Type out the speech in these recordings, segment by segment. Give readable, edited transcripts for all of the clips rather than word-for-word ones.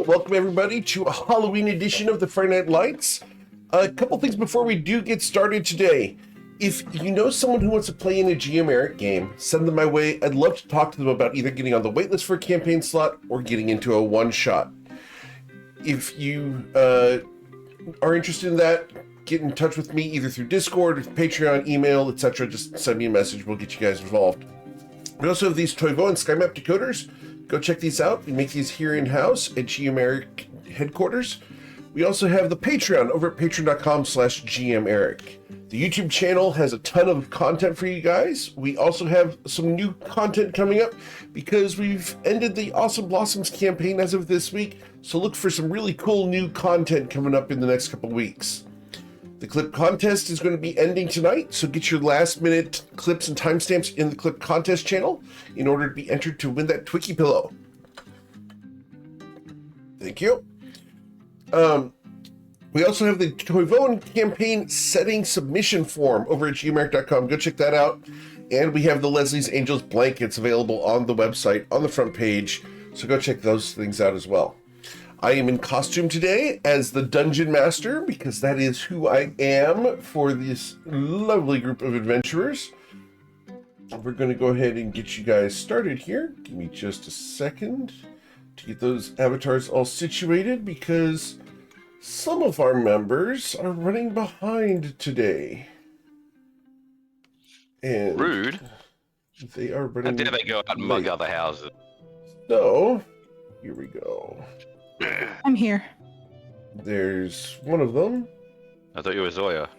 welcome everybody to a Halloween edition of the Friday Night Lights. A couple things before we do get started today. If you know someone who wants to play in a GM Eric game, send them my way. I'd love to talk to them about either getting on the waitlist for a campaign slot or getting into a one-shot. If you are interested in that, get in touch with me either through Discord, Patreon, email, etc. Just send me a message. We'll get you guys involved. We also have these Toivo and SkyMap decoders. Go check these out. We make these here in-house at GM Eric headquarters. We also have the Patreon over at patreon.com/GM Eric. The YouTube channel has a ton of content for you guys. We also have some new content coming up because we've ended the Awesome Blossoms campaign as of this week. So look for some really cool new content coming up in the next couple weeks. The clip contest is going to be ending tonight, so get your last minute clips and timestamps in the clip contest channel in order to be entered to win that Twiki pillow. Thank you. We also have the Toivone campaign setting submission form over at gmeric.com. Go check that out. And we have the Leslie's Angels blankets available on the website on the front page, so go check those things out as well. I am in costume today as the Dungeon Master because that is who I am for this lovely group of adventurers. We're going to go ahead and get you guys started here. Give me just a second to get those avatars all situated because some of our members are running behind today. And rude. They are running. How dare they go out and mug other houses? So, here we go. I'm here. There's one of them. I thought you were Zoya.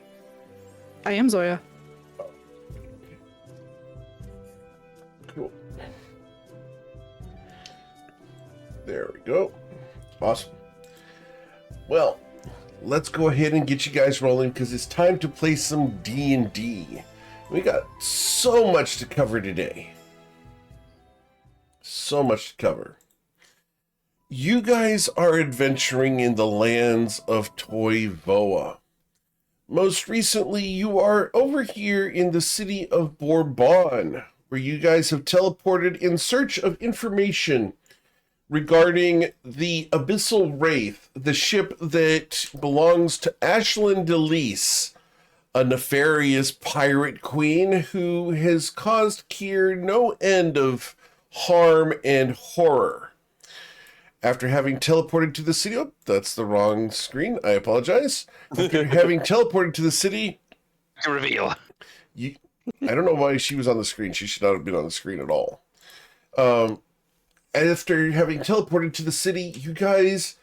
I am Zoya. Cool. There we go. Awesome. Well, let's go ahead and get you guys rolling because it's time to play some D&D. We got so much to cover today. So much to cover. You guys are adventuring in the lands of Toivoa. Most recently, you are over here in the city of Bourbon, where you guys have teleported in search of information regarding the Abyssal Wraith, the ship that belongs to Ashlyn DeLise, a nefarious pirate queen who has caused Kier no end of harm and horror. After having teleported to the city, oh, that's the wrong screen, I apologize. After having teleported to the city, Reveal. I don't know why she was on the screen. She should not have been on the screen at all. After having teleported to the city, you guys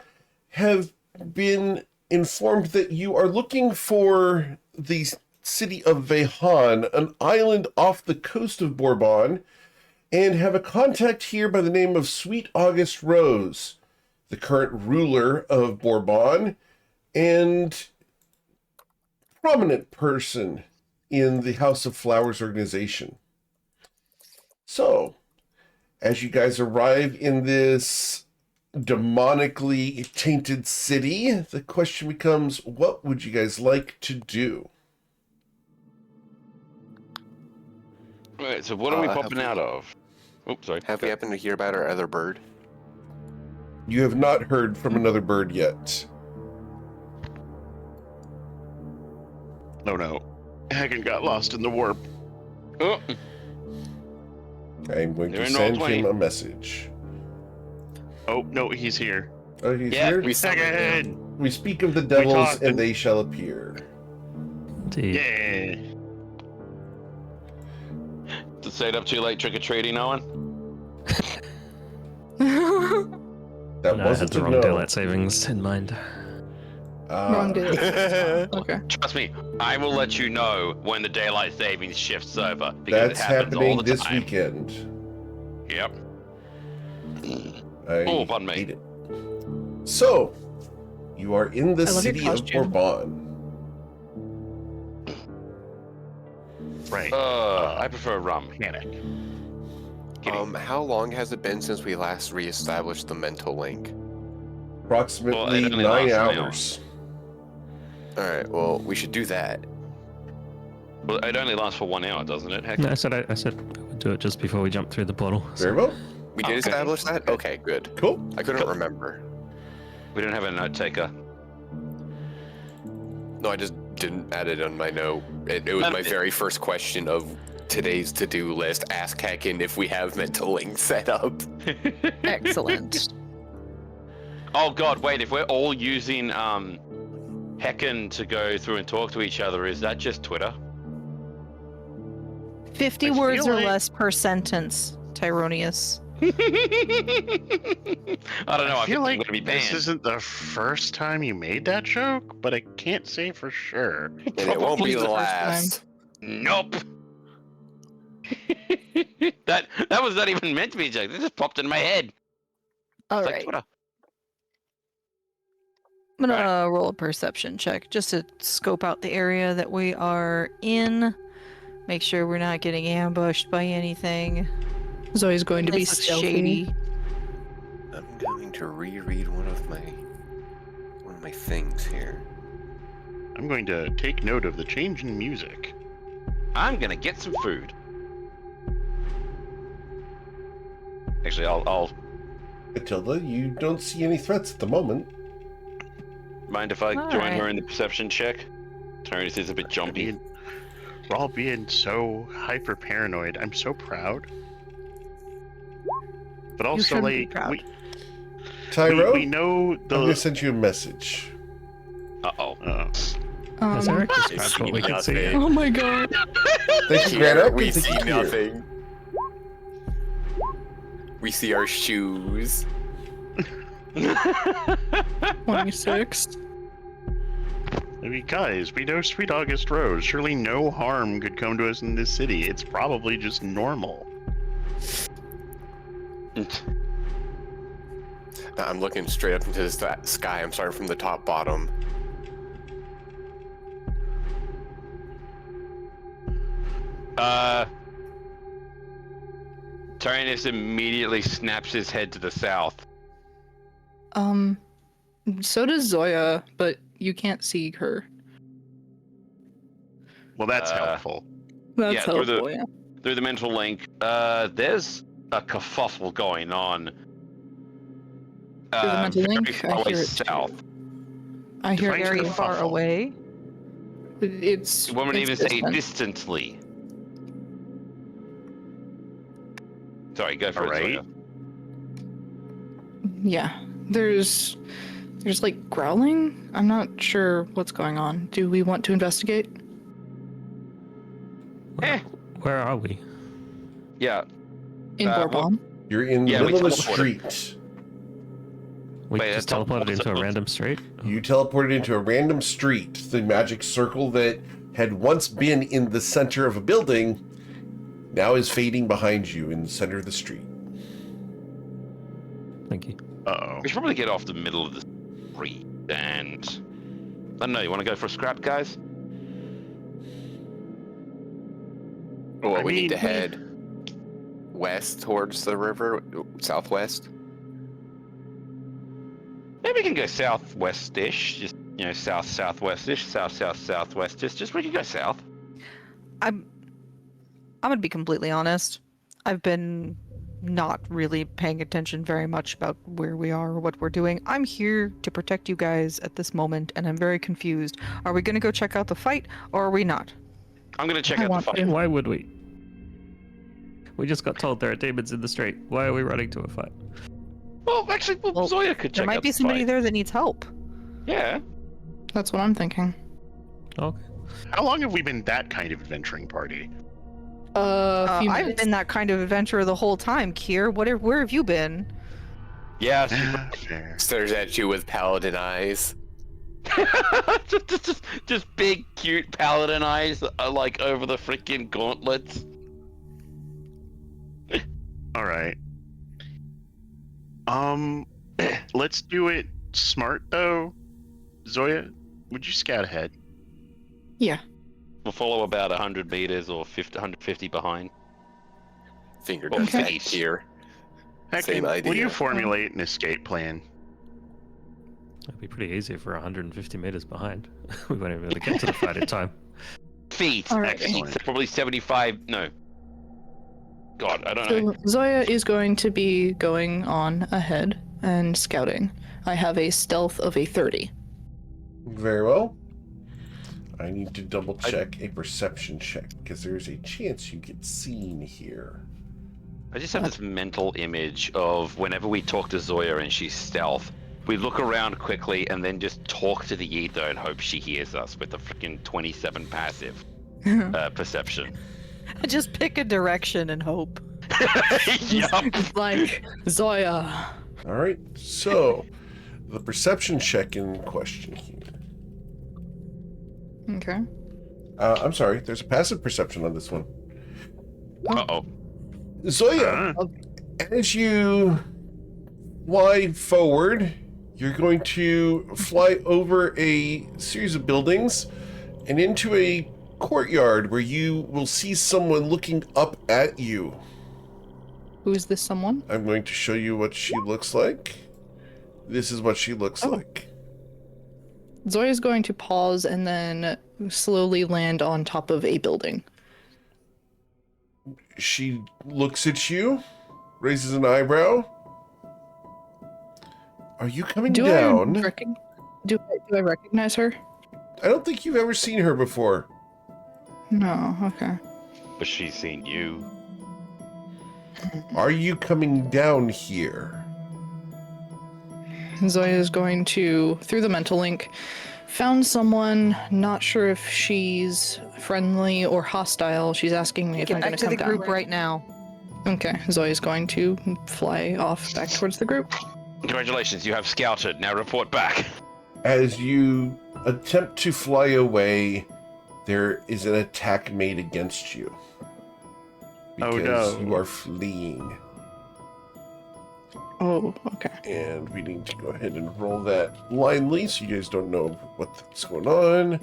have been informed that you are looking for the city of Vehan, an island off the coast of Bourbon, and have a contact here by the name of Sweet August Rose, the current ruler of Bourbon, and prominent person in the House of Flowers organization. So, as you guys arrive in this demonically tainted city, the question becomes, what would you guys like to do? Right, so what are we popping out of? Oops, sorry. Have we happened to hear about our other bird? You have not heard from another bird yet. Oh no. Hagen got lost in the warp. Oh, I'm going They're to in send roll him 20. a message. Oh no, he's here. Oh, he's Yeah, here? We summoned him. Hagen! We speak of the devils talked and and- they shall appear. Indeed. Yeah. to stayed up too late trick-or-treating, Owen? That No, I had wasn't the a wrong no. daylight savings in mind. Wrong day. Okay. Trust me, I will let you know when the daylight savings shifts over. Because That's it happens all happening the this time. weekend. Yep. I pardon me. hate it. So, you are in the I love your city of costume. Bourbon. Right. I prefer rum. Panic. How long has it been since we last reestablished the mental link? Approximately Well, it only 9 lasts an hours. Alright, well, we should do that. Well, it only lasts for 1 hour, doesn't it? Heck, No, I said I would do it just before we jump through the portal. Very well. We did Okay. establish that? Okay, good. Cool. I couldn't remember. We don't have a note taker. No, I just didn't add it on my note. It was my very first question of today's to-do list. Ask Heckin if we have mental links set up. Excellent. Oh god, wait, if we're all using Heckin to go through and talk to each other, is that just Twitter? 50 I words feel or like- less per sentence, Tyronius. I don't know, I feel I'm like gonna be this banned. isn't the first time you made that joke, but I can't say for sure. And it won't be Probably the the first last. Nope. that was not even meant to be a joke. It just popped in my head. All It's right. like Twitter. I'm gonna roll a perception check just to scope out the area that we are in. Make sure we're not getting ambushed by anything. Zoe's going to be This looks stealthy. shady. I'm going to reread one of my things here. I'm going to take note of the change in music. I'm gonna get some food. Actually, I'll Matilda, you don't see any threats at the moment. mind if I All join right. her in the perception check? Tyrannus is a bit jumpy. We're all being so hyper paranoid. I'm so proud. But also, shouldn't be like, proud. Tyro, we know I'm going to the. send you a message. Uh-oh. Has Eric I described see what we can see? nothing. Oh my god. Thank you, Here, Greta. we Thank see you, Kier. nothing. We see our shoes. 26. I mean, guys, we know Sweet August Rose. Surely no harm could come to us in this city. It's probably just normal. I'm looking straight up into the sky. I'm starting from the top bottom. Tyrannus immediately snaps his head to the south. So does Zoya, but you can't see her. Well, that's Uh, helpful. That's Yeah, through the- helpful, yeah. Through the mental link, there's a kerfuffle going on. the mental very link, far I away hear it south. I hear Define it Very too. far kerfuffle. away. It's. One would it's even say distant. distantly. Sorry, go for All it. right. Zoya. Yeah. There's like growling. I'm not sure what's going on. Do we want to investigate? Where are we? Yeah. In well- Bourbon? You're in the Yeah, we middle of the teleported. street. We Wait, just that's not- teleported into a random street? You teleported into a random street, the magic circle that had once been in the center of a building, now is fading behind you in the center of the street. Thank you. Uh-oh. We should probably get off the middle of the street and... I don't know, you want to go for a scrap, guys? Well, I we need mean, to head west towards the river, southwest. Maybe we can go southwest-ish. Just, you know, south-southwest-ish, south-south-southwest-ish. Just we can go south. I'm gonna be completely honest. I've been not really paying attention very much about where we are or what we're doing. I'm here to protect you guys at this moment, and I'm very confused. Are we gonna go check out the fight, or are we not? I'm going to check I out the want fight. to. Why would we? We just got told there are demons in the street. Why are we running to a fight? Well, actually, Well, Zoya could check There might out be the somebody fight. there that needs help. Yeah. That's what I'm thinking. Okay. How long have we been that kind of adventuring party? A few I've minutes. been that kind of adventurer the whole time, Kier. Where have you been? Yeah, Fair. Stares at you with paladin eyes. just big, cute paladin eyes, like over the freaking gauntlets. All right. Let's do it smart though. Zoya, would you scout ahead? Yeah. We'll follow about 100 meters or 150 behind. Finger Okay. guns back here. Heck, Same will idea. you formulate an escape plan? It'd be pretty easy if we're 150 meters behind. We won't even be able to get to the fight in time. Feet. Alright. Feet, so probably 75. No. God, I don't know. So Zoya is going to be going on ahead and scouting. I have a stealth of a 30. Very well. I need to double check a perception check because there's a chance you get seen here. I just have this mental image of whenever we talk to Zoya and she's stealth, we look around quickly and then just talk to the ether and hope she hears us with a freaking 27 passive perception. Just pick a direction and hope. Yup. It's like, Zoya. All right, so the perception check in question here. Okay. I'm sorry, there's a passive perception on this one. Uh-oh. Zoya, as you fly forward, you're going to fly over a series of buildings and into a courtyard where you will see someone looking up at you. Who is this someone? I'm going to show you what she looks like. This is what she looks like. Zoya's going to pause and then slowly land on top of a building. She looks at you, raises an eyebrow. Are you coming down? Do I recognize her? I don't think you've ever seen her before. No, okay. But she's seen you. Are you coming down here? Zoya is going to, through the mental link, found someone, not sure if she's friendly or hostile. She's asking me if Get I'm back going to to the come down. group right now. Okay, Zoya's going to fly off back towards the group. Congratulations, you have scouted. Now report back. As you attempt to fly away, there is an attack made against you. Oh, Because no. you are fleeing. Oh, okay. And we need to go ahead and roll that blindly so you guys don't know what's going on.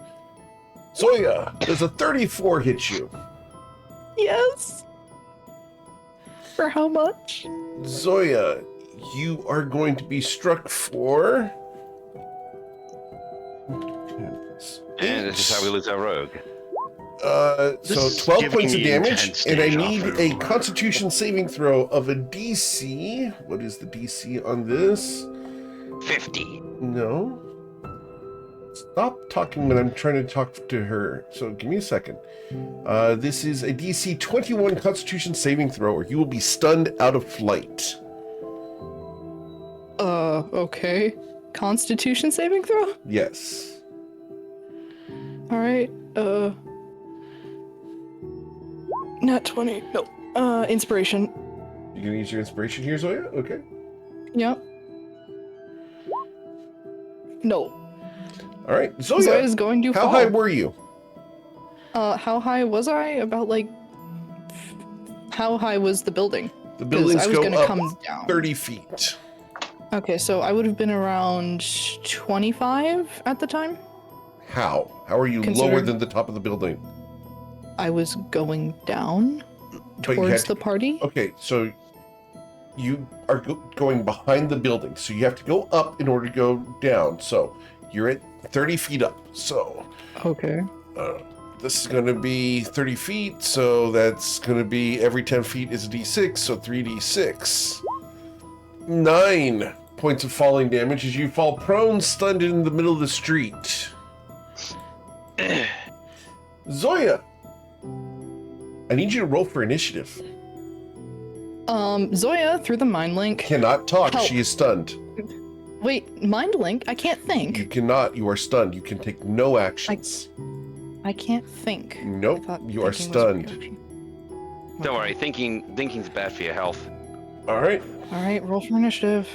Zoya, does a 34 hit you? Yes! For how much? Zoya, you are going to be struck for... And this is how we lose our rogue. So This is 12 giving points of me damage, intense and I deja need vu. a Constitution saving throw of a DC. What is the DC on this? 50. No. Stop talking when I'm trying to talk to her. So give me a second. This is a DC 21 Constitution saving throw, or you will be stunned out of flight. Okay. Constitution saving throw? Yes. Alright, not 20. No. Inspiration. You're gonna use your inspiration here, Zoya? Okay. Yep. No. All right, Zoya. Zoya's going to How fall. high were you? How high was I? About like... How high was the building? The 'Cause buildings I was go gonna up come down. 30 feet. Okay, so I would have been around 25 at the time. How? How are you lower Considered- than the top of the building? I was going down But you towards had to- the party. Okay, so you are going behind the building, so you have to go up in order to go down. So you're at 30 feet up. So Okay. this is going to be 30 feet, so that's going to be every 10 feet is a d6, so 3d6. 9 points of falling damage as you fall prone, stunned in the middle of the street. Zoya, I need you to roll for initiative. Zoya, through the mind link. Cannot talk, Help. she is stunned. Wait, mind link? I can't You think. cannot, you are stunned. You can take no actions. I can't think. Nope, I thought you are thinking was a stunned. reaction. Don't worry, thinking's bad for your health. All right, All right, roll for initiative.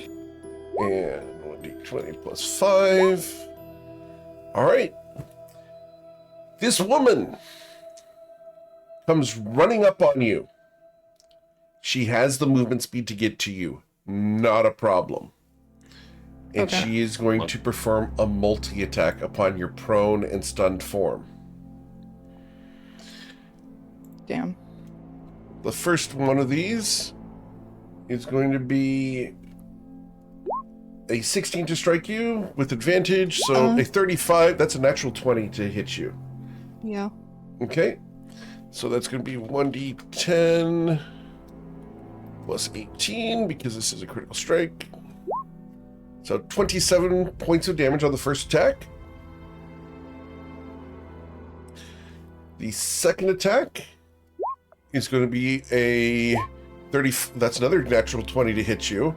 and 1d20 plus 5. All right. This woman comes running up on you. She has the movement speed to get to you. Not a problem. And Okay. she is going to perform a multi-attack upon your prone and stunned form. Damn. The first one of these is going to be a 16 to strike you with advantage, so a 35, that's a natural 20 to hit you. Yeah. Okay, so that's going to be 1d10 plus 18 because this is a critical strike. So 27 points of damage on the first attack. The second attack is going to be a 30. That's another natural 20 to hit you.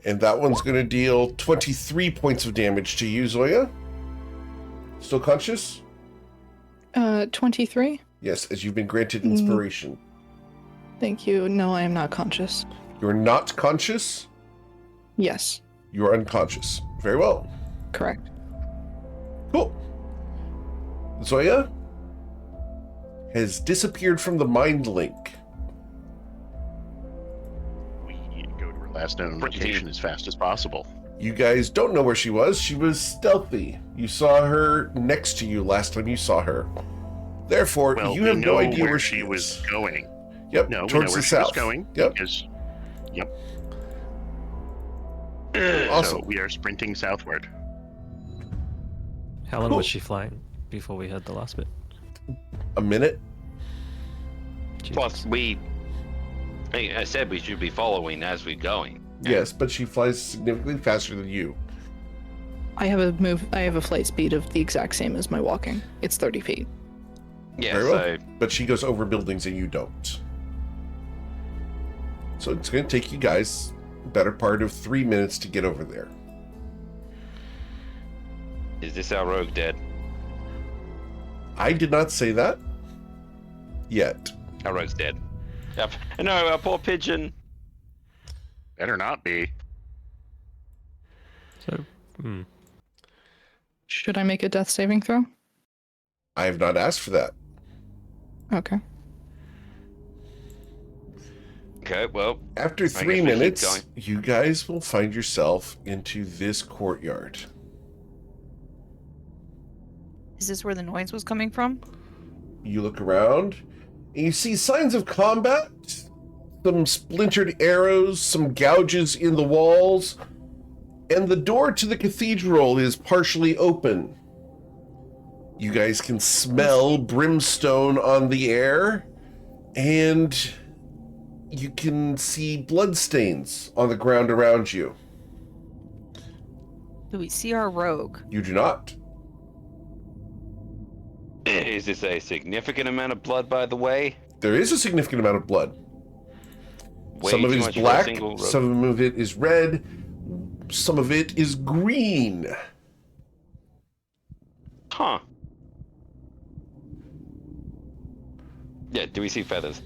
And that one's going to deal 23 points of damage to you, Zoya. Still conscious? 23? Yes, as you've been granted inspiration. Thank you. No, I am not conscious. You're not conscious? Yes, You're unconscious. Very well. correct. Cool. Zoya has disappeared from the mind link. We go to her last known location as fast as possible. You guys don't know where she was. She was stealthy. You saw her next to you last time you saw her. Therefore, Well, you we have no know idea where she she was is. going. Yep, No, we know towards where the she was south. going. Yep. Because, yep. Awesome. So we are sprinting southward. How long Cool. was she flying before we heard the last bit? A minute. Plus, I said we should be following as we're going. Yes, but she flies significantly faster than you. I have a flight speed of the exact same as my walking. It's 30 feet. Yeah, Very well. so But she goes over buildings and you don't. So it's going to take you guys the better part of 3 minutes to get over there. is this our rogue dead? I did not say that yet. Our rogue's dead. Yep. No, our poor pigeon. Better not be. So, Should I make a death saving throw? I have not asked for that. Okay. Okay, well, After guess 3 we keep minutes, going. you guys will find yourself into this courtyard. Is this where the noise was coming from? You look around, and you see signs of combat. Some splintered arrows, some gouges in the walls, and the door to the cathedral is partially open. You guys can smell brimstone on the air, and you can see bloodstains on the ground around you. Do we see our rogue? You do not. is this a significant amount of blood, by the way? There is a significant amount of blood. Way Some of too it is much for a black, single rogue. some of it is red, some of it is green. Huh. Yeah, do we see feathers?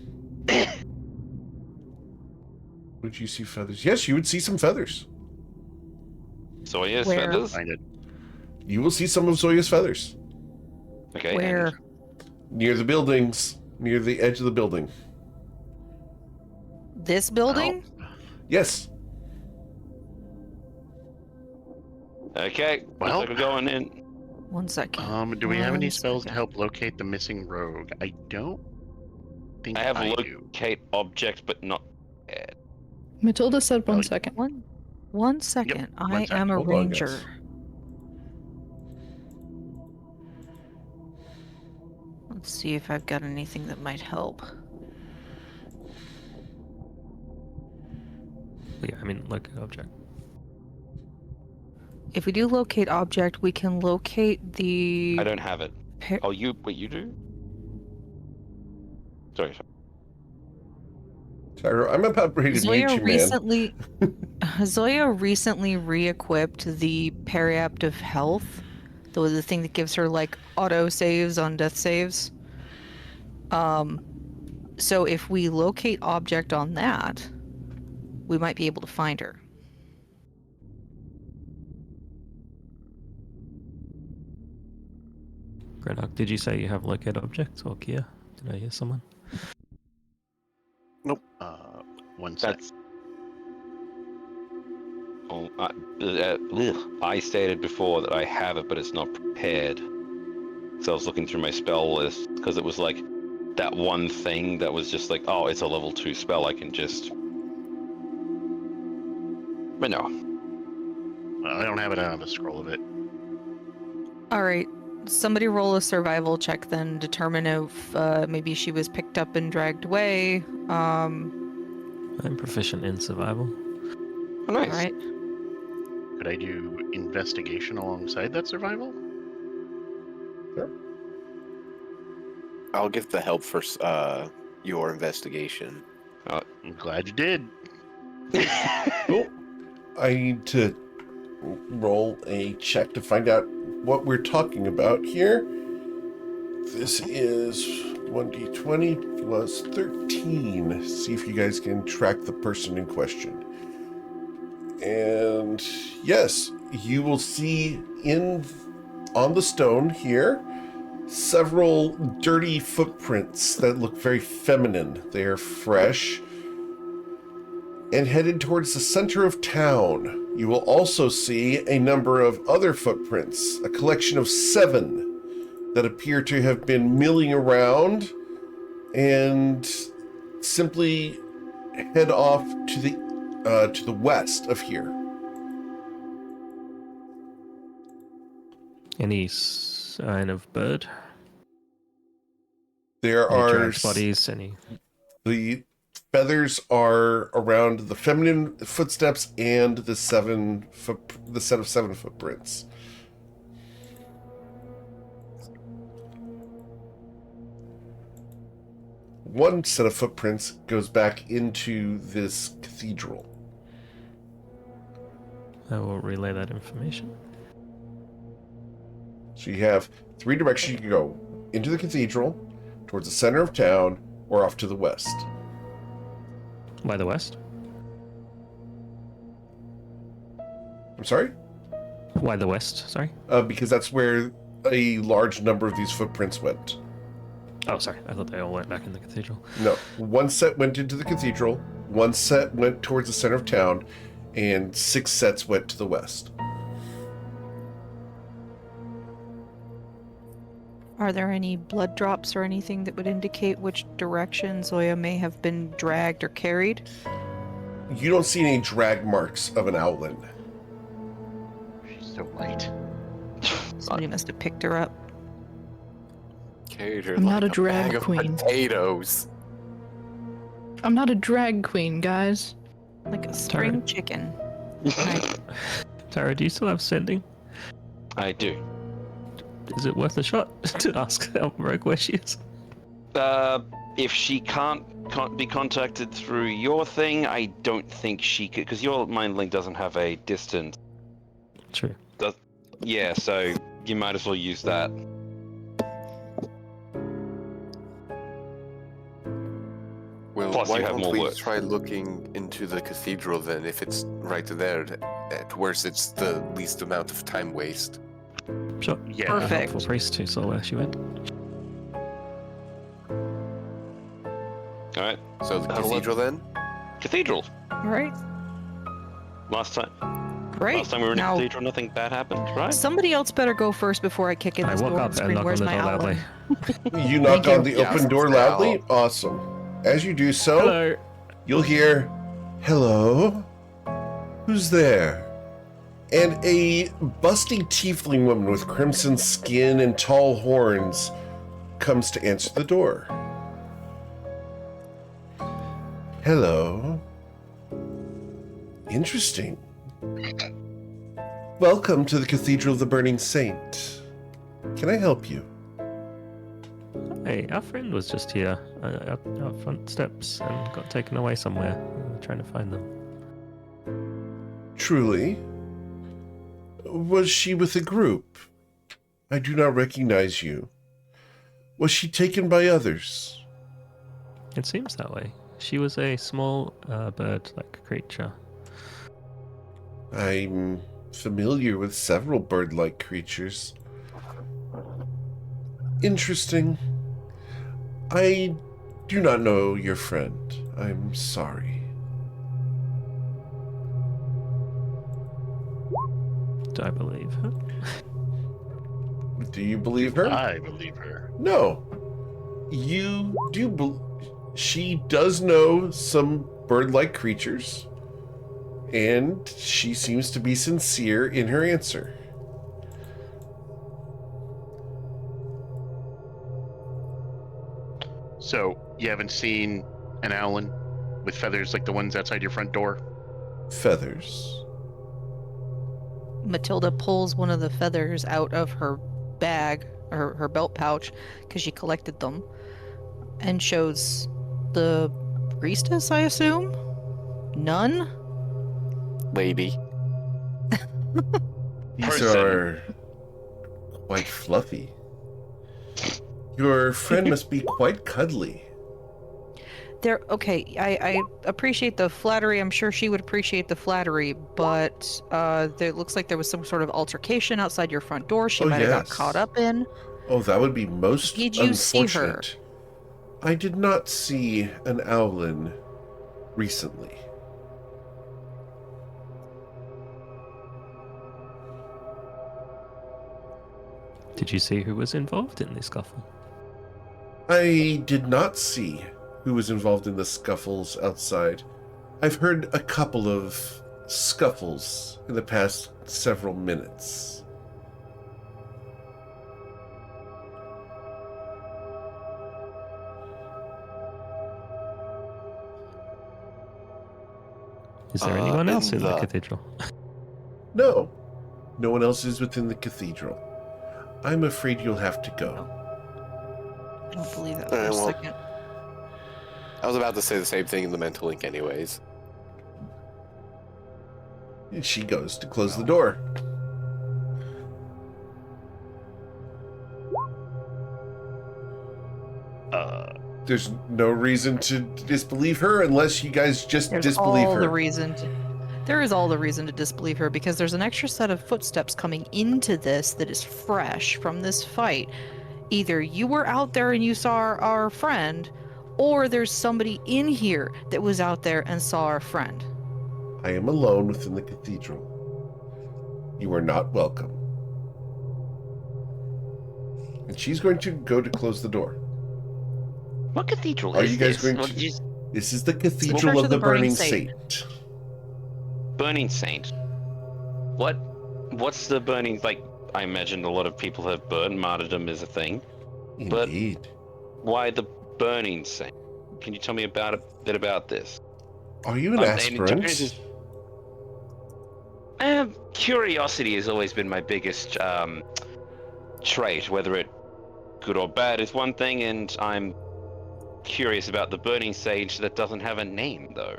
Would you see feathers? Yes, you would see some feathers. Sawyer's Where? feathers? Find it. You will see some of Zoya's feathers. Okay. Where? and- Near the buildings, near the edge of the building. This building? Yes. Okay, Well- looks like we're going in. 1 second. Do we have any One spells to second. help locate the missing rogue? I don't think I have do. locate object, but not dead. Matilda said Well, 1 second. One second. Yep, I 1 second. am a Hold on, ranger. guys. Let's see if I've got anything that might help. yeah, I mean, locate object. If we do locate object, we can locate the. I don't have it. par- Oh, wait, you do? Sorry. Tyro, I'm about ready to mute Zoya you, man. recently, Zoya recently re-equipped the periaptive health, the thing that gives her like auto saves on death saves. So if we locate object on that, we might be able to find her. Grenock, did you say you have locate object or Kia? Did I hear someone? Nope. 1 sec. That's. Oh, I stated before that I have it, but it's not prepared. So I was looking through my spell list because it was like that one thing that was just like, oh, it's a level 2 spell. I can just. But no. I don't have it. I don't have a scroll of it. All right. Somebody roll a survival check, then determine if maybe she was picked up and dragged away. I'm proficient in survival. Oh, nice. All right. Could I do investigation alongside that survival? I'll give the help for your investigation. I'm glad you did. Cool. I need to roll a check to find out what we're talking about here. This is 1d20 plus 13. See if you guys can track the person in question. And yes, you will see on the stone here several dirty footprints that look very feminine. They are fresh and headed towards the center of town. You will also see a number of other footprints, a collection of 7 that appear to have been milling around and simply head off to the west of here. Any sign of bird? There Any are dragged bodies? Any? the feathers are around the feminine footsteps and the set of 7 footprints. One set of footprints goes back into this cathedral. I will relay that information. So you have 3 directions you can go: into the cathedral, towards the center of town, or off to the west. Why the west? I'm sorry? Why the west? Sorry. Because that's where a large number of these footprints went. Oh, sorry. I thought they all went back in the cathedral. No, one set went into the cathedral, one set went towards the center of town, and 6 sets went to the west. Are there any blood drops or anything that would indicate which direction Zoya may have been dragged or carried? You don't see any drag marks of an outland. She's so light. Somebody must have picked her up. Carried her I'm not like a drag bag of queen. Potatoes. I'm not a drag queen, guys. Like a spring chicken. Tara, do you still have sending? I do. Is it worth a shot to ask Rogue where she is? If she can't be contacted through your thing, I don't think she could, because your mind link doesn't have a distance. True. Yeah, so you might as well use that. Well, Plus why you have don't more we work. try looking into the cathedral then, if it's right there, at worst it's the least amount of time waste. Sure. Yeah. Perfect. Helpful priest who saw where she went. All right, So the Have a look. cathedral then? cathedral. All right. Last time Great. we were in Now, a cathedral, nothing bad happened, right? somebody else better go first before I kick in I this walk door up and and scream, knock on "Where's the my door outlet?" loudly. You knock Thank on the you. open Yes, door now. loudly. Awesome. As you do so, Hello. you'll hear, "Hello? Who's there?" And a busty tiefling woman with crimson skin and tall horns comes to answer the door. Hello. Interesting. Welcome to the Cathedral of the Burning Saint. Can I help you? Hey, our friend was just here, out front steps, and got taken away somewhere. We're trying to find them. Truly? Was she with a group? I do not recognize you. Was she taken by others? It seems that way. She was a small bird-like creature. I'm familiar with several bird-like creatures. Interesting. I do not know your friend. I'm sorry. Do I believe her? Do you believe her? I believe her. No. You do she does know some bird-like creatures, and she seems to be sincere in her answer. So, you haven't seen an owlin with feathers like the ones outside your front door? Feathers. Matilda pulls one of the feathers out of her bag, or her belt pouch, because she collected them, and shows the priestess, I assume? Nun? Lady. These Person. are quite fluffy. Your friend must be quite cuddly. They're okay. I appreciate the flattery. I'm sure she would appreciate the flattery, but there looks like there was some sort of altercation outside your front door. She Oh, might have got yes. caught up in. Oh, that would be most Did you see her? unfortunate. I did not see an owlin recently. Did you see who was involved in this scuffle? I did not see who was involved in the scuffles outside. I've heard a couple of scuffles in the past several minutes. Is there anyone else in the the- cathedral? No, no one else is within the cathedral. I'm afraid you'll have to go. I don't believe that All right, for a well. second. I was about to say the same thing in the mental link anyways. And she goes to close the door. There's no reason to disbelieve her unless you guys just There's disbelieve all her. the reason to, there is all the reason to disbelieve her, because there's an extra set of footsteps coming into this that is fresh from this fight. Either you were out there and you saw our friend, or there's somebody in here that was out there and saw our friend. I am alone within the cathedral. You are not welcome. And she's going to go to close the door. What cathedral Are is you guys this? going What to- did you... This is the Church Cathedral of the Burning Saint. Saint. Burning Saint. What's the burning, like, I imagine a lot of people have burned, martyrdom is a thing. But- Indeed. Why the Burning Saint? Can you tell me about a bit about this? Are you an And aspirant? just- Curiosity has always been my biggest trait. Whether it good or bad is one thing, and I'm curious about the burning sage that doesn't have a name, though.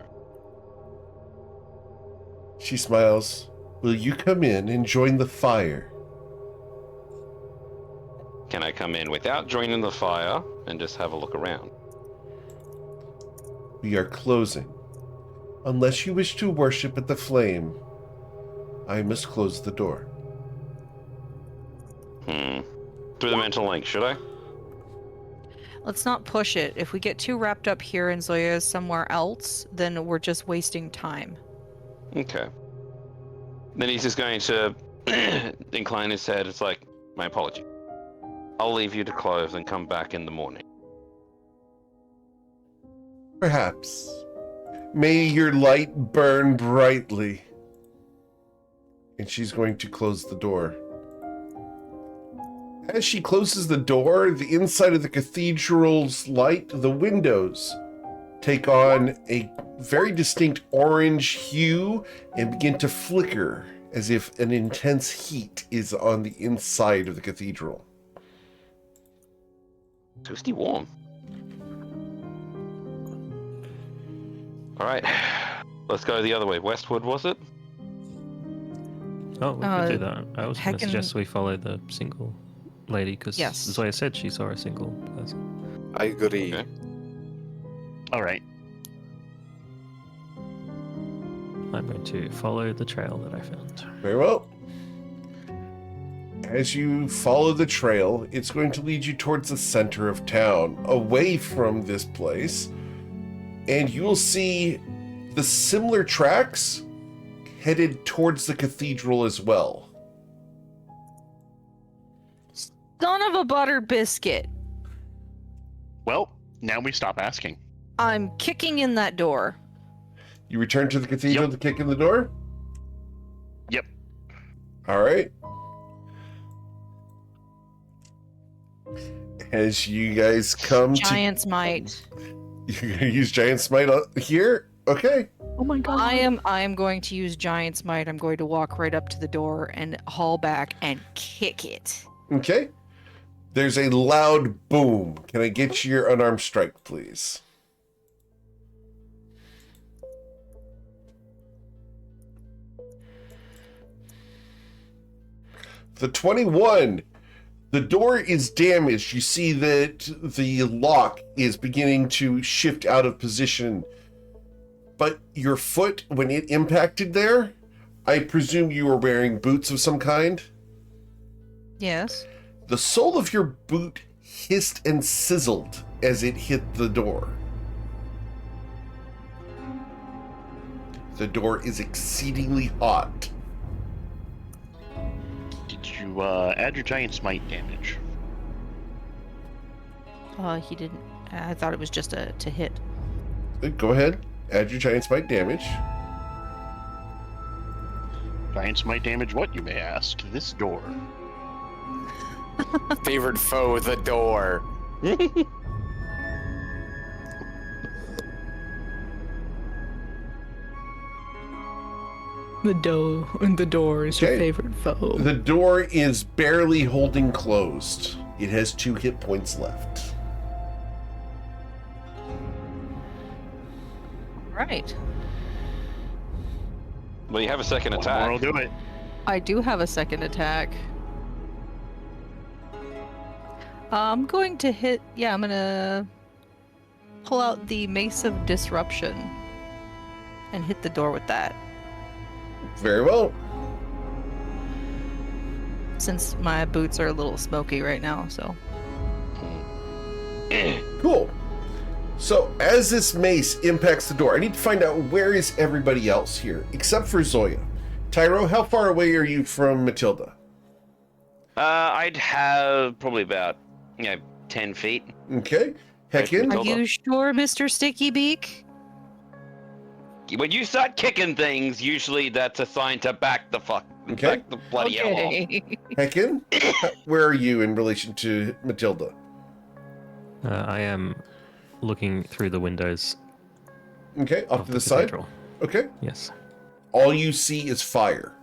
She smiles. Will you come in and join the fire? Can I come in without joining the fire and just have a look around? We are closing. Unless you wish to worship at the flame, I must close the door. Through the mental link, should I? Let's not push it. If we get too wrapped up here and Zoya is somewhere else, then we're just wasting time. Okay. Then he's just going to incline his head. It's like, my apology. I'll leave you to close and come back in the morning. Perhaps. May your light burn brightly. And she's going to close the door. As she closes the door, the inside of the cathedral's light, the windows, take on a very distinct orange hue and begin to flicker as if an intense heat is on the inside of the cathedral. Toasty warm. Alright. Let's go the other way. Westward, was it? Oh, we could do that. I was going heckin- to suggest we follow the single lady because Yes. Zoya said she saw a single person. I agree. Okay. All right. I'm going to follow the trail that I found. Very well. As you follow the trail, it's going to lead you towards the center of town, away from this place, and you will see the similar tracks headed towards the cathedral as well. Son of a butter biscuit. Well, now we stop asking. I'm kicking in that door. You return to the cathedral Yep. to kick in the door? Yep. All right. As you guys come Giant's might. You're going to use Giant Smite here? Okay. Oh my god. I am going to use Giant's Might. I'm going to walk right up to the door and haul back and kick it. Okay. There's a loud boom. Can I get your unarmed strike, please? The 21. The door is damaged. You see that the lock is beginning to shift out of position. But your foot, when it impacted there, I presume you were wearing boots of some kind? Yes. The sole of your boot hissed and sizzled as it hit the door. The door is exceedingly hot. Did you add your giant smite damage? He didn't. I thought it was just to hit. Go ahead, add your giant spike damage. Giant smite damage what, you may ask? This door. Favorite foe, the door. The door is your Okay. favorite foe. The door is barely holding closed. It has 2 hit points left. Right. Well, you have a second One attack. more will do it. I do have a second attack. I'm going to hit. Yeah, I'm gonna pull out the Mace of Disruption and hit the door with that. Very well. Since my boots are a little smoky right now, so. Cool. So, as this mace impacts the door, I need to find out where is everybody else here, except for Zoya. Tyro, how far away are you from Matilda? I'd have probably about 10 feet. Okay. Heckin? Are you sure, Mr. Sticky Beak? When you start kicking things, usually that's a sign to back the Okay. back the bloody hell off. Okay. Heckin? Where are you in relation to Matilda? I am looking through the windows Okay, off of to the side. cathedral. Okay. Yes. All you see is fire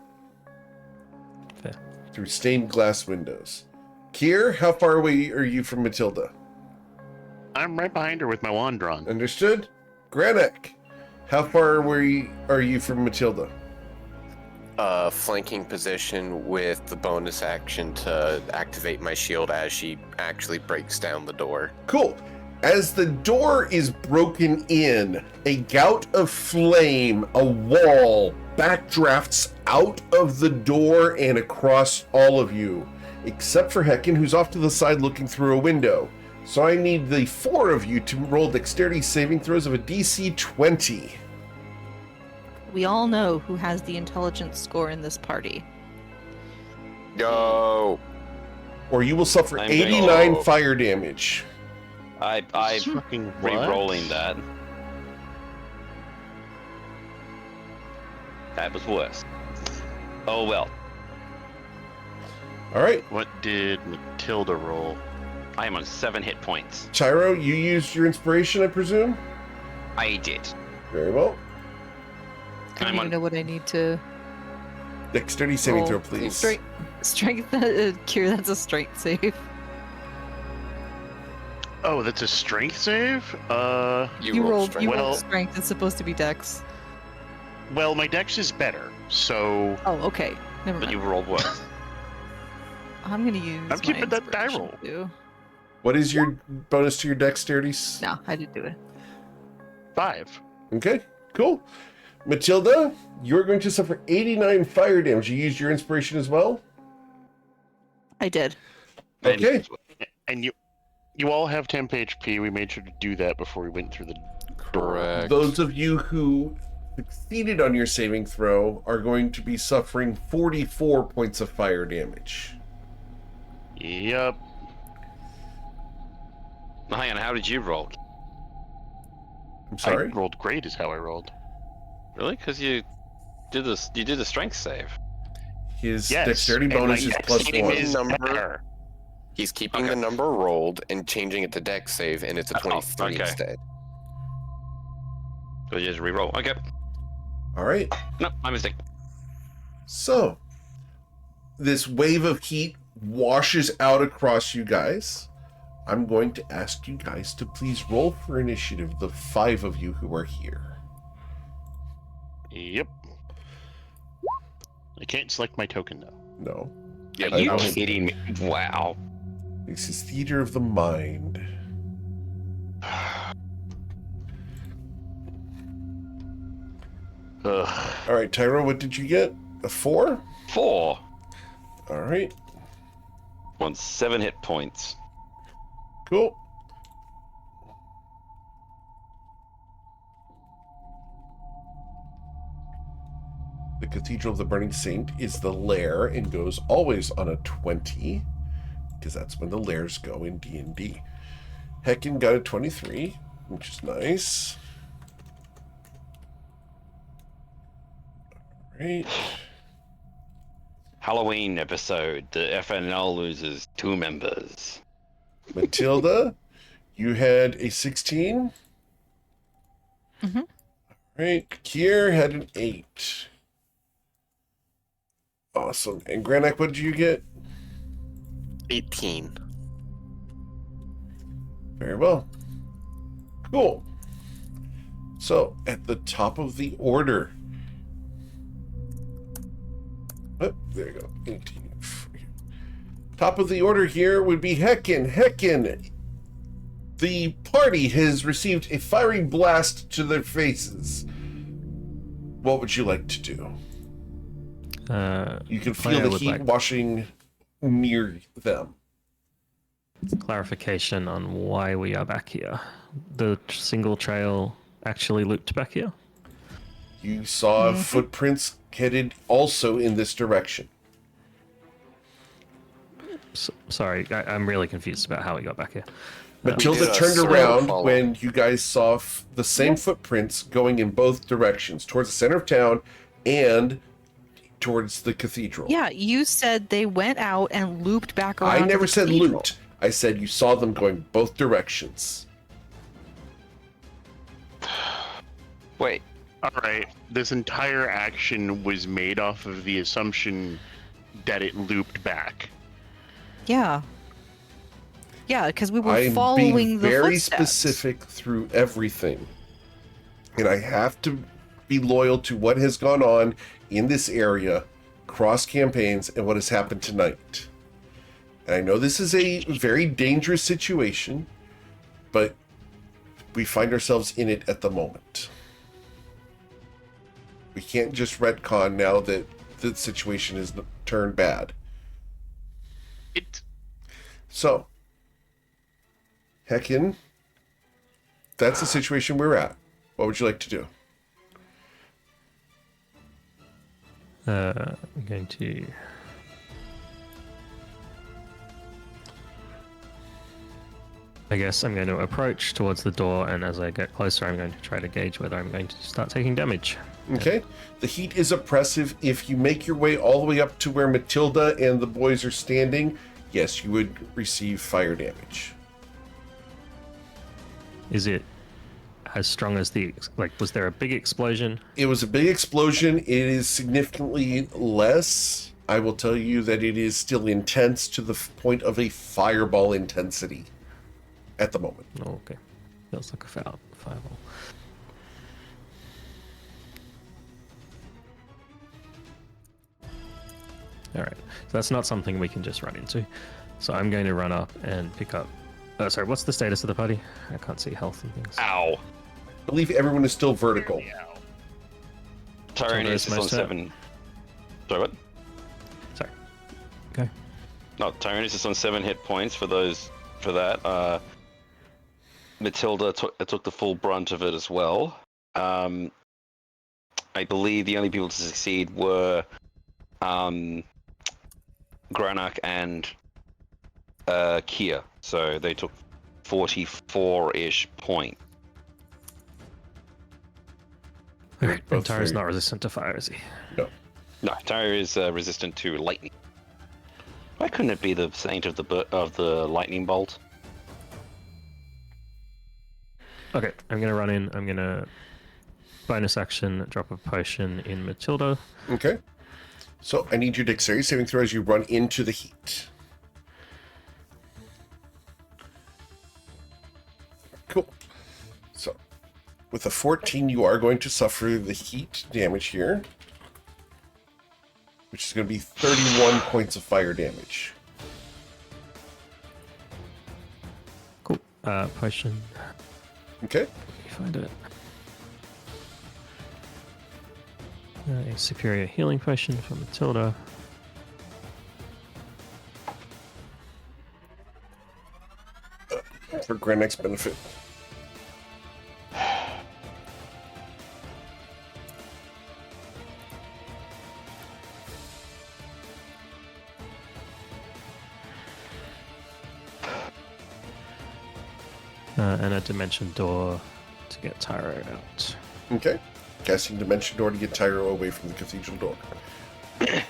Fair. through stained glass windows. Kier, how far away are you from Matilda? I'm right behind her with my wand drawn. Understood? Granek, how far away are you from Matilda? Flanking position with the bonus action to activate my shield as she actually breaks down the door. Cool. As the door is broken in, a gout of flame, a wall, backdrafts out of the door and across all of you, except for Heckin, who's off to the side looking through a window. So I need the 4 of you to roll dexterity saving throws of a DC 20. We all know who has the intelligence score in this party. Yo! Or you will suffer I'm 89 going- fire damage. I'm Fucking what? re-rolling that. That was worse. Oh well. All right. What did Matilda roll? I am on 7 hit points. Chiro, you used your inspiration, I presume? I did. Very well. I don't I'm even on- know what I need to Dexterity saving roll. throw, please. Strength. Cure. That's a strength save. Oh, that's a strength save? You rolled strength. You Well- rolled strength. It's supposed to be dex. Well, my dex is better, so Oh, okay. Never But mind. you rolled worse. I'm gonna use. I'm my keeping that die inspiration roll. too. What is your bonus to your dexterity? No, I didn't do it. 5. Okay, cool. Matilda, you're going to suffer 89 fire damage. You used your inspiration as well? I did. Okay. And you all have temp HP. We made sure to do that before we went through the door. Correct. Those of you who succeeded on your saving throw are going to be suffering 44 points of fire damage. Yep. Hang on, how did you roll? I'm sorry? I rolled great is how I rolled. Really? Because you did this. You did a strength save. His Yes. dexterity and bonus my is dex plus save 1. is Number. better. He's keeping Okay. the number rolled and changing it to dex save, and it's a 23 okay. instead. So you just re-roll. Okay. All right. No, my mistake. So, this wave of heat washes out across you guys. I'm going to ask you guys to please roll for initiative, the 5 of you who are here. Yep. I can't select my token though. No. Are you kidding me? Wow. This is theater of the mind. Ugh. All right, Tyro, what did you get? A 4? 4. All right, On 7 hit points. cool. The Cathedral of the Burning Saint is the lair and goes always on a 20, because that's when the lairs go in D&D. Heckin got a 23, which is nice. All right. Halloween episode. The FNL loses 2 members. Matilda, you had a 16. Mhm. All right. Kier had an 8. Awesome. And Granak, what did you get? 18. Very well. Cool. So, at the top of the order. Oh, there you go. 18. Top of the order here would be Heckin. Heckin, the party has received a fiery blast to their faces. What would you like to do? You can feel I the would heat like washing near them. clarification on why we are back here. The single trail actually looped back here? You saw footprints headed also in this direction. Sorry, I'm really confused about how we got back here. Matilda did a turned surround around follow. when you guys saw the same footprints going in both directions, towards the center of town and towards the cathedral. Yeah, you said they went out and looped back around. I to never the said cathedral. looped. I said you saw them going both directions. Wait. All right. This entire action was made off of the assumption that it looped back. Yeah. Yeah, because we were I'm following being the very footsteps. specific through everything. And I have to be loyal to what has gone on in this area, cross campaigns, and what has happened tonight. And I know this is a very dangerous situation, but we find ourselves in it at the moment. We can't just retcon now that the situation has turned bad. So, Heckin, that's the situation we're at. What would you like to do? I'm going to... I guess I'm going to approach towards the door, and as I get closer, I'm going to try to gauge whether I'm going to start taking damage. Okay. The heat is oppressive. If you make your way all the way up to where Matilda and the boys are standing, yes, you would receive fire damage. Is it as strong as the... Like, was there a big explosion? It was a big explosion. It is significantly less. I will tell you that it is still intense to the point of a fireball intensity at the moment. Oh, okay. Feels like a fireball. Alright, so that's not something we can just run into. So I'm going to run up and pick up... sorry, what's the status of the party? I can't see health and things. Ow. I believe everyone is still vertical. Tyrannus is on most hurt. 7. Sorry, what? Sorry. Okay. No, Tyrannus is on 7 hit points for that. Matilda took the full brunt of it as well. I believe the only people to succeed were Granak and Kia. So they took 44-ish point. Okay. both And Tara's very- not resistant to fire, is he? No. No, Tyra is resistant to lightning. Why couldn't it be the saint of the lightning bolt? Okay, I'm gonna run in. I'm gonna bonus action, drop a potion in Matilda. Okay. So I need your dexterity saving throw as you run into the heat. Cool. So with a 14, you are going to suffer the heat damage here, which is going to be 31 points of fire damage. Cool. Potion. Okay. Let me find it. A superior healing potion for Matilda. For Granek's benefit. And a dimension door to get Tyro out. Okay. Casting Dimension Door to get Tyro away from the cathedral door.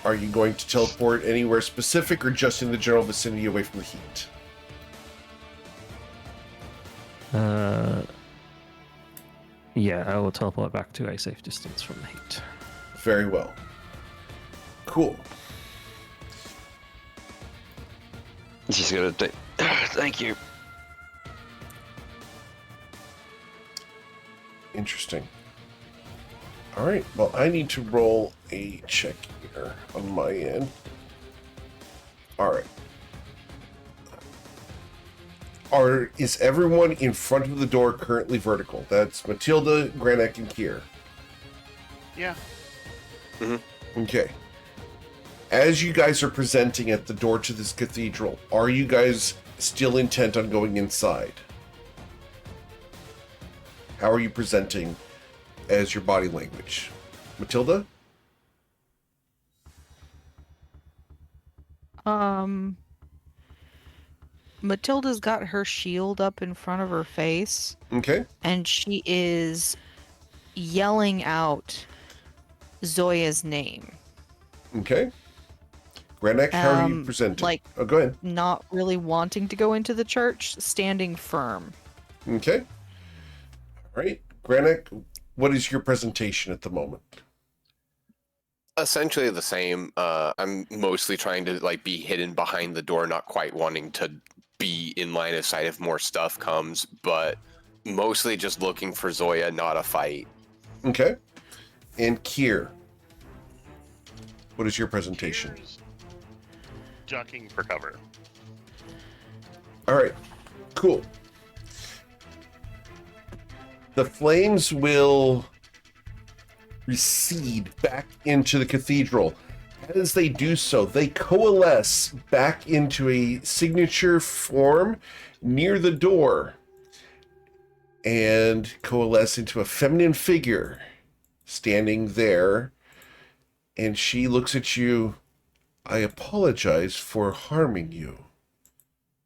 Are you going to teleport anywhere specific or just in the general vicinity away from the heat? Yeah, I will teleport back to a safe distance from the heat. Very well. Cool. She's gonna thank you. Interesting. All right. Well, I need to roll a check here on my end. All right. Is everyone in front of the door currently vertical? That's Matilda, Granek, and Kier. Yeah. Okay. As you guys are presenting at the door to this cathedral, are you guys still intent on going inside? How are you presenting as your body language? Matilda? Matilda's got her shield up in front of her face, Okay. and she is yelling out Zoya's name. Okay. Granek, how are you presenting? Oh, go ahead. Not really wanting to go into the church, standing firm. Okay. All right. Granek, what is your presentation at the moment? Essentially the same. I'm mostly trying to be hidden behind the door, not quite wanting to be in line of sight if more stuff comes, but mostly just looking for Zoya, not a fight. Okay. And Kier, what is your presentation? Here's ducking for cover. All right. Cool. The flames will recede back into the cathedral. As they do so, they coalesce back into a signature form near the door and coalesce into a feminine figure standing there. And she looks at you. I apologize for harming you,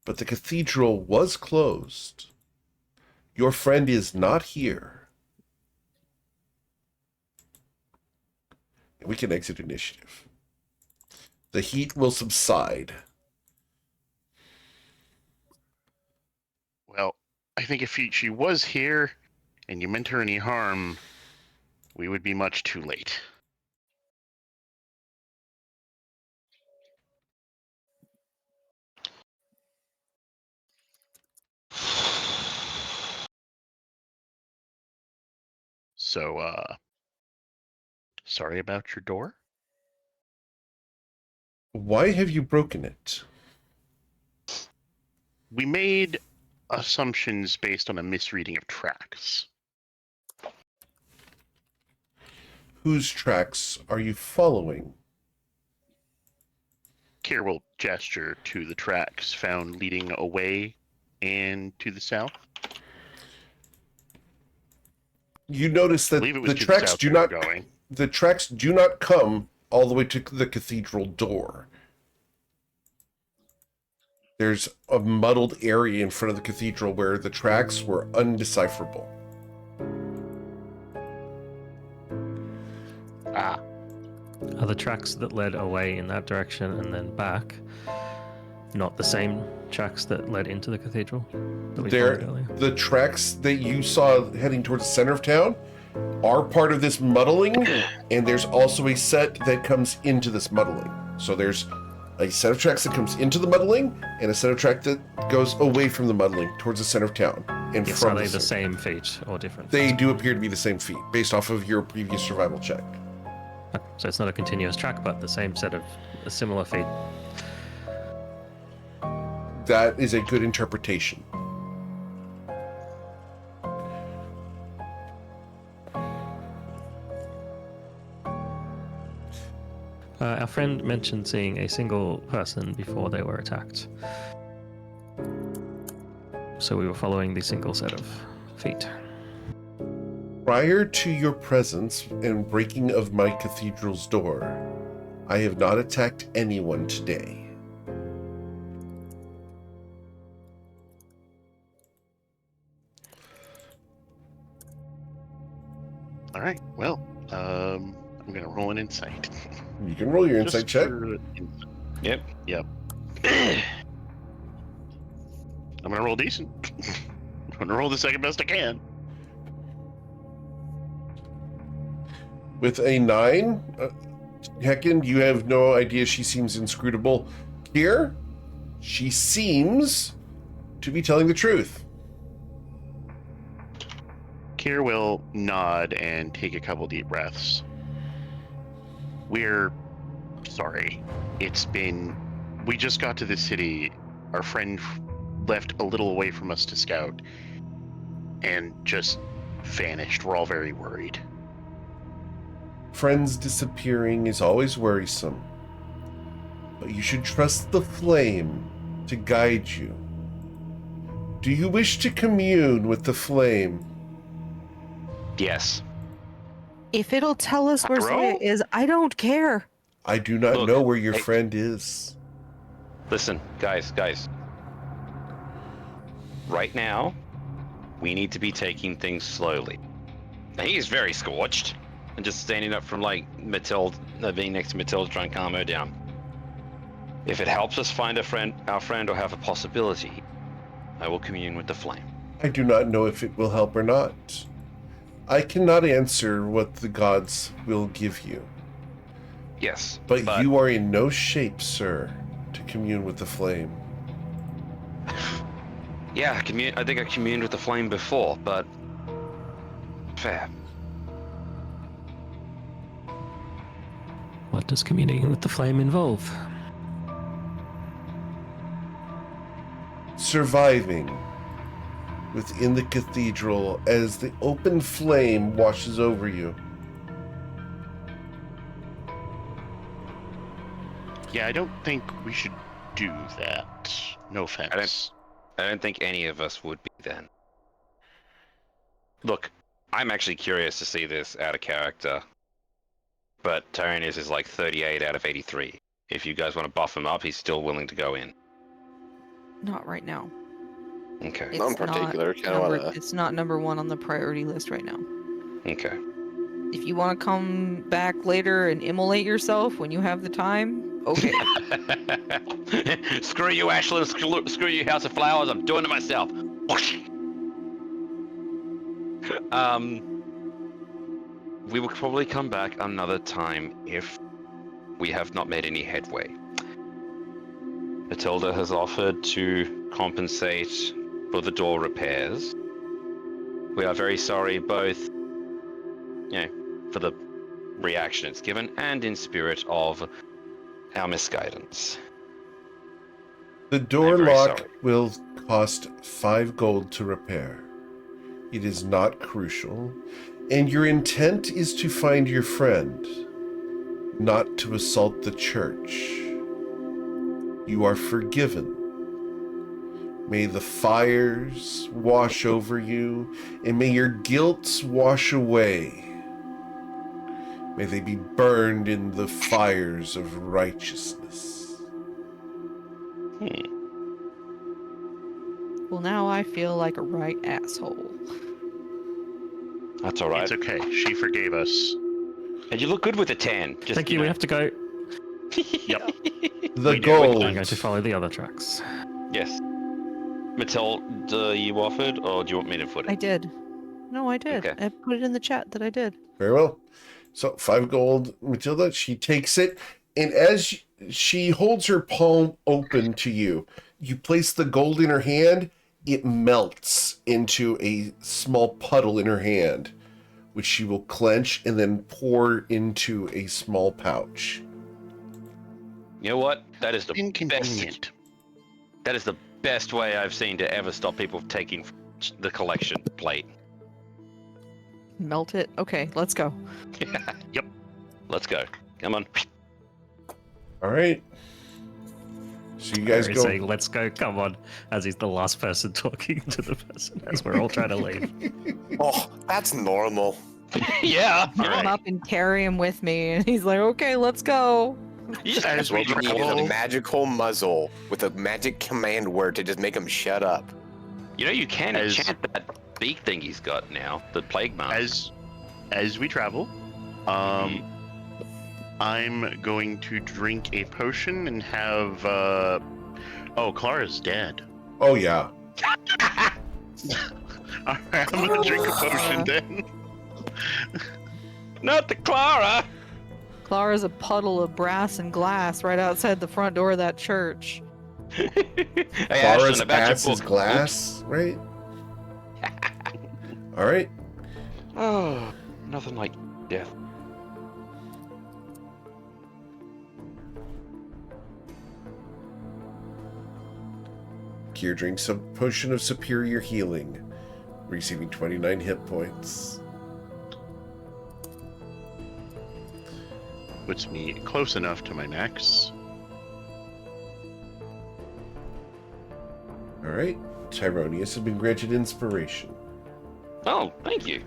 but the cathedral was closed. Your friend is not here. We can exit initiative. The heat will subside. Well, I think if she was here and you meant her any harm, we would be much too late. So, sorry about your door? Why have you broken it? We made assumptions based on a misreading of tracks. Whose tracks are you following? Kier will gesture to the tracks found leading away and to the south. You notice I that believe it was the to tracks the south do we were not going. the tracks do not come all the way to the cathedral door. There's a muddled area in front of the cathedral where the tracks were undecipherable. Ah, Are the tracks that led away in that direction and then back not the same tracks that led into the cathedral that we There, followed earlier? the tracks that you saw heading towards the center of town, are part of this muddling, and there's also a set that comes into this muddling. So there's a set of tracks that comes into the muddling, and a set of tracks that goes away from the muddling towards the center of town. And Yes, from are they the center. same feat or different? They do appear to be the same feat, based off of your previous survival check. So it's not a continuous track, but the same set of a similar feat. That is a good interpretation. Our friend mentioned seeing a single person before they were attacked. So we were following the single set of feet. Prior to your presence and breaking of my cathedral's door, I have not attacked anyone today. All right. Well, I'm gonna roll an insight. You can roll your insight Just check. for Yep. Yep. I'm gonna roll decent. I'm gonna roll the second best I can. With a 9, Heckin, you have no idea she seems inscrutable. Here, she seems to be telling the truth. Kier will nod and take a couple deep breaths. We're sorry. We just got to the city. Our friend left a little away from us to scout and just vanished. We're all very worried. Friends disappearing is always worrisome, but you should trust the flame to guide you. Do you wish to commune with the flame? Yes. If it'll tell us where Bro? Zoya is, I don't care. I do not Look, know where your hey. friend is. Listen, guys. Right now, we need to be taking things slowly. Now, he is very scorched, and just standing up from like Matilda, being next to Matilda, trying to calm her down. If it helps us find our friend, or have a possibility, I will commune with the flame. I do not know if it will help or not. I cannot answer what the gods will give you. Yes, But you are in no shape, sir, to commune with the flame. Yeah, I think I communed with the flame before, but fair. What does communicating with the flame involve? Surviving within the cathedral as the open flame washes over you. Yeah, I don't think we should do that. No offense. I don't think any of us would be then. Look, I'm actually curious to see this out of character, but Tyrannus is like 38 out of 83. If you guys want to buff him up, he's still willing to go in. Not right now. Okay. Not in particular. Kind of wanna. It's not number one on the priority list right now. Okay. If you want to come back later and immolate yourself when you have the time, okay. Screw you, Ashland. Screw you, House of Flowers. I'm doing it myself. We will probably come back another time if we have not made any headway. Matilda has offered to compensate for the door repairs. We are very sorry both, for the reaction it's given and in spirit of our misguidance. The door I'm very lock sorry. will cost 5 gold to repair. It is not crucial, and your intent is to find your friend, not to assault the church. You are forgiven. May the fires wash over you, and may your guilt wash away. May they be burned in the fires of righteousness. Well, now I feel like a right asshole. That's all right. It's okay. She forgave us. And you look good with a tan. Just, Thank you, we have to go. Yep. The We do. gold. I'm going to follow the other tracks. Yes. Matilda, you offered, or do you want me to foot I it? did. No, I did. Okay. I put it in the chat that I did. Very well. So 5 gold, Matilda. She takes it, and as she holds her palm open to you, you place the gold in her hand. It melts into a small puddle in her hand, which she will clench and then pour into a small pouch. You know what? That is the best. Inconvenient. That is the best way I've seen to ever stop people from taking the collection plate. Melt it. Okay, let's go. Yep. Let's go. Come on. All right. So you guys Harry's go. saying, "Let's go, come on," as he's the last person talking to the person as we're all trying to leave. Oh, that's normal. Yeah. Pick him up and carry him with me. And he's like, okay, let's go. As we What we need is a travel, magical muzzle with a magic command word to just make him shut up. You know, you can As- enchant that beak thing he's got now, the plague mask. as we travel, I'm going to drink a potion and have. Oh, Clara's dead. Oh yeah. I'm gonna drink a potion then. Not the Clara! Clara's a puddle of brass and glass right outside the front door of that church. Hey, Clara's Ashlyn, about your ass is book. glass, right? All right. Oh, nothing like death. Kier drinks a potion of superior healing, receiving 29 hit points. Puts me close enough to my max. All right. Tyronius has been granted inspiration. Oh, thank you.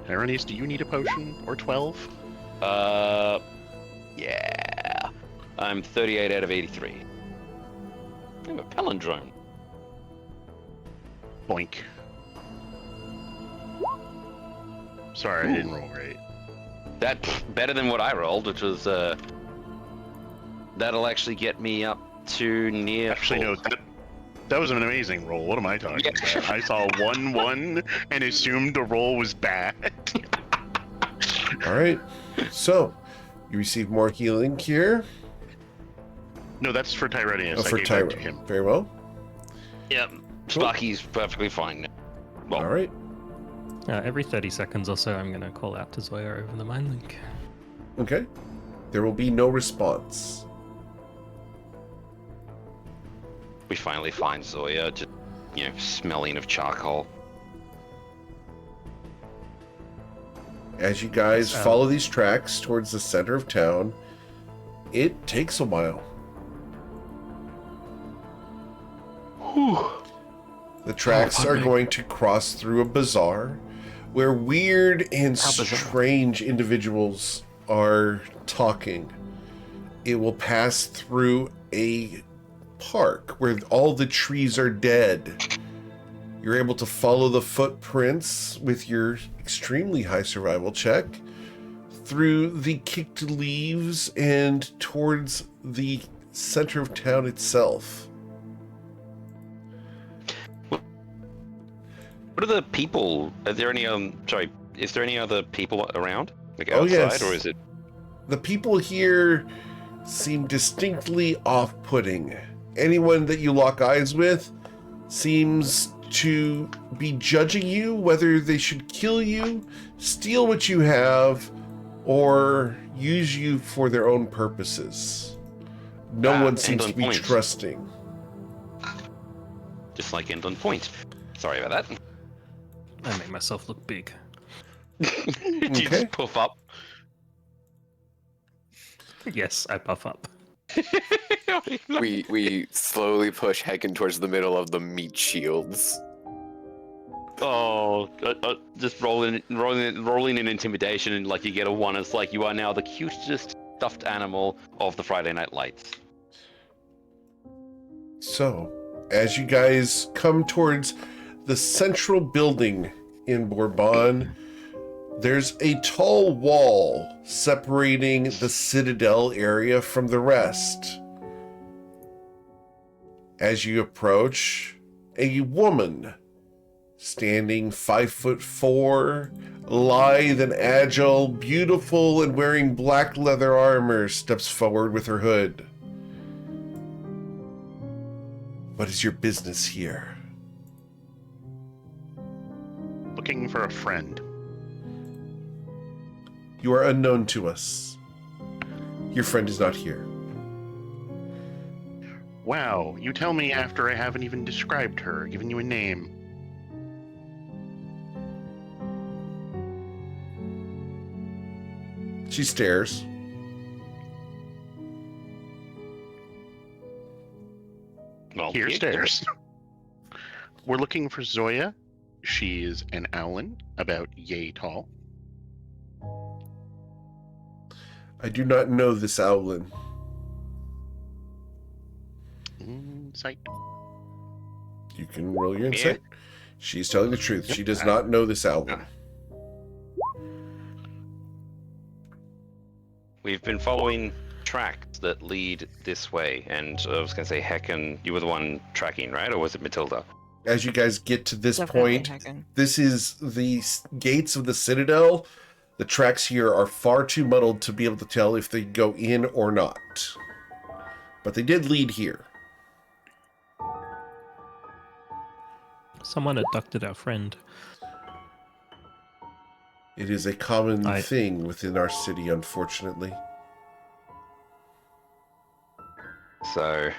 Ironies, do you need a potion or 12? Yeah. I'm 38 out of 83. I'm a palindrome. Boink. Sorry, I didn't roll right. That's better than what I rolled, which was, that'll actually get me up to near Actually, full. no, that was an amazing roll. What am I talking about? I saw 1-1 and assumed the roll was bad. All right. So, you receive more healing, Kier. No, that's for Tyranius. Oh, I for gave that to him. Tyro. Very well. Yep. Sparky's perfectly fine now. Well, All right. Every 30 seconds or so, I'm going to call out to Zoya over the mind link. Okay. There will be no response. we finally find Zoya, just, smelling of charcoal. As you guys So- follow these tracks towards the center of town, it takes a while. The tracks are going to cross through a bazaar where weird and How bizarre. strange individuals are talking. It will pass through a park where all the trees are dead. You're able to follow the footprints with your extremely high survival check through the kicked leaves and towards the center of town itself. What are the people? Are there any? Is there any other people around? Like Oh, outside, yes. or is it? The people here seem distinctly off-putting. Anyone that you lock eyes with seems to be judging you, whether they should kill you, steal what you have, or use you for their own purposes. No one seems to England be Point. trusting. Just like Inland Point. Sorry about that. I made myself look big. Do you Okay. just puff up? Yes, I buff up. We slowly push Hecken towards the middle of the meat shields. Just rolling in intimidation, and like you get a 1. It's like you are now the cutest stuffed animal of the Friday Night Lights. So, as you guys come towards the central building in Bourbon, there's a tall wall separating the Citadel area from the rest. As you approach, a woman standing 5'4", lithe and agile, beautiful and wearing black leather armor, steps forward with her hood. What is your business here? Looking for a friend. You are unknown to us. Your friend is not here. Wow, you tell me after I haven't even described her, given you a name. She stares. Well, Here you- stairs. We're looking for Zoya. She's an owlin, about yay tall. I do not know this owlin. Insight. You can roll your insight. She's telling the truth. Yep. She does not know this owlin. We've been following tracks that lead this way, and I was going to say, Hecken, you were the one tracking, right? Or was it Matilda? As you guys get to this Definitely point, Hagen. this is the gates of the Citadel. The tracks here are far too muddled to be able to tell if they go in or not. But they did lead here. Someone abducted our friend. It is a common I- thing within our city, unfortunately. So,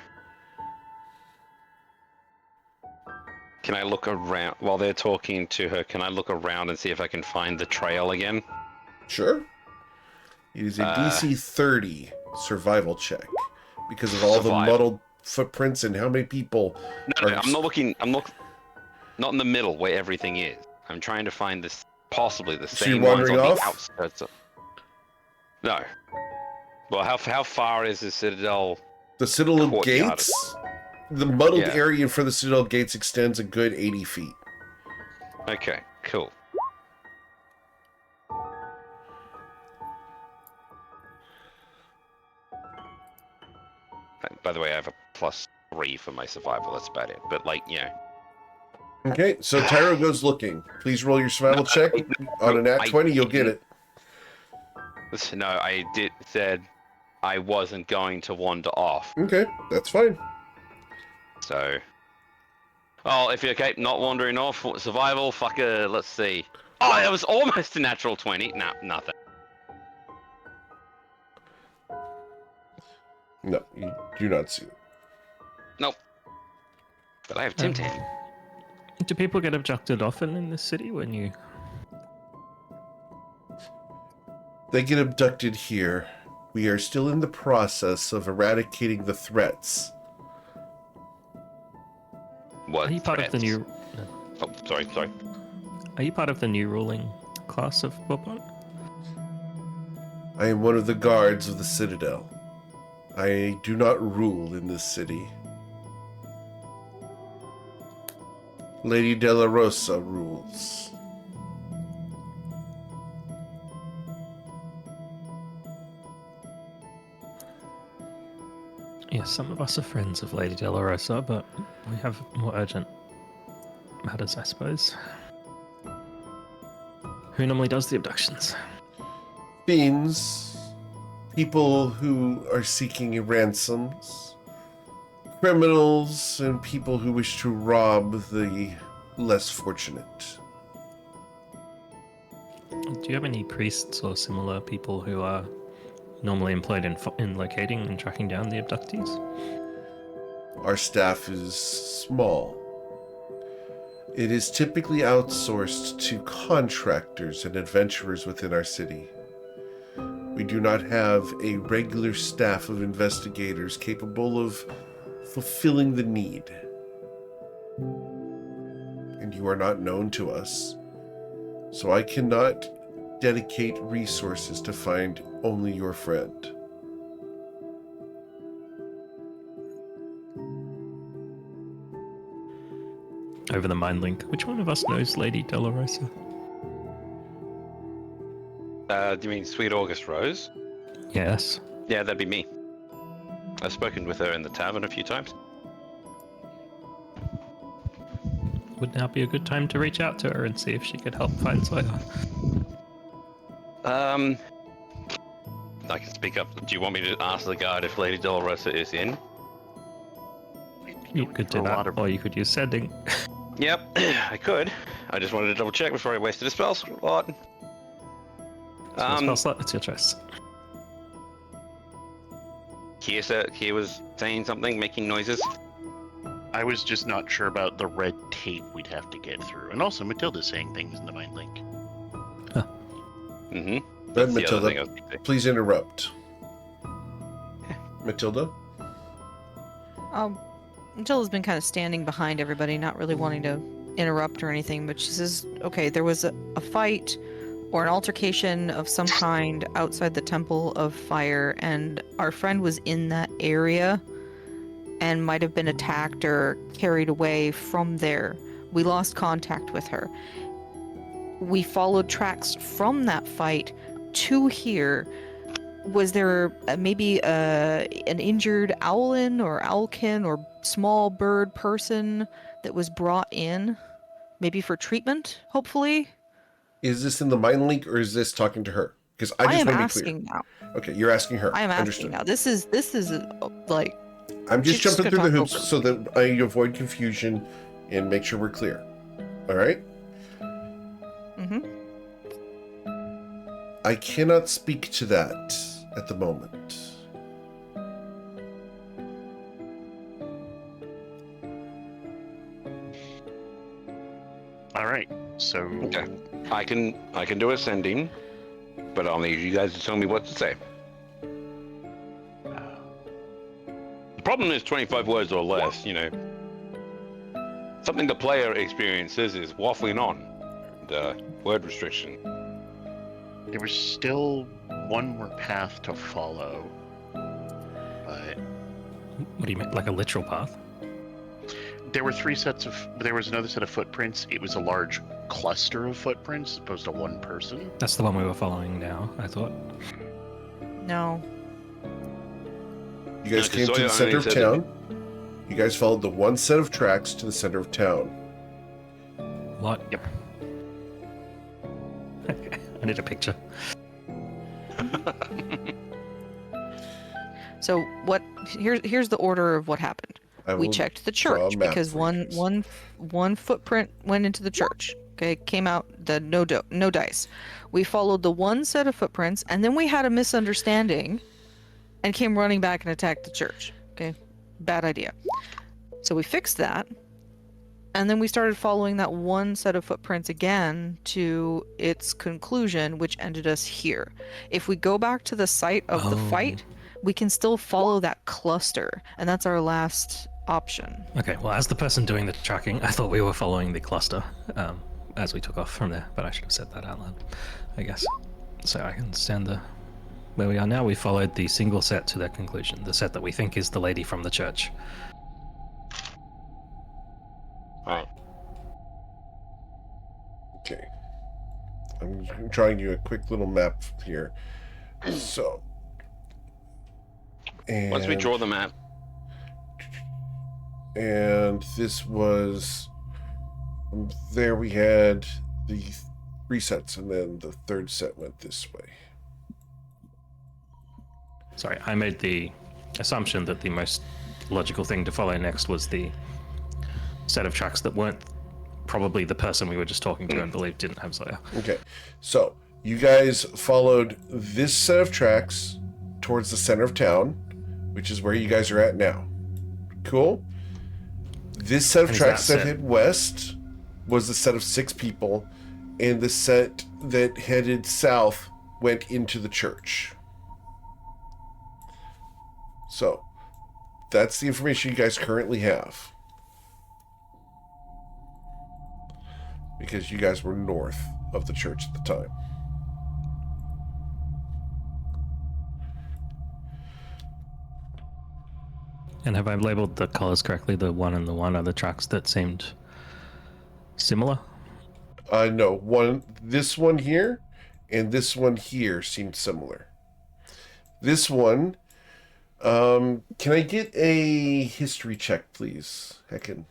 can I look around while they're talking to her? Can I look around and see if I can find the trail again? Sure. It is a DC 30 survival check because of all the Survival. muddled footprints and how many people No, are... I'm not looking. Not in the middle where everything is. I'm trying to find this, possibly the So same you're ones on wandering the off? outskirts. No. Well, how far is the Citadel? The Citadel Courtyard. gates, the muddled Yeah. area for the Citadel gates extends a good 80 feet. Okay, cool. By the way, I have a +3 for my survival. That's about it. But like, yeah. Okay, so Tyro goes looking. Please roll your survival check. On a nat 20, you'll get it. No, I said I wasn't going to wander off. Okay, that's fine. So, oh, if you're okay, not wandering off, survival, fucker, let's see. Oh, it was almost a natural 20. Nah, nothing. No, you do not see it. Nope. But I have Tim Tam. Do people get abducted often in this city when you... They get abducted here. We are still in the process of eradicating the threats. What Are you part of the threats? new... Oh, sorry. Are you part of the new ruling class of Bobot? I am one of the guards of the Citadel. I do not rule in this city. Lady Della Rosa rules. Yes, some of us are friends of Lady Delarosa, but we have more urgent matters, I suppose. Who normally does the abductions? Fiends, people who are seeking ransoms, criminals, and people who wish to rob the less fortunate. Do you have any priests or similar people who are normally employed in locating and tracking down the abductees? Our staff is small. It is typically outsourced to contractors and adventurers within our city. We do not have a regular staff of investigators capable of fulfilling the need. And you are not known to us, so I cannot dedicate resources to find only your friend. Over the mind link, which one of us knows Lady Delarosa? Do you mean Sweet August Rose? Yes. Yeah, that'd be me. I've spoken with her in the tavern a few times. would now be a good time to reach out to her and see if she could help find Zoya. I can speak up. Do you want me to ask the guard if Lady Dolorosa is in? You could do that, or you could use sending. Yep, I could. I just wanted to double check before I wasted a spell slot. Spell slot, it's your choice. Kia was saying something, making noises. I was just not sure about the red tape we'd have to get through. And also, Matilda's saying things in the mind link. Mm-hmm. But Matilda, please interrupt. Matilda? Matilda's been kind of standing behind everybody, not really wanting to interrupt or anything, but she says, okay, there was a fight or an altercation of some kind outside the Temple of Fire, and our friend was in that area and might have been attacked or carried away from there. We lost contact with her. We followed tracks from that fight to here. Was there maybe an injured owlin or owlkin or small bird person that was brought in, maybe for treatment, hopefully? Is this in the mind link or is this talking to her? Because I just am want to be asking clear. now. Okay, you're asking her. I am asking Understood. now. This is like. I'm just she's jumping just through the gonna hoops talk so that I avoid confusion and make sure we're clear. All right? Mm-hmm. I cannot speak to that at the moment. All right, so Okay. I can do a sending, but I'll need you guys to tell me what to say. The problem is 25 words or less, you know. Something the player experiences is waffling on, and word restriction. there was still one more path to follow, but What do you mean, like a literal path? there were there was another set of footprints. It was a large cluster of footprints as opposed to one person. That's the one we were following now, I thought. No. You guys No, came to Zoya the center of only said town. You guys followed the one set of tracks to the center of town. What? Yep. I need a picture. So what? Here's the order of what happened. I We will checked the draw a church map because for you guys. one footprint went into the church. Okay, came out the no dice. We followed the one set of footprints, and then we had a misunderstanding, and came running back and attacked the church. Okay, bad idea. So we fixed that, and then we started following that one set of footprints again to its conclusion, which ended us here. If we go back to the site of the fight, we can still follow that cluster, and that's our last option. Okay, well, as the person doing the tracking, I thought we were following the cluster as we took off from there, but I should have said that out loud, I guess. So I understand where we are now. We followed the single set to their conclusion, the set that we think is the lady from the church. Alright. Okay. I'm drawing you a quick little map here. So. And, Once we draw the map, and this was there we had the 3 sets, and then the 3rd set went this way. Sorry, I made the assumption that the most logical thing to follow next was the set of tracks that weren't probably the person we were just talking to and believed didn't have Zoya. Okay, so you guys followed this set of tracks towards the center of town, which is where you guys are at now. Cool. This set of And is tracks that that set- head west was the set of 6 people, and the set that headed south went into the church. So, that's the information you guys currently have. Because you guys were north of the church at the time. And have I labeled the colors correctly? The 1 and the 1 are the tracks that seemed similar? No, this one here and this one here seemed similar. This one, can I get a history check, please? Heckin.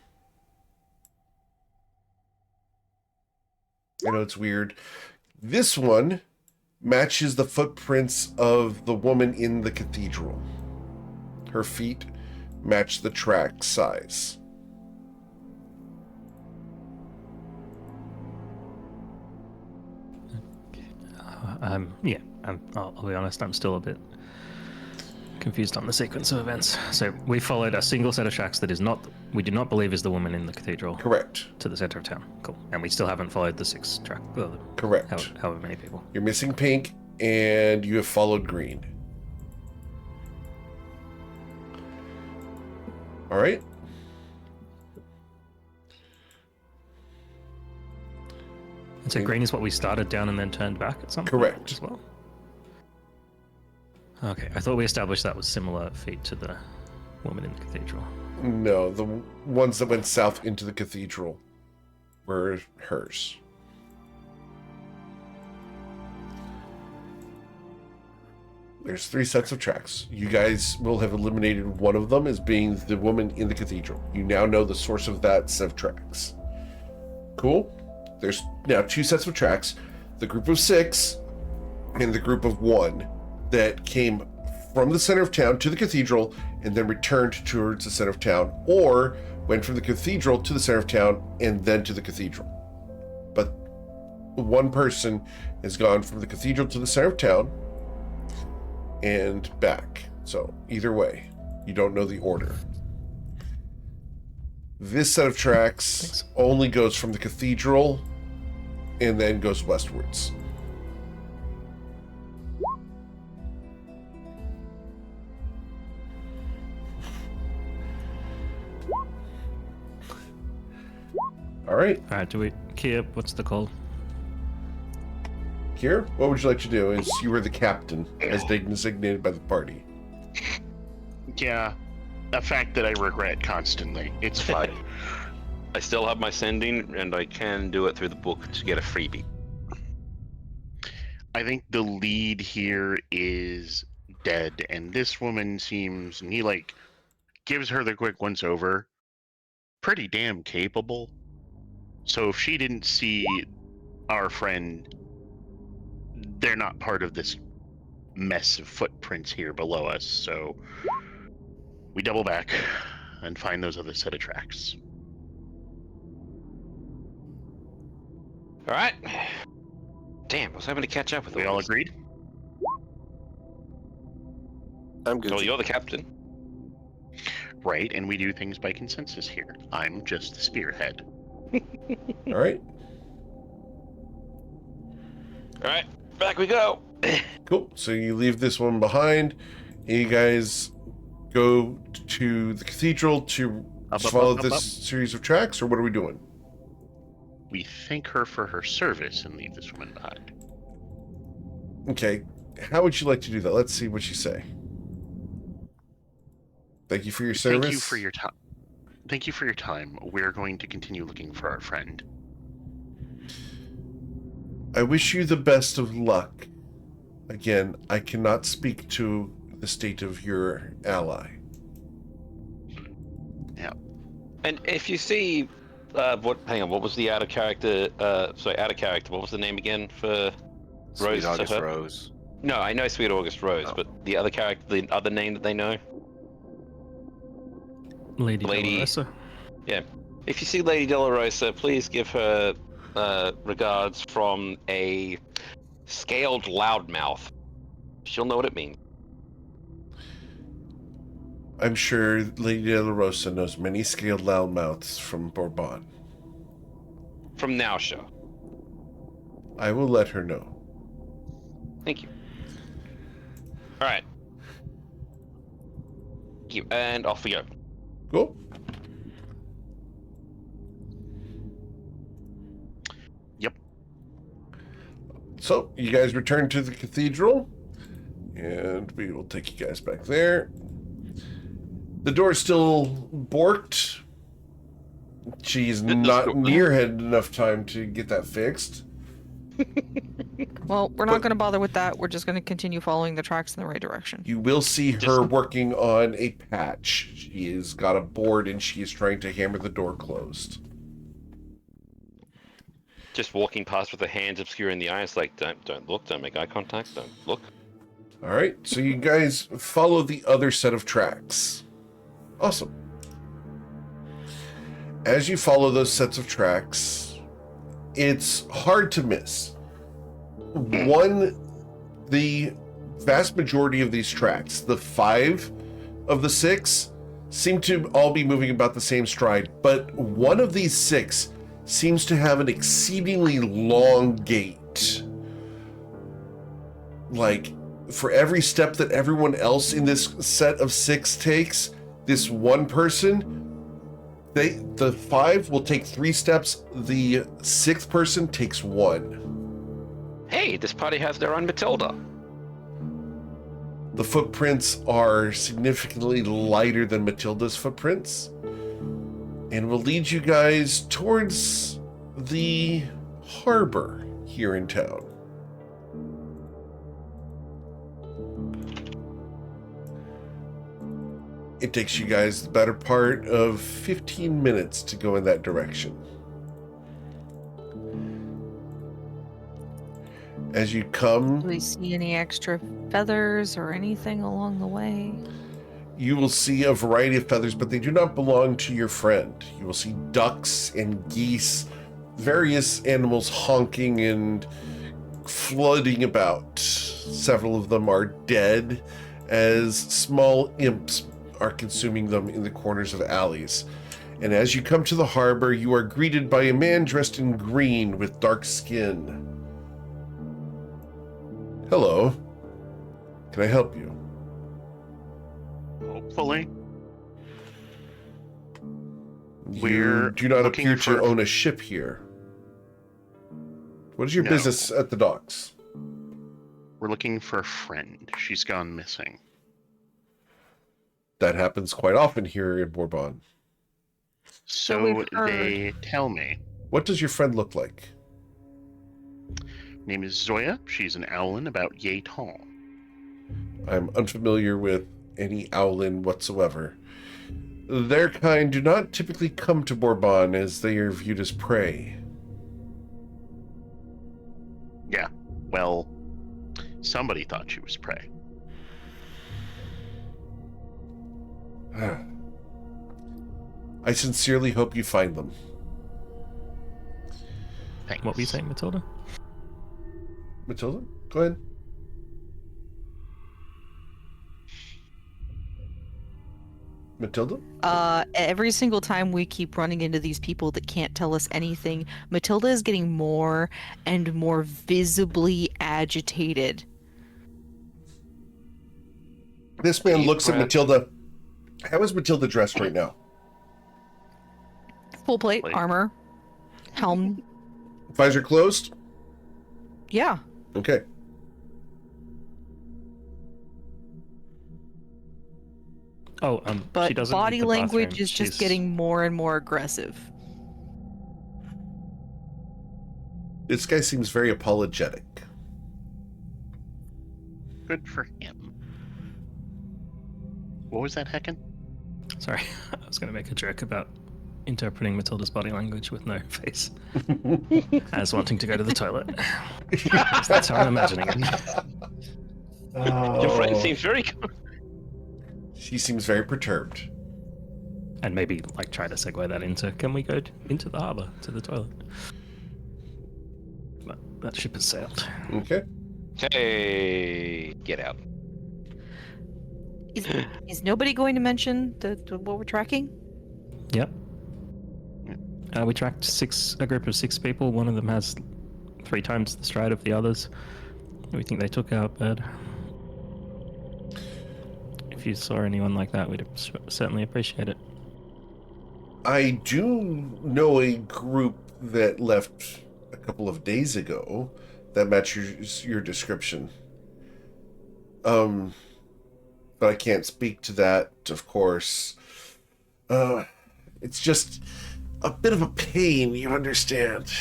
I know it's weird. This one matches the footprints of the woman in the cathedral. Her feet match the track size. I'll be honest, I'm still a bit confused on the sequence of events. So we followed a single set of tracks that we do not believe is the woman in the cathedral. Correct. To the center of town. Cool. And we still haven't followed the 6 track. Correct. However many people. You're missing pink, and you have followed green. All right. And so green is what we started down and then turned back at some point Correct. as well. Okay, I thought we established that was similar feet to the woman in the cathedral. No, the ones that went south into the cathedral were hers. There's 3 sets of tracks. You guys will have eliminated one of them as being the woman in the cathedral. You now know the source of that set of tracks. Cool. There's now 2 sets of tracks. The group of 6 and the group of 1 that came from the center of town to the cathedral and then returned towards the center of town, or went from the cathedral to the center of town and then to the cathedral. But one person has gone from the cathedral to the center of town and back. So either way, you don't know the order. This set of tracks only goes from the cathedral and then goes westwards. All right. All right, Kia, what's the call? Kier, what would you like to do? As you were the captain, as designated by the party. Yeah, a fact that I regret constantly. It's fine. I still have my sending, and I can do it through the book to get a freebie. I think the lead here is dead, and this woman seems, and he gives her the quick once over, pretty damn capable. So if she didn't see our friend, they're not part of this mess of footprints here below us. So we double back and find those other set of tracks. All right. Damn, I was hoping to catch up with We all agreed? I'm good. Well, you're the captain. Right, and we do things by consensus here. I'm just the spearhead. All right. All right, back we go. Cool. So you leave this one behind. And you guys go to the cathedral to follow this series of tracks, or what are we doing? We thank her for her service and leave this woman behind. Okay. How would you like to do that? Let's see what you say. Thank you for your service. Thank you for your time. Thank you for your time. We're going to continue looking for our friend. I wish you the best of luck. Again, I cannot speak to the state of your ally. Yeah. And if you see, what was the out of character? What was the name again for Sweet Rose? August to her? Rose. No, I know Sweet August Rose, but the other character, the other name that they know. Lady Lady- Dolorosa. Yeah. If you see Lady Dolorosa, please give her regards from a scaled loudmouth. She'll know what it means. I'm sure Lady De La Rosa knows many scaled loudmouths from Bourbon. From Nausha. I will let her know. Thank you. All right. Thank you, and off we go. Cool. Yep. So, you guys return to the cathedral, and we will take you guys back there. The door's still borked. She's not near had enough time to get that fixed. Well, we're not going to bother with that. We're just going to continue following the tracks in the right direction. You will see her working on a patch. She has got a board and she is trying to hammer the door closed. just walking past with the hands obscuring the eyes, like, don't look, don't make eye contact, don't look. All right, so you guys follow the other set of tracks. Awesome. As you follow those sets of tracks, it's hard to miss. One, the vast majority of these tracks, the 5 of the 6, seem to all be moving about the same stride, but one of these 6 seems to have an exceedingly long gait. Like, for every step that everyone else in this set of 6 takes, this one person, the 5 will take 3 steps, the 6th person takes 1. Hey, this party has their own Matilda. The footprints are significantly lighter than Matilda's footprints, and will lead you guys towards the harbor here in town. It takes you guys the better part of 15 minutes to go in that direction. As you come, Do we see any extra feathers or anything along the way? you will see a variety of feathers, but they do not belong to your friend. You will see ducks and geese, various animals honking and floating about. Several of them are dead, as small imps are consuming them in the corners of alleys. And as you come to the harbor, you are greeted by a man dressed in green with dark skin. Hello. Can I help you? Hopefully. You We're do not looking appear to for- own a ship here. What is your No. business at the docks? We're looking for a friend. She's gone missing. That happens quite often here in Bourbon. So we've heard. they tell me. What does your friend look like? Name is Zoya. She's an owlin about yay tall. I'm unfamiliar with any owlin whatsoever. Their kind do not typically come to Bourbon as they are viewed as prey. Yeah. Well, somebody thought she was prey. I sincerely hope you find them. Thanks. What were you saying, Matilda? Matilda, go ahead. Matilda? Every single time we keep running into these people that can't tell us anything, Matilda is getting more and more visibly agitated. This man Deep looks at breath. Matilda. How is Matilda dressed right now? Full plate, Plate. armor, helm. Visor closed? Yeah. Okay. Oh, she But doesn't body need the language bathroom. is just She's- getting more and more aggressive. This guy seems very apologetic. Good for him. What was that, Heckin? Sorry, I was going to make a joke about interpreting Matilda's body language with no face, as wanting to go to the toilet. That's how I'm imagining it. Your Oh. friend seems very She seems very perturbed. And maybe like try to segue that into, can we go into the harbor to the toilet? But that ship has sailed. Okay. Hey, get out. Is nobody going to mention what we're tracking? Yep. We tracked a group of 6 people. One of them has 3 times the stride of the others. We think they took our bird. If you saw anyone like that, we'd certainly appreciate it. I do know a group that left a couple of days ago that matches your description. But I can't speak to that, of course. It's just a bit of a pain, you understand.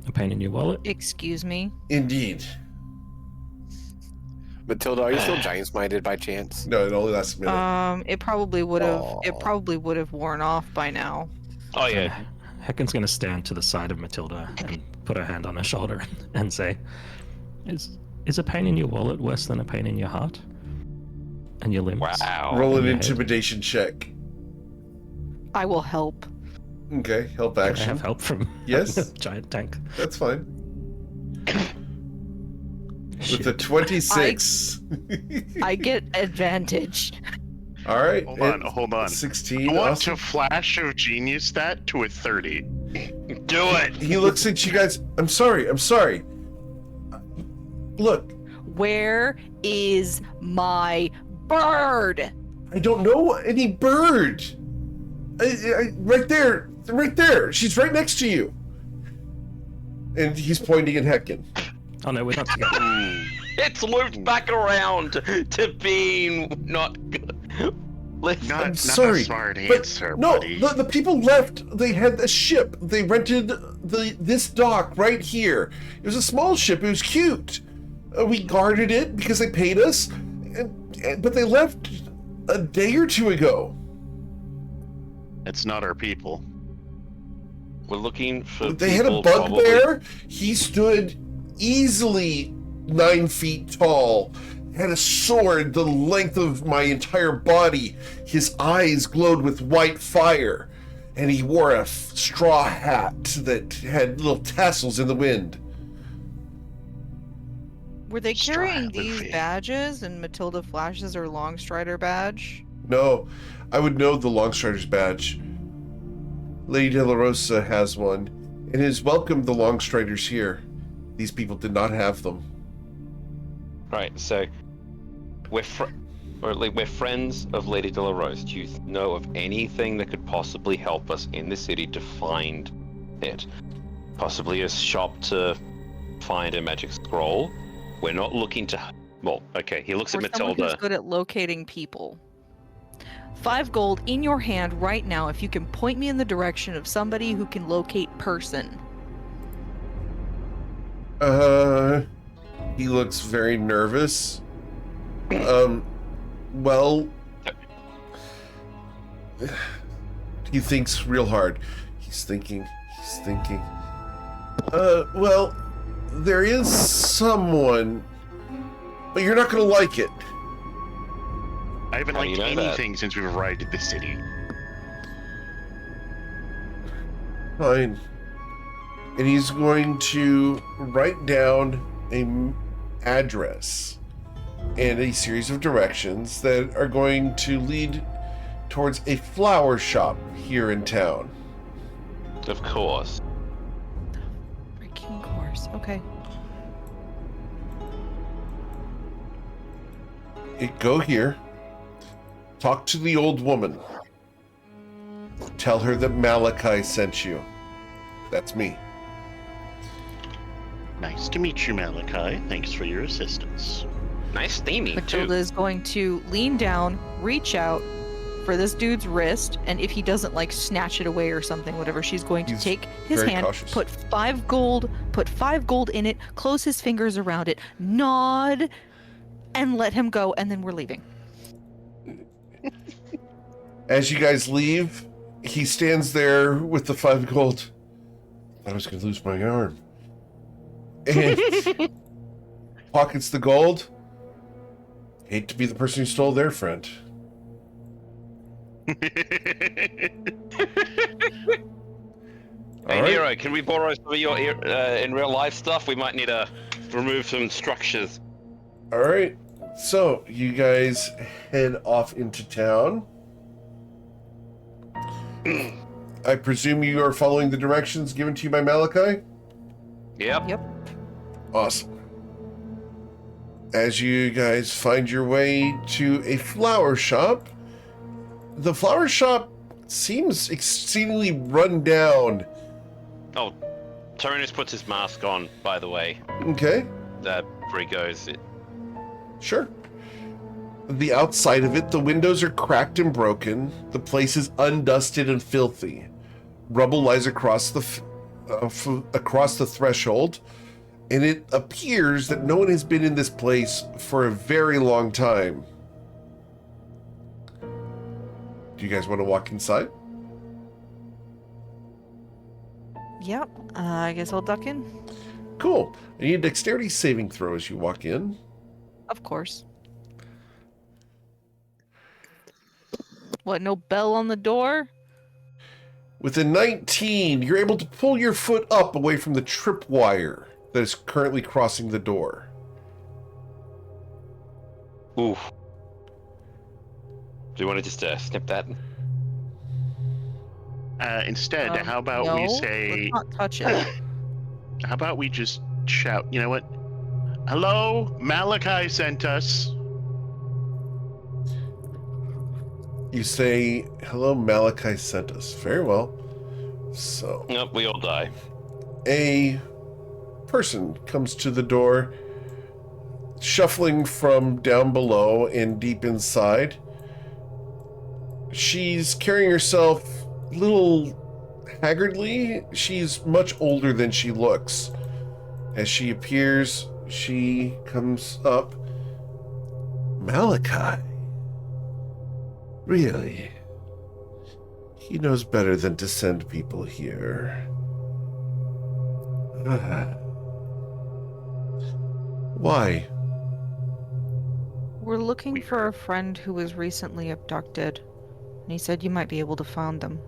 A pain in your wallet? Excuse me. Indeed. Matilda, are you still giants minded by chance? No, it only lasts a minute. It probably would have. Aw. It probably would have worn off by now. Oh yeah, Hecken's going to stand to the side of Matilda and put her hand on her shoulder and say, Is a pain in your wallet worse than a pain in your heart? And your limbs? Wow. Roll an your head? intimidation check. I will help. Okay, help Can I action. have help from Yes. giant tank? That's fine. Shit. With a 26. I get advantage. All right. Hold on. 16. I want Awesome. to flash of genius that to a 30. Do it! He looks at you guys. I'm sorry. Look, Where is my bird? I don't know any bird. Right there. She's right next to you. And he's pointing at Hecken. Oh no, we're not together. It's looped back around to being not good. Listen, Not, I'm not sorry, a smart but answer, no, buddy. the people left. They had a ship. They rented this dock right here. It was a small ship. It was cute. We guarded it because they paid us, but they left a day or two ago. It's not our people. we're looking for They had a people probably- bugbear. He stood easily 9 feet tall. Had a sword the length of my entire body. His eyes glowed with white fire, and he wore a straw hat that had little tassels in the wind. Were they Straw carrying hat these Luffy. badges and Matilda flashes her Longstrider badge? No, I would know the Longstrider's badge. Lady De La Rosa has one, and has welcomed the Longstriders here. These people did not have them. Right, so we're friends of Lady De La Rose. Do you know of anything that could possibly help us in the city to find it? Possibly a shop to find a magic scroll? We're not looking to... Well, okay, he looks Or at someone who's Matilda. good at locating people. 5 gold in your hand right now if you can point me in the direction of somebody who can locate person. He looks very nervous. Well, he thinks real hard. He's thinking. Well, there is someone, but you're not gonna like it. I haven't How do you liked know that? anything since we've arrived at the city. Fine. And he's going to write down an address and a series of directions that are going to lead towards a flower shop here in town. Of course. Freaking course. Okay. Go here. Talk to the old woman. Tell her that Malachi sent you. That's me. Nice to meet you, Malachi. Thanks for your assistance. Nice theming, Matilda too. is going to lean down, reach out for this dude's wrist, and if he doesn't like snatch it away or something, whatever, she's going to He's take his very hand, cautious. put 5 gold in it, close his fingers around it, nod, and let him go, and then we're leaving. As you guys leave, he stands there with the 5 gold. I was going to lose my arm. And pockets the gold. Hate to be the person who stole their friend. Hey, All right. Nero, can we borrow some of your in real life stuff? We might need to remove some structures. All right. So you guys head off into town. I presume you are following the directions given to you by Malachi? Yep. Awesome. As you guys find your way to a flower shop, the flower shop seems exceedingly run down. Oh, Tyrannus puts his mask on, by the way. Okay, Before he goes. sure. The outside of it, the windows are cracked and broken. The place is undusted and filthy. Rubble lies across the threshold, and it appears that no one has been in this place for a very long time. Do you guys want to walk inside? Yep. I guess I'll duck in. Cool. I need a dexterity saving throw as you walk in. Of course. What, no bell on the door? With a 19, you're able to pull your foot up away from the tripwire that is currently crossing the door. Ooh. Do you want to just snip that? Instead, how about no, we say? let's not touch it. How about we just shout? You know what? Hello, Malachi sent us. You say, hello, Malachi sent us. Very well. So, Nope, we all die. a person comes to the door, shuffling from down below and deep inside. She's carrying herself a little haggardly. She's much older than she looks. As she appears, she comes up. Malachi? Really? He knows better than to send people here. Why? We're looking for a friend who was recently abducted. And he said you might be able to find them.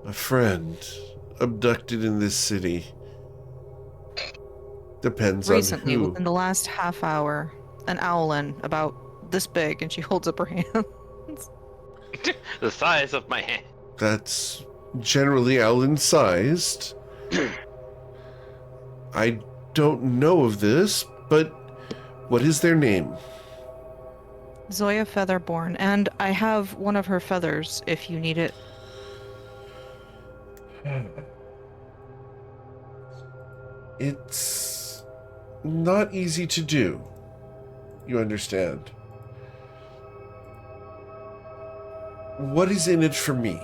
A friend abducted in this city. Depends Recently, on who. within the last half hour, an owlin about this big, and she holds up her hand. The size of my hand. That's generally Allen-sized. I don't know of this, but what is their name? Zoya Featherborn, and I have one of her feathers if you need it. It's not easy to do. You understand. What is in it for me?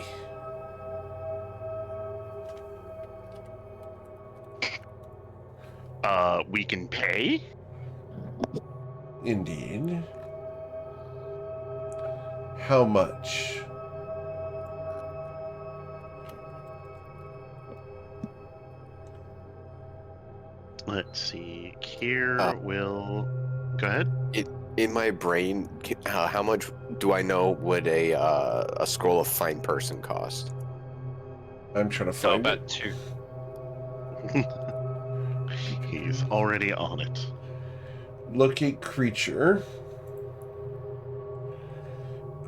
We can pay. Indeed. How much? Let's see. Here will go ahead. In my brain, how much do I know would a scroll of find person cost? I'm trying to So find about it. 2. He's already on it. Locate creature.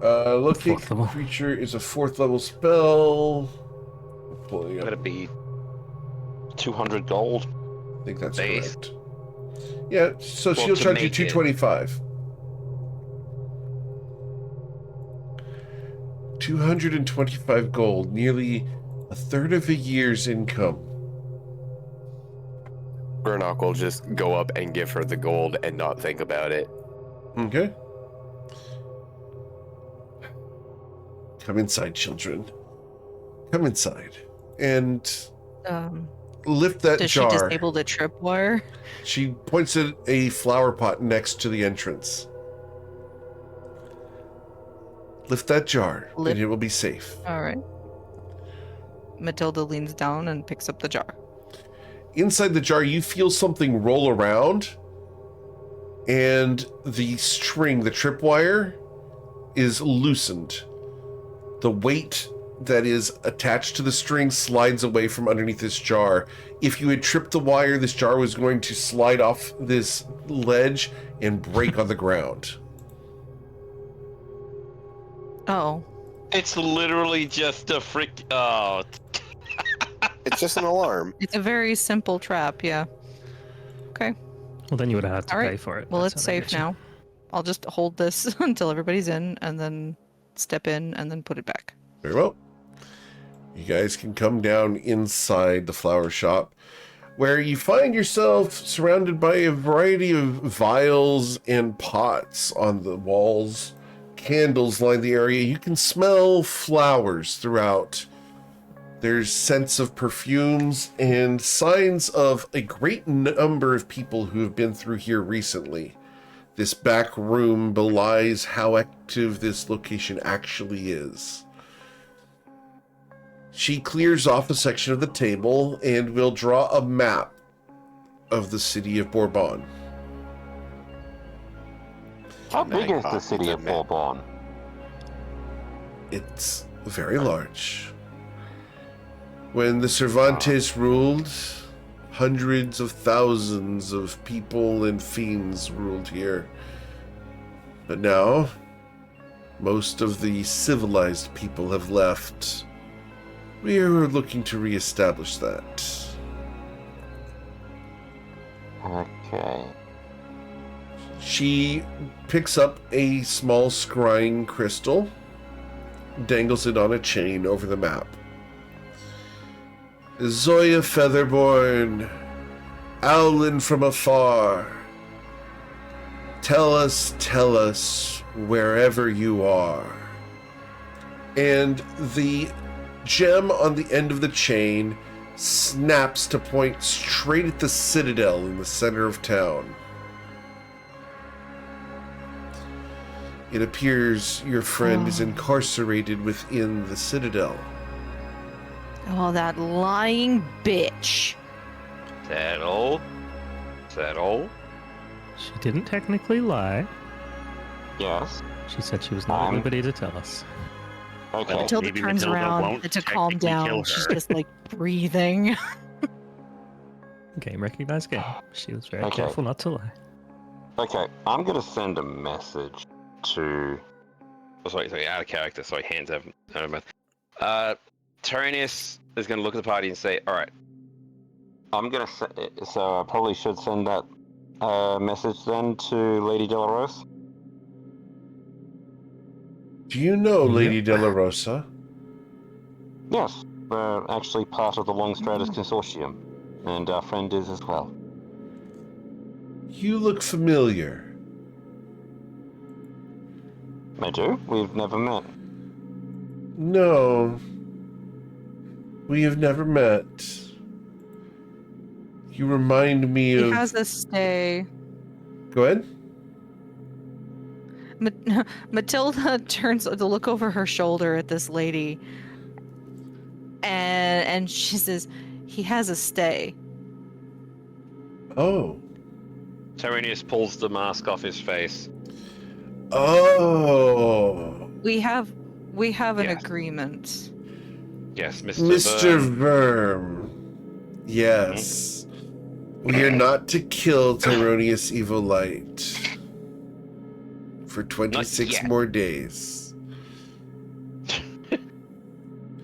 Locate Fourth level. creature is a 4th level spell. Pulling up. That'd be 200 gold. I think that's base. correct. Yeah, so Well, she'll to charge you make it- 225. 225 gold, nearly a third of a year's income. Gurnock will just go up and give her the gold and not think about it. Okay. Come inside, children. Come inside. And lift that Does jar. she disable the tripwire? She points at a flower pot next to the entrance. Lift that jar, and it will be safe. All right. Matilda leans down and picks up the jar. Inside the jar, you feel something roll around, and the string, the tripwire, is loosened. The weight that is attached to the string slides away from underneath this jar. If you had tripped the wire, this jar was going to slide off this ledge and break on the ground. Oh. It's literally just a frick. Oh. It's just an alarm. It's a very simple trap, yeah. Okay. Well, then you would have had to All right. pay for it. Well, That's it's how they safe get you. now. I'll just hold this until everybody's in and then step in and then put it back. Very well. You guys can come down inside the flower shop, where you find yourself surrounded by a variety of vials and pots on the walls. Candles line the area. You can smell flowers throughout. There's scents of perfumes and signs of a great number of people who have been through here recently. This back room belies how active this location actually is. She clears off a section of the table and will draw a map of the city of Bourbon. How Can I big is the copy city the of map? Bourbon? It's very large. When the Cervantes ruled, hundreds of thousands of people and fiends ruled here. But now, most of the civilized people have left. We are looking to reestablish that. Okay. She picks up a small scrying crystal, dangles it on a chain over the map. Zoya Featherborn, owlin from afar, tell us, wherever you are. And the gem on the end of the chain snaps to point straight at the citadel in the center of town. It appears your friend is incarcerated within the citadel. Oh, that lying bitch. Settle. Settle. She didn't technically lie. Yes. She said she was not at liberty to tell us. Okay. Matilda maybe turns Matilda around won't to calm technically down. kill She's her. just like breathing. Game recognized game. She was very Okay. careful not to lie. Okay, I'm gonna send a message to. Oh, sorry, out of character. Sorry, hands have no mouth. Tyrannus is gonna look at the party and say, "All right, I'm gonna so I probably should send that message then to Lady Delaros." Do you know Yep. Lady Della Rosa? Yes, we're actually part of the Long Stratus Consortium, and our friend is as well. You look familiar. I do. We've never met. No. We have never met. You remind me He of... has a stay. Go ahead. Matilda turns to look over her shoulder at this lady, and she says, "He has a stay." Oh. Tyrannus pulls the mask off his face. Oh. We have an Yes. agreement. Yes, Mr. Verm. Verm. Yes. We are not to kill Tyronius Evil Light for 26 yet. more days.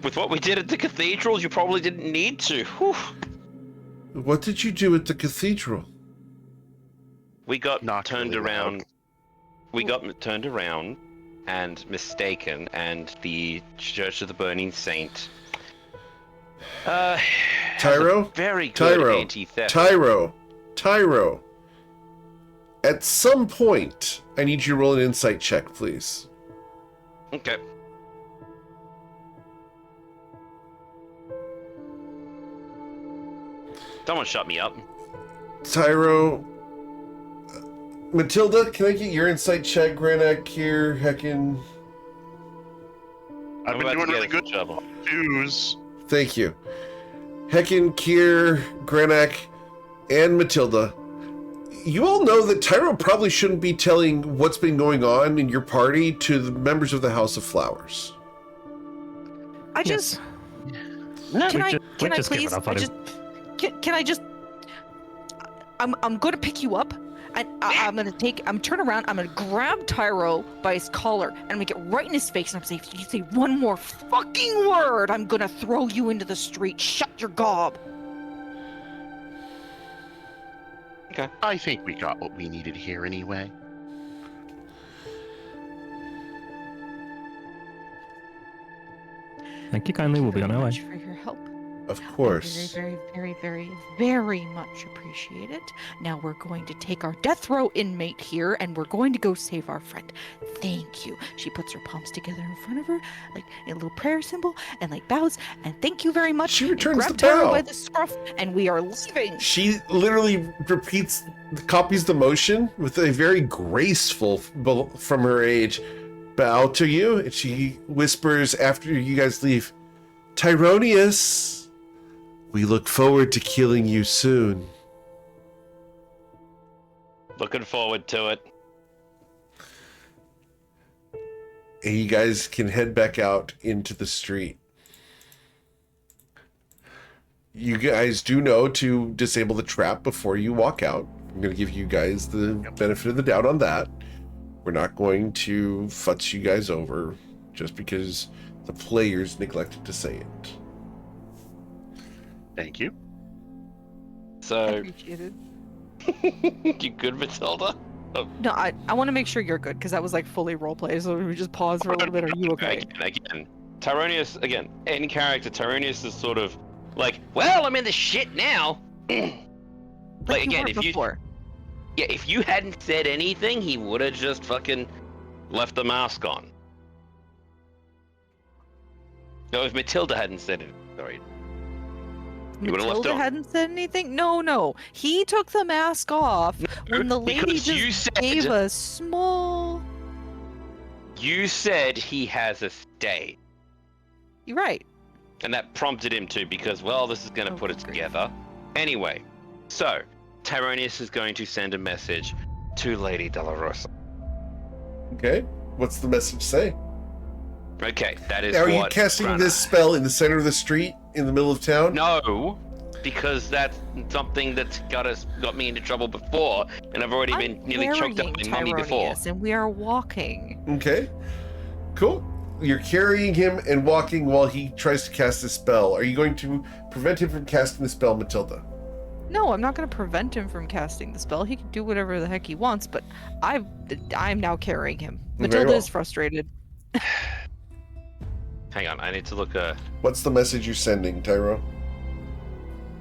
With what we did at the cathedrals, you probably didn't need to. Whew. What did you do at the cathedral? We got Not turned really around. loud. We got turned around and mistaken, and the Church of the Burning Saint. Has Tyro? a very good Tyro. anti-theft. Tyro. At some point, I need you to roll an insight check, please. Okay. Someone shut me up. Tyro. Matilda, can I get your insight check? Granak here, Heckin. I've I'm been about to doing get really us good in trouble. twos. Thank you. Heckin, Kier, Granak, and Matilda. You all know that Tyro probably shouldn't be telling what's been going on in your party to the members of the House of Flowers. I just No, can I we've just given please up on him. can I just I'm going to pick you up and I'm turn around, I'm gonna grab Tyro by his collar and I'm gonna get right in his face and I'm saying, if you say one more fucking word, I'm gonna throw you into the street. Shut your gob. I think we got what we needed here anyway. Thank you kindly. We'll be on our Much way. for your help. Of course. Very, very, very, very much appreciate it. Now we're going to take our death row inmate here and we're going to go save our friend. Thank you. She puts her palms together in front of her, like a little prayer symbol, and like bows, and thank you very much. She and returns grab the Tyro bow. by the scruff, and we are leaving. She literally copies the motion with a very graceful, from her age, bow to you, and she whispers after you guys leave, Tyronius, we look forward to killing you soon. Looking forward to it. And you guys can head back out into the street. You guys do know to disable the trap before you walk out. I'm going to give you guys the benefit of the doubt on that. We're not going to futz you guys over just because the players neglected to say it. Thank you. So, Appreciated. you good, Matilda? No, I want to make sure you're good because that was like fully roleplay. So we just pause for a little bit. Are you okay? Again, Tyronius, again, in character, Tyronius is sort of like, well, I'm in the shit now. Like you again, were if before. if you hadn't said anything, he would have just fucking left the mask on. No, if Matilda hadn't said it, sorry. You would've left it Matilda on. hadn't said anything. No, he took the mask off when the lady because you just said- gave a small. You said he has a stay, You're right. and that prompted him to because, well, this is going to Oh, put it great. together. Anyway, so Tyronius is going to send a message to Lady Delarosa. Okay? What's the message say? Okay, that is Now, are you what casting Grana- this spell in the center of the street, in the middle of town? No, because that's something that's got me into trouble before, and I've already been nearly choked up by mummy before. Tyronius, and we are walking. Okay. Cool. You're carrying him and walking while he tries to cast a spell. Are you going to prevent him from casting the spell, Matilda? No, I'm not going to prevent him from casting the spell. He can do whatever the heck he wants, but I'm now carrying him. Very Matilda well. is frustrated. Hang on, I need to look. What's the message you're sending, Tyro?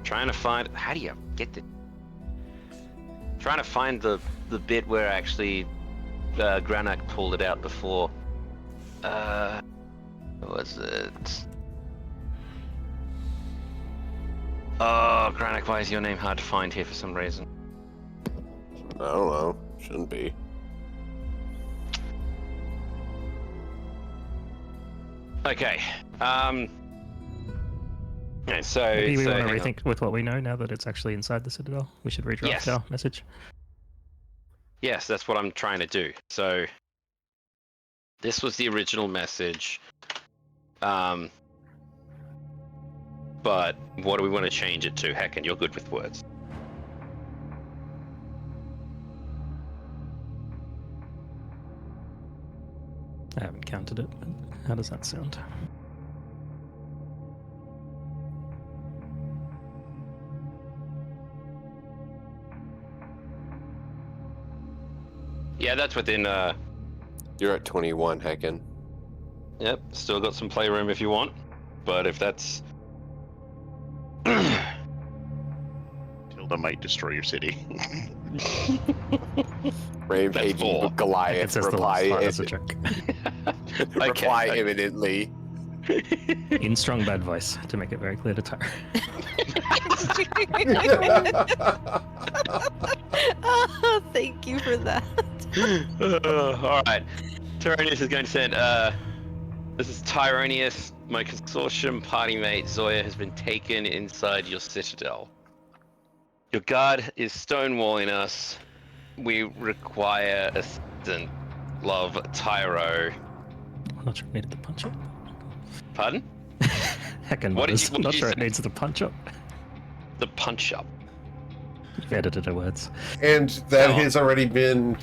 Trying to find. How do you get the? Trying to find the bit where actually Granak pulled it out before. What was it? Oh, Granak, why is your name hard to find here for some reason? I don't know. Shouldn't be. Okay. Okay, so Maybe we want to hang on. rethink with what we know now that it's actually inside the Citadel. We should redraft Yes. our message. Yes, that's what I'm trying to do. So this was the original message. But what do we want to change it to? Heck, and you're good with words. I haven't counted it, but how does that sound? Yeah, that's within You're at 21, Heckin. yep, still got some playroom if you want. But if that's Tilda might destroy your city. Rampaging four. It Goliath. says the last part as a joke. Reply Okay. imminently. In strong bad voice, to make it very clear to Tyro. Oh, thank you for that. all right. Tyronius is going to send. This is Tyronius. My consortium party mate Zoya has been taken inside your citadel. Your guard is stonewalling us. We require assistance. Love, Tyro. I'm not sure it needed the punch up. Pardon? Heckin' What did was you- what not did you sure it say? needs the punch up. The punch up. You've edited her words. And that Oh. has already been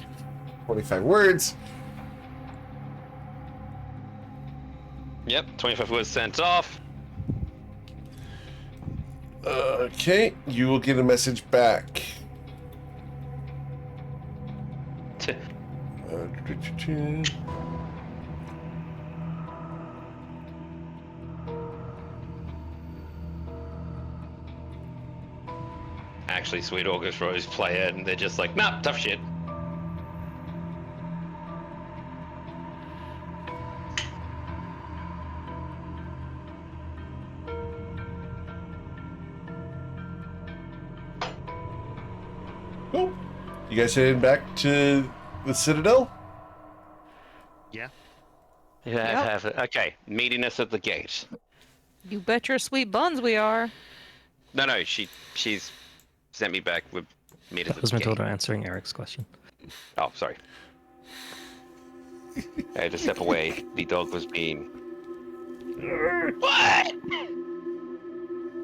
25 words. Yep, 25 words sent off. Okay, you will get a message back. Actually, Sweet August Rose play it, and they're just like, nah, tough shit. Cool. You guys heading back to the Citadel? Yeah. Yeah, Yep. have it. Okay, meeting us at the gate. You bet your sweet buns we are. No, she's sent me back with meters That was at the Matilda gate. answering Eric's question. Oh, sorry. I had to step away. The dog was being... What?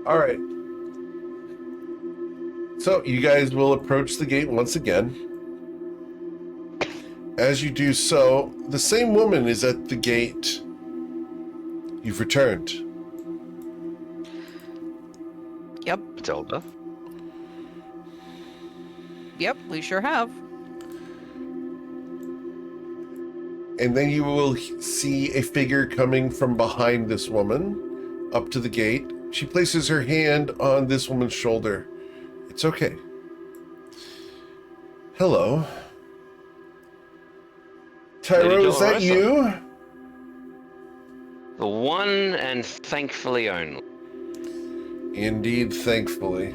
All right. So you guys will approach the gate once again. As you do so, the same woman is at the gate. You've returned. Yep, Matilda? yep, we sure have. And then you will see a figure coming from behind this woman up to the gate. She places her hand on this woman's shoulder. It's okay. Hello. Tyro, is that you? The one and thankfully only. Indeed, thankfully.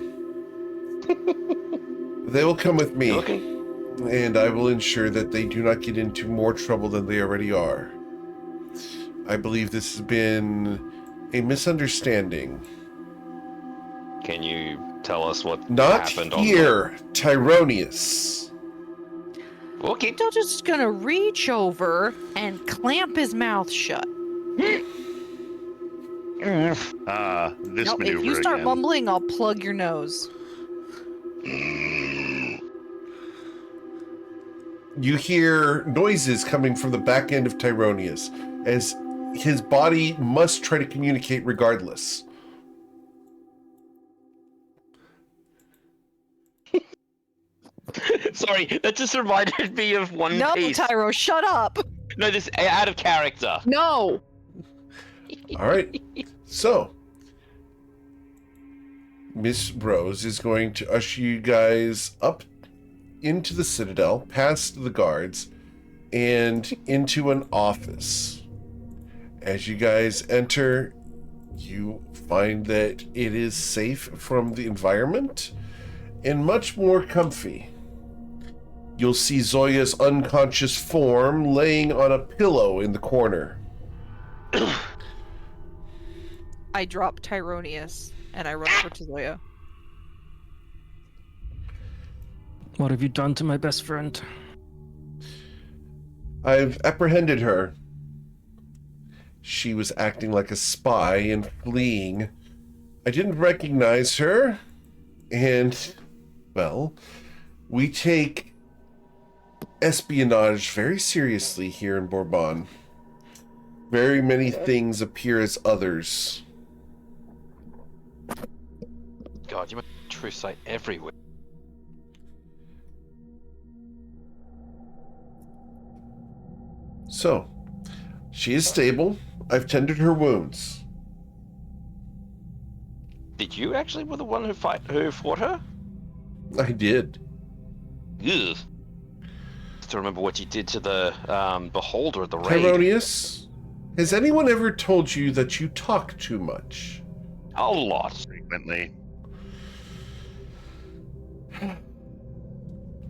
They will come with me, You looking? and I will ensure that they do not get into more trouble than they already are. I believe this has been a misunderstanding. Can you tell us what Not happened here, Tyronius. on... Okay. Still just gonna reach over and clamp his mouth shut. This No, maneuver if you start again. mumbling, I'll plug your nose. You hear noises coming from the back end of Tyronius, as his body must try to communicate regardless. Sorry, that just reminded me of One No, Piece. Tyro, shut up! No, this out of character. No! All right. So, Miss Rose is going to usher you guys up into the Citadel, past the guards, and into an office. As you guys enter, you find that it is safe from the environment and much more comfy. You'll see Zoya's unconscious form laying on a pillow in the corner. I drop Tyronius and I run over to Zoya. What have you done to my best friend? I've apprehended her. She was acting like a spy and fleeing. I didn't recognize her, and, well, we take espionage very seriously here in Bourbon. Very many things appear as others. God, you have true sight everywhere. So, she is stable. I've tended her wounds. Did you actually were the one who fought her? I did. Ugh. Still remember what you did to the beholder at the raid. Tyronius, has anyone ever told you that you talk too much? A lot. Frequently.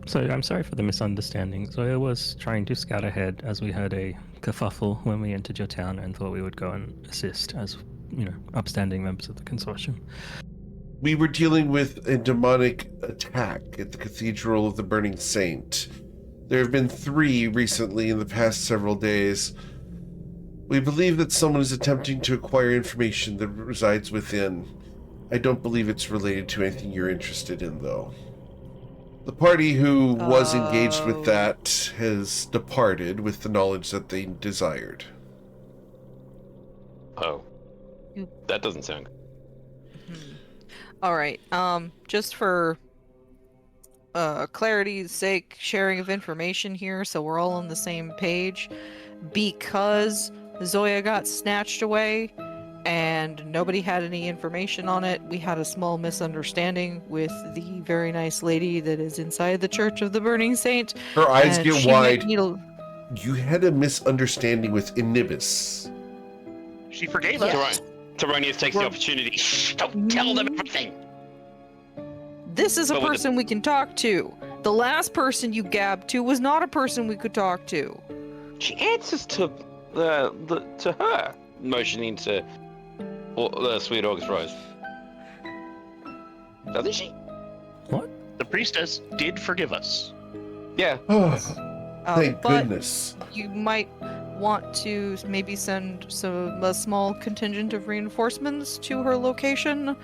So I'm sorry for the misunderstanding. Zoya was trying to scout ahead as we heard a kerfuffle when we entered your town and thought we would go and assist as, upstanding members of the consortium. We were dealing with a demonic attack at the Cathedral of the Burning Saint. There have been 3 recently in the past several days. We believe that someone is attempting to acquire information that resides within. I don't believe it's related to anything you're interested in, though. The party who was engaged with that has departed with the knowledge that they desired. Oh. That doesn't sound good. Alright, just for clarity's sake, sharing of information here so we're all on the same page. Because Zoya got snatched away and nobody had any information on it, we had a small misunderstanding with the very nice lady that is inside the Church of the Burning Saint. Her eyes and get she wide. might need a- You had a misunderstanding with Inibis. She forgave Yes. us. Tyronius takes the opportunity. Shh, don't tell them everything. This is a But with the- person we can talk to. The last person you gabbed to was not a person we could talk to. She answers to to her, motioning to Or Sweet August Rose. Doesn't she? What? The priestess did forgive us. Yeah. Oh, Uh, thank but goodness. you might want to maybe send a small contingent of reinforcements to her location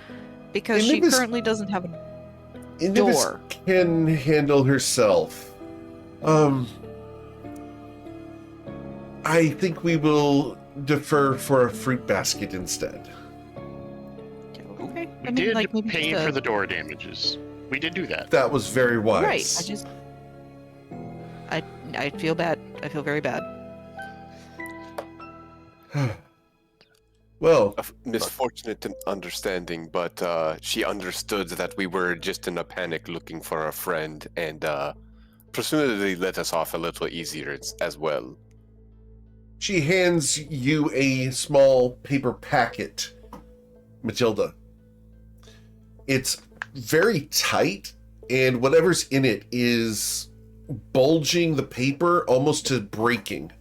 because she Inibis- currently doesn't have a Inibis door. can handle herself. I think we will defer for a fruit basket instead. Okay. We I mean, did like maybe pay just for a- the door damages. We did do that. That was very wise. Right. I feel bad. I feel very bad. Well, A misfortunate understanding, but she understood that we were just in a panic looking for a friend, and presumably let us off a little easier as well. she hands you a small paper packet, Matilda. It's very tight, and whatever's in it is bulging the paper almost to breaking.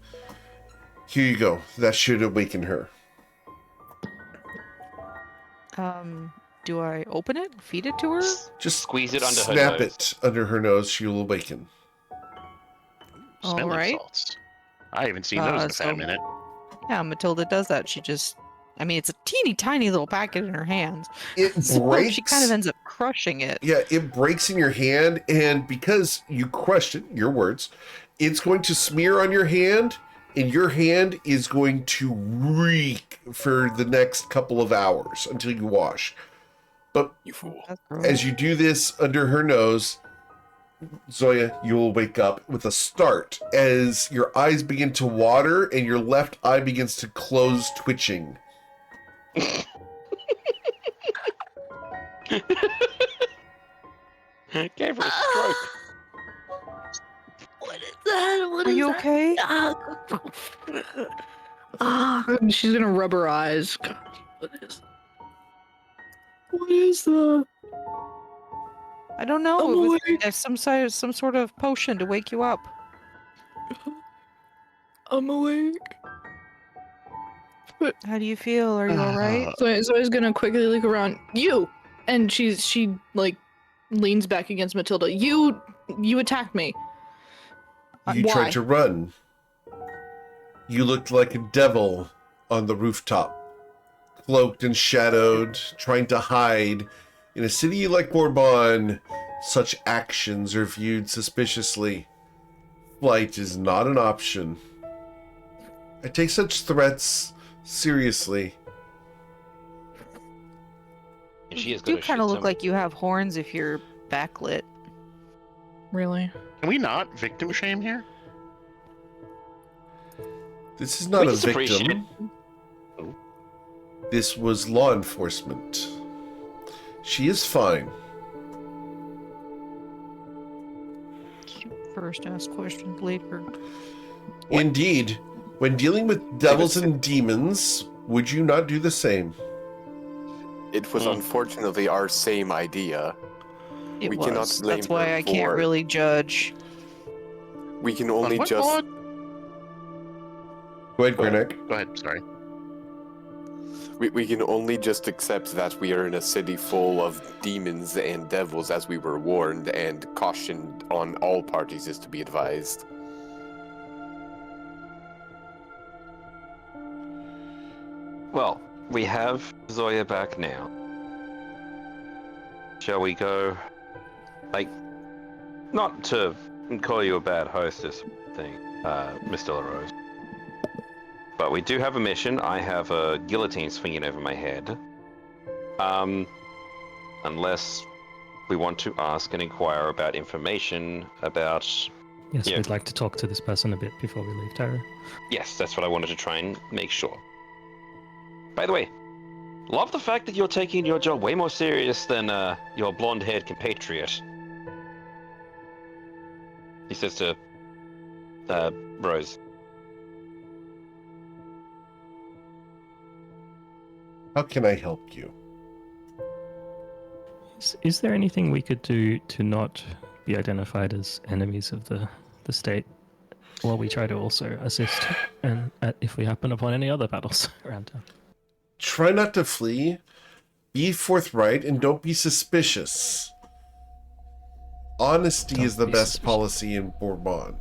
Here you go. That should awaken her. Do I open it? Feed it to her? Just Squeeze it under her snap nose. it under her nose. She'll awaken. Smelling Alright. salts. I haven't seen those in a so- fat minute. Yeah, Matilda does that. I mean, it's a teeny tiny little packet in her hands. It So breaks. she kind of ends up crushing it. Yeah, it breaks in your hand, and because you crushed it, your words, it's going to smear on your hand, and your hand is going to reek for the next couple of hours until you wash. But You fool. That's gross. as you do this under her nose, Zoya, you will wake up with a start as your eyes begin to water and your left eye begins to close, twitching. Gave her a stroke. What is that? What Are is you that? okay? And she's gonna rub her eyes. God, what is that? I don't know. I'm It was awake. some sort of potion to wake you up. I'm awake. How do you feel? Are you alright? So I was gonna quickly look around. You, and she like leans back against Matilda. You attacked me. You Why? tried to run. You looked like a devil on the rooftop, cloaked and shadowed, trying to hide. In a city like Bourbon, such actions are viewed suspiciously. Flight is not an option. I take such threats seriously. And she You has got do a kind shit of look ton. like you have horns if you're backlit. Really? Can we not victim shame here? This is not We a just appreciate victim. This was law enforcement. She is fine. First ask questions later. Indeed, when dealing with devils and demons, would you not do the same? It was unfortunately our same idea. It We was. cannot blame That's why her I can't for- really judge. We can only What? just What? Go ahead, Grenek. Go ahead. Sorry. we can only just accept that we are in a city full of demons and devils, as we were warned, and caution on all parties is to be advised. Well, we have Zoya back now. Shall we go? Like, not to call you a bad hostess thing, Mr. LaRose. But we do have a mission. I have a guillotine swinging over my head. Unless we want to ask and inquire about information about... Yes, Yeah. we'd like to talk to this person a bit before we leave Tyra. Yes, that's what I wanted to try and make sure. By the way, love the fact that you're taking your job way more serious than your blonde-haired compatriot. He says to Rose. How can I help you? Is there anything we could do to not be identified as enemies of the state while we try to also assist and if we happen upon any other battles around town? try not to flee. Be forthright and don't be suspicious. Honesty Don't is the be best suspicious. policy in Bourbon.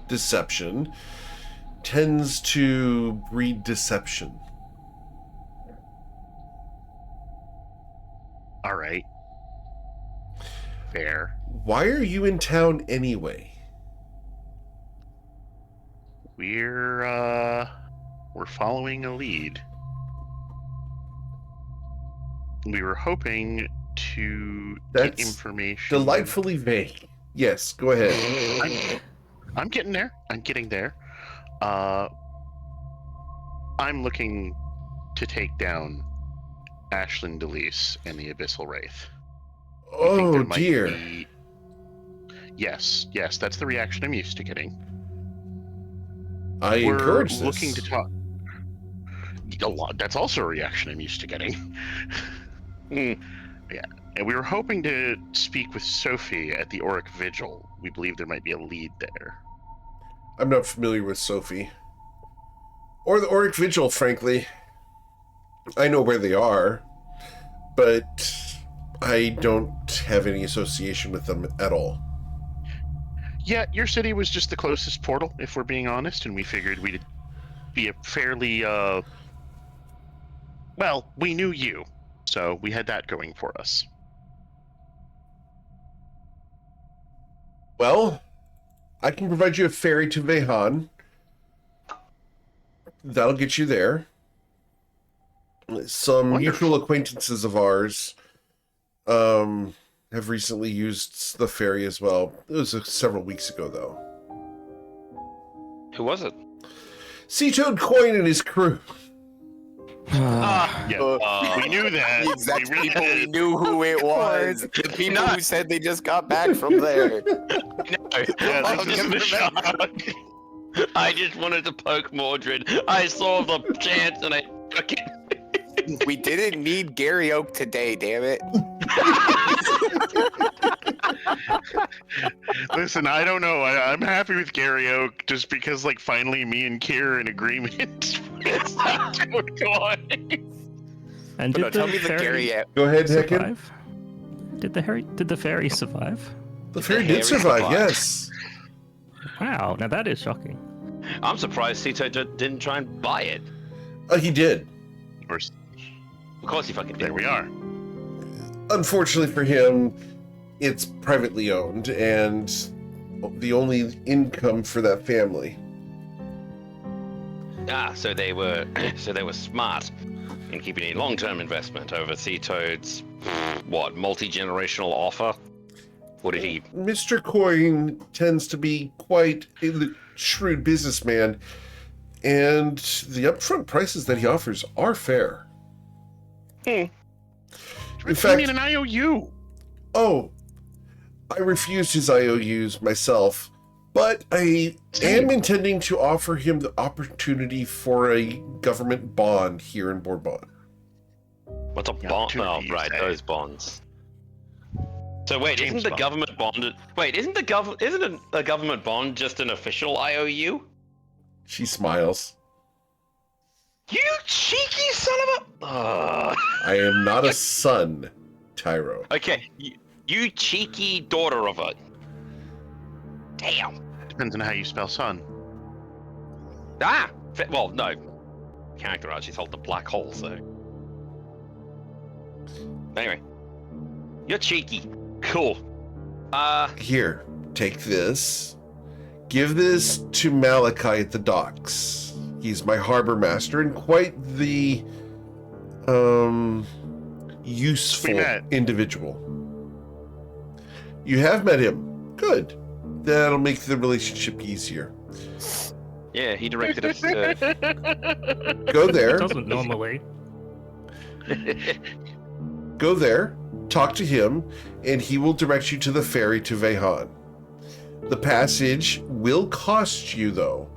Deception tends to breed deception. All right. Fair. Why are you in town anyway? We're following a lead. We were hoping to get That's information. Delightfully vague. Yes, go ahead. I'm getting there. I'm getting there. I'm looking to take down Ashlyn DeLise and the Abyssal Wraith. We think Oh there might dear. be- Yes, that's the reaction I'm used to getting. I We're encourage this. looking to talk. A lot. That's also a reaction I'm used to getting. Yeah, and we were hoping to speak with Sophie at the Auric Vigil. We believe there might be a lead there. I'm not familiar with Sophie. Or the Auric Vigil, frankly. I know where they are, but I don't have any association with them at all. Yeah, your city was just the closest portal, if we're being honest, and we figured we'd be a fairly, well, we knew you, so we had that going for us. Well, I can provide you a ferry to Vehan. That'll get you there. Some Wonderful. mutual acquaintances of ours have recently used the ferry as well. It was several weeks ago, though. Who was it? Sea Toad Coin and his crew. Yeah, we knew that. The exact we really people we did. knew who it was. The people who said they just got back from there. Yeah, I'll this is never the shock. I just wanted to poke Mordred. I saw the chance and I fucking. We didn't need Gary Oak today, damn it. Listen, I don't know. I'm happy with Gary Oak just because, like, finally me and Kier are in agreement. And But no, did tell the me the fairy Gary Oak. Go ahead, Heckin. survive? Did the fairy survive? The ferry The did ferry survive, survived. yes. Wow, now that is shocking. I'm surprised Cito didn't try and buy it. He did. Of course he fucking did. There we are. Unfortunately for him, it's privately owned and the only income for that family. So they were smart in keeping a long-term investment over Sea Toad's multi-generational offer. What did he? Mr. Coin tends to be quite a shrewd businessman, and the upfront prices that he offers are fair. In You fact, mean an IOU? oh, I refused his IOUs myself, but I am intending to offer him the opportunity for a government bond here in Bourbon. What's a The bond? Oh, opportunity, you right, say. those bonds. So wait, James isn't the Bond. government bond? Wait, isn't a government bond just an official IOU? She smiles. You cheeky son of a! I am not a son, Tyro. Okay, you cheeky daughter of a. Damn. Depends on how you spell son. Well, no. Character art, she's hold the black hole, so. Anyway. You're cheeky. Cool. Here, take this. Give this to Malachi at the docks. He's my harbor master and quite the useful We met. individual. You have met him. Good. That'll make the relationship easier. Yeah, he directed us to. Go there. Doesn't normally. Go there, talk to him, and he will direct you to the ferry to Vehan. The passage will cost you, though,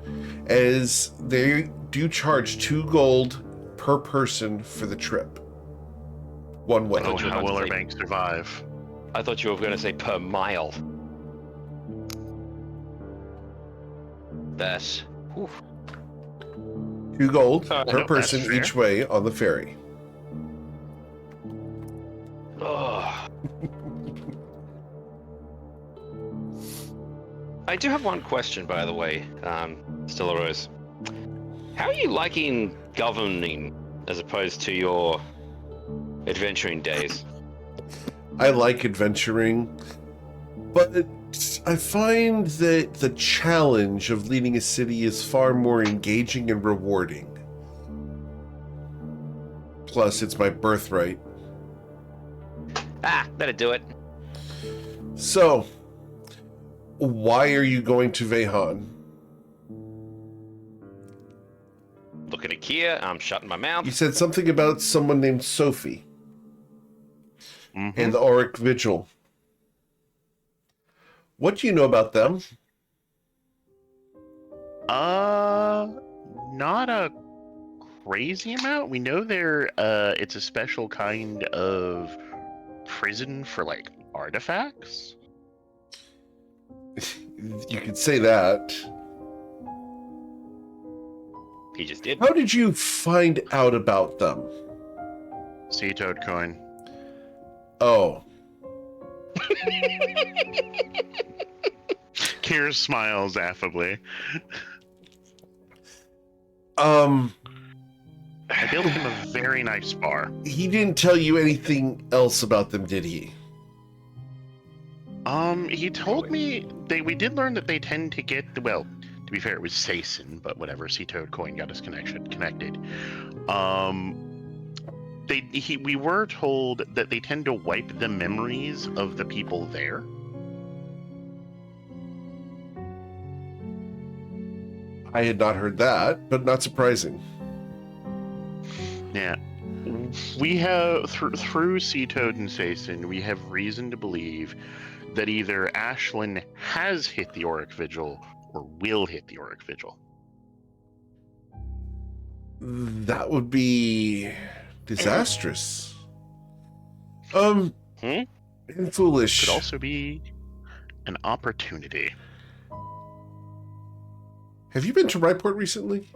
as they do charge 2 gold per person for the trip. One way. I Oh, thought you were how going will to our say- bank survive? I thought you were going to say per mile. that. Whew. 2 gold Oh, per no, that's person fair. each way on the ferry. Oh. I do have one question, by the way, Stella Rose. How are you liking governing as opposed to your adventuring days? I like adventuring, but I find that the challenge of leading a city is far more engaging and rewarding. Plus, it's my birthright. That'd do it. So, why are you going to Vehan? Looking at Kia, I'm shutting my mouth. You said something about someone named Sophie and the Auric Vigil. What do you know about them? Not a crazy amount. We know it's a special kind of prison for like artifacts. You could say that. He just did. How did you find out about them? Sea toad coin. Oh, Kier smiles affably. um, I built him a very nice bar. he didn't tell you anything else about them, did he? He told me we did learn that they tend to get well. To be fair, it was Sason, but whatever. Sea toad coin got us connected. We were told that they tend to wipe the memories of the people there. I had not heard that, but not surprising. Yeah. We have, through Sea Toad and Sason, we have reason to believe that either Ashlyn has hit the Auric Vigil or will hit the Auric Vigil. That would be disastrous. And foolish. Could also be an opportunity. Have you been to Ryport recently?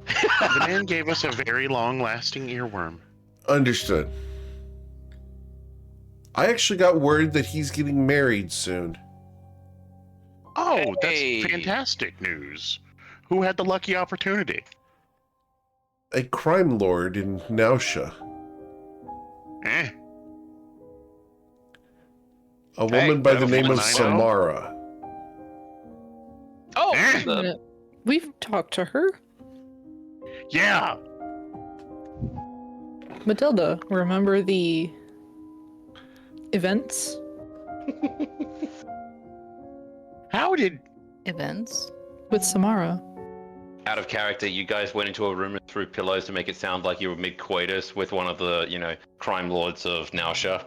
The man gave us a very long-lasting earworm. Understood. I actually got word that he's getting married soon. Oh, Hey. that's fantastic news. Who had the lucky opportunity? A crime lord in Nausea. A woman by the name of 9-0? Samara. Oh, We've talked to her. Yeah. Matilda, remember the events? How did... Events? With Samara. out of character, you guys went into a room and threw pillows to make it sound like you were mid-coitus with one of the, crime lords of Nausea.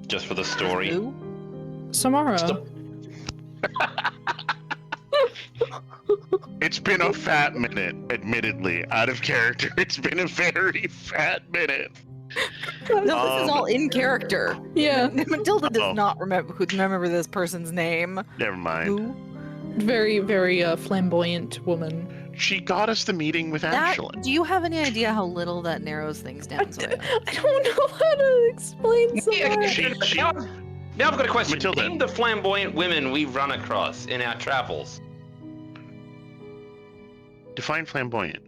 Just for the story. Who? Samara. It's been a fat minute, admittedly. Out of character, it's been a very fat minute. No, this is all in character. Yeah. Matilda does Uh-oh. not remember this person's name. Never mind. Who? Very, very flamboyant woman. She got us the meeting with That, Ashlyn. do you have any idea how little that narrows things down? Zoya? I don't know how to explain Samara. She- Now I've got a question. Matilda. Name the flamboyant women we've run across in our travels. Define flamboyant.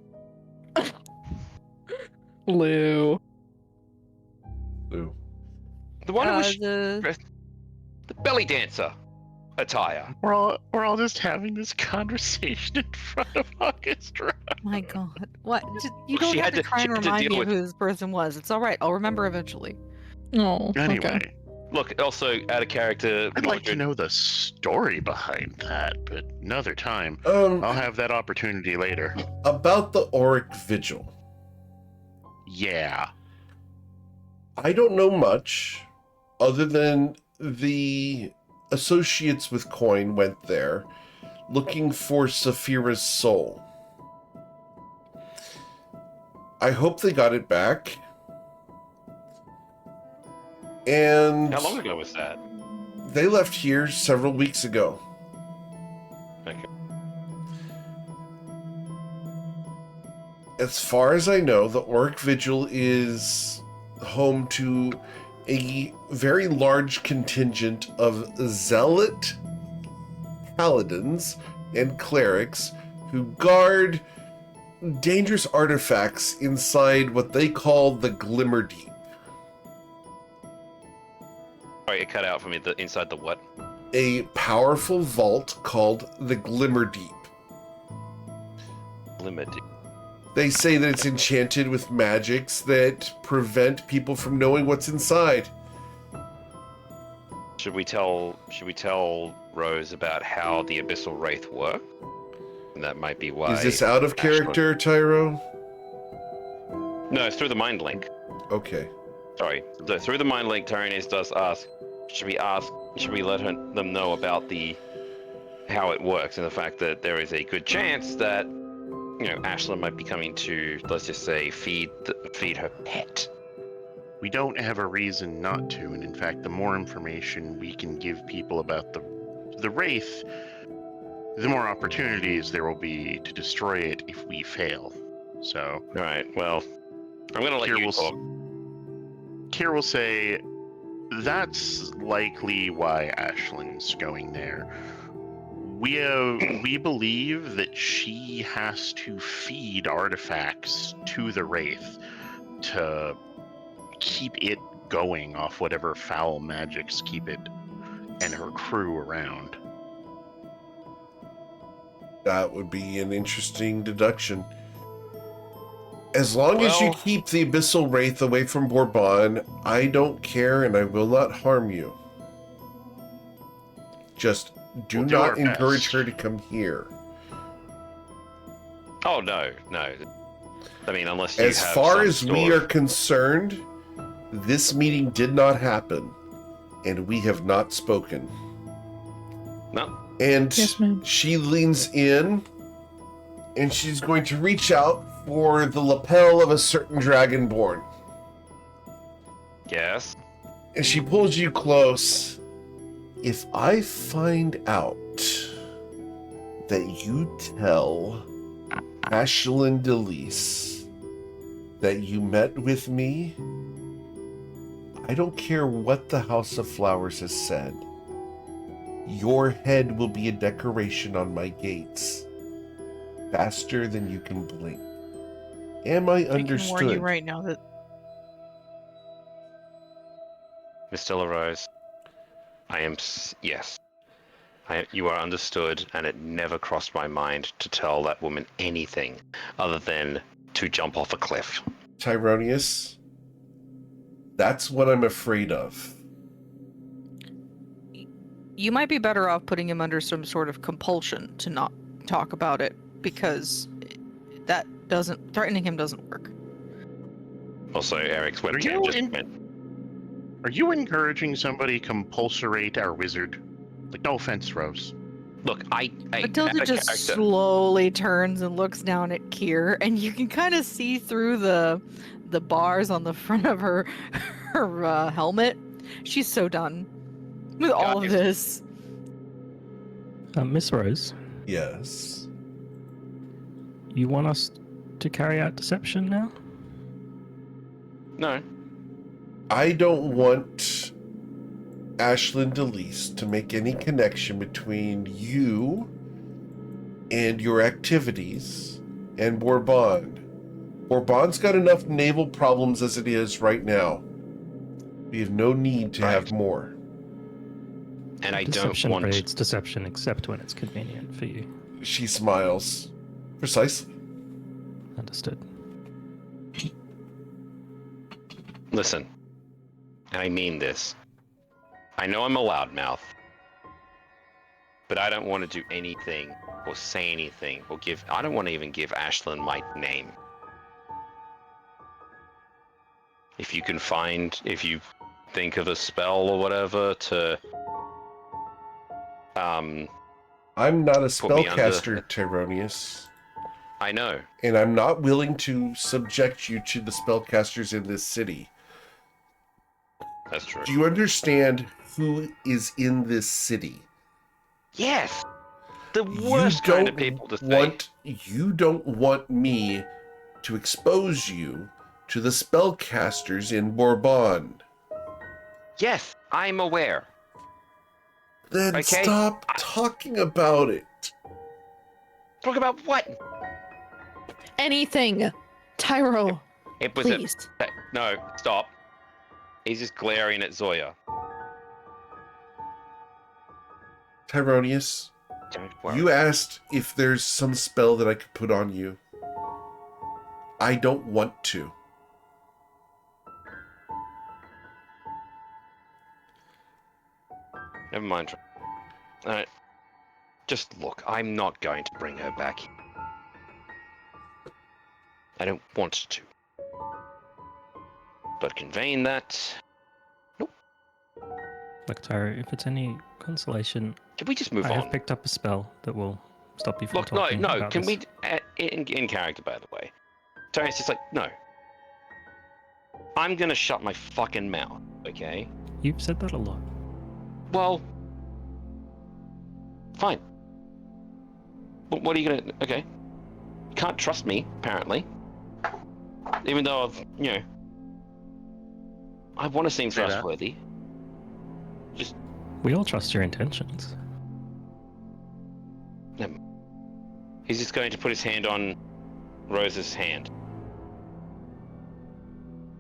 Lou. Ooh. The one who was the the belly dancer attire. We're all just having this conversation in front of Orchestra. my God, what? You She don't have had to to- try she and had to remind deal me with- of who this person was. It's all right. I'll remember eventually. Oh, Anyway, okay. Look, also out of character. I'd like to know the story behind that, but another time. Um, I'll have that opportunity later. about the Auric Vigil. Yeah. I don't know much other than the associates with Coin went there looking for Saphira's soul. I hope they got it back. And How long ago was that? they left here several weeks ago. Okay. As far as I know, the Orc Vigil is home to a very large contingent of zealot paladins and clerics who guard dangerous artifacts inside what they call the Glimmer Deep. Sorry, it cut out for me. Inside the what? A powerful vault called the Glimmer Deep. Limited. They say that it's enchanted with magics that prevent people from knowing what's inside. Should we tell Rose about how the Abyssal Wraith work? And that might be why. Is this out of character, Tyro? No, it's through the mind link. Okay. Sorry, through the mind link, Tyrannus does ask. Should we let them know about how it works and the fact that there is a good chance that Ashlyn might be coming to, let's just say, feed her pet. We don't have a reason not to, and in fact, the more information we can give people about the Wraith, the more opportunities there will be to destroy it if we fail. So, all right. Well, I'm gonna let you talk. Kier will say, that's likely why Ashlyn's going there. We believe that she has to feed artifacts to the Wraith to keep it going off whatever foul magics keep it and her crew around. That would be an interesting deduction. As long as you keep the Abyssal Wraith away from Bourbon, I don't care and I will not harm you. Just do not encourage her to come here. Oh, no. I mean, unless you As far as we are concerned, this meeting did not happen, and we have not spoken. No. And Yes, ma'am. she leans in, and she's going to reach out for the lapel of a certain dragonborn. Yes. And she pulls you close. If I find out that you tell Ashlyn DeLise that you met with me, I don't care what the House of Flowers has said. Your head will be a decoration on my gates. Faster than you can blink. Am I understood? I can warn you right now that Miss Delarose, yes. You are understood, and it never crossed my mind to tell that woman anything other than to jump off a cliff. Tyronius, that's what I'm afraid of. you might be better off putting him under some sort of compulsion to not talk about it, because threatening him doesn't work. Also, Eric's webcam just went. Are you encouraging somebody compulsorate our wizard? Like, no offense, Rose. Look, Matilda just slowly turns and looks down at Kier, and you can kind of see through the bars on the front of her helmet. She's so done with all of this. Miss Rose, Yes. you want us to carry out deception now? No. I don't want Ashlyn DeLise to make any connection between you and your activities and Bourbon. Bourbon's got enough naval problems as it is right now. We have no need to have more. And I don't Deception want... breeds deception except when it's convenient for you. She smiles. Precisely. Understood. Listen, and I mean this. I know I'm a loudmouth, but I don't want to do anything or say anything or I don't want to even give Ashlyn my name. If you think of a spell or whatever to I'm not a Put me under- spellcaster, Tyronius. I know. And I'm not willing to subject you to the spellcasters in this city. That's true. Do you understand who is in this city? Yes. The worst kind of people to say. You don't want me to expose you to the spellcasters in Bourbon. Yes, I'm aware. Then Okay. stop talking about it. Talk about what? Anything. Tyro, It was please. No, stop. He's just glaring at Zoya. Tyronius, Don't worry. you asked if there's some spell that I could put on you. I don't want to. Never mind. Just look, I'm not going to bring her back. I don't want to. But conveying that... Look, Tyro, if it's any consolation, Can we just move I on? have picked up a spell that will stop you from Look, no, talking no, about can this. we... In character, by the way. Tony's just like, no. I'm gonna shut my fucking mouth, okay? You've said that a lot. Well... Fine. What are you gonna... Okay. You can't trust me, apparently. Even though I've, you know... I want to seem Say that. trustworthy. We all trust your intentions. He's just going to put his hand on Rose's hand.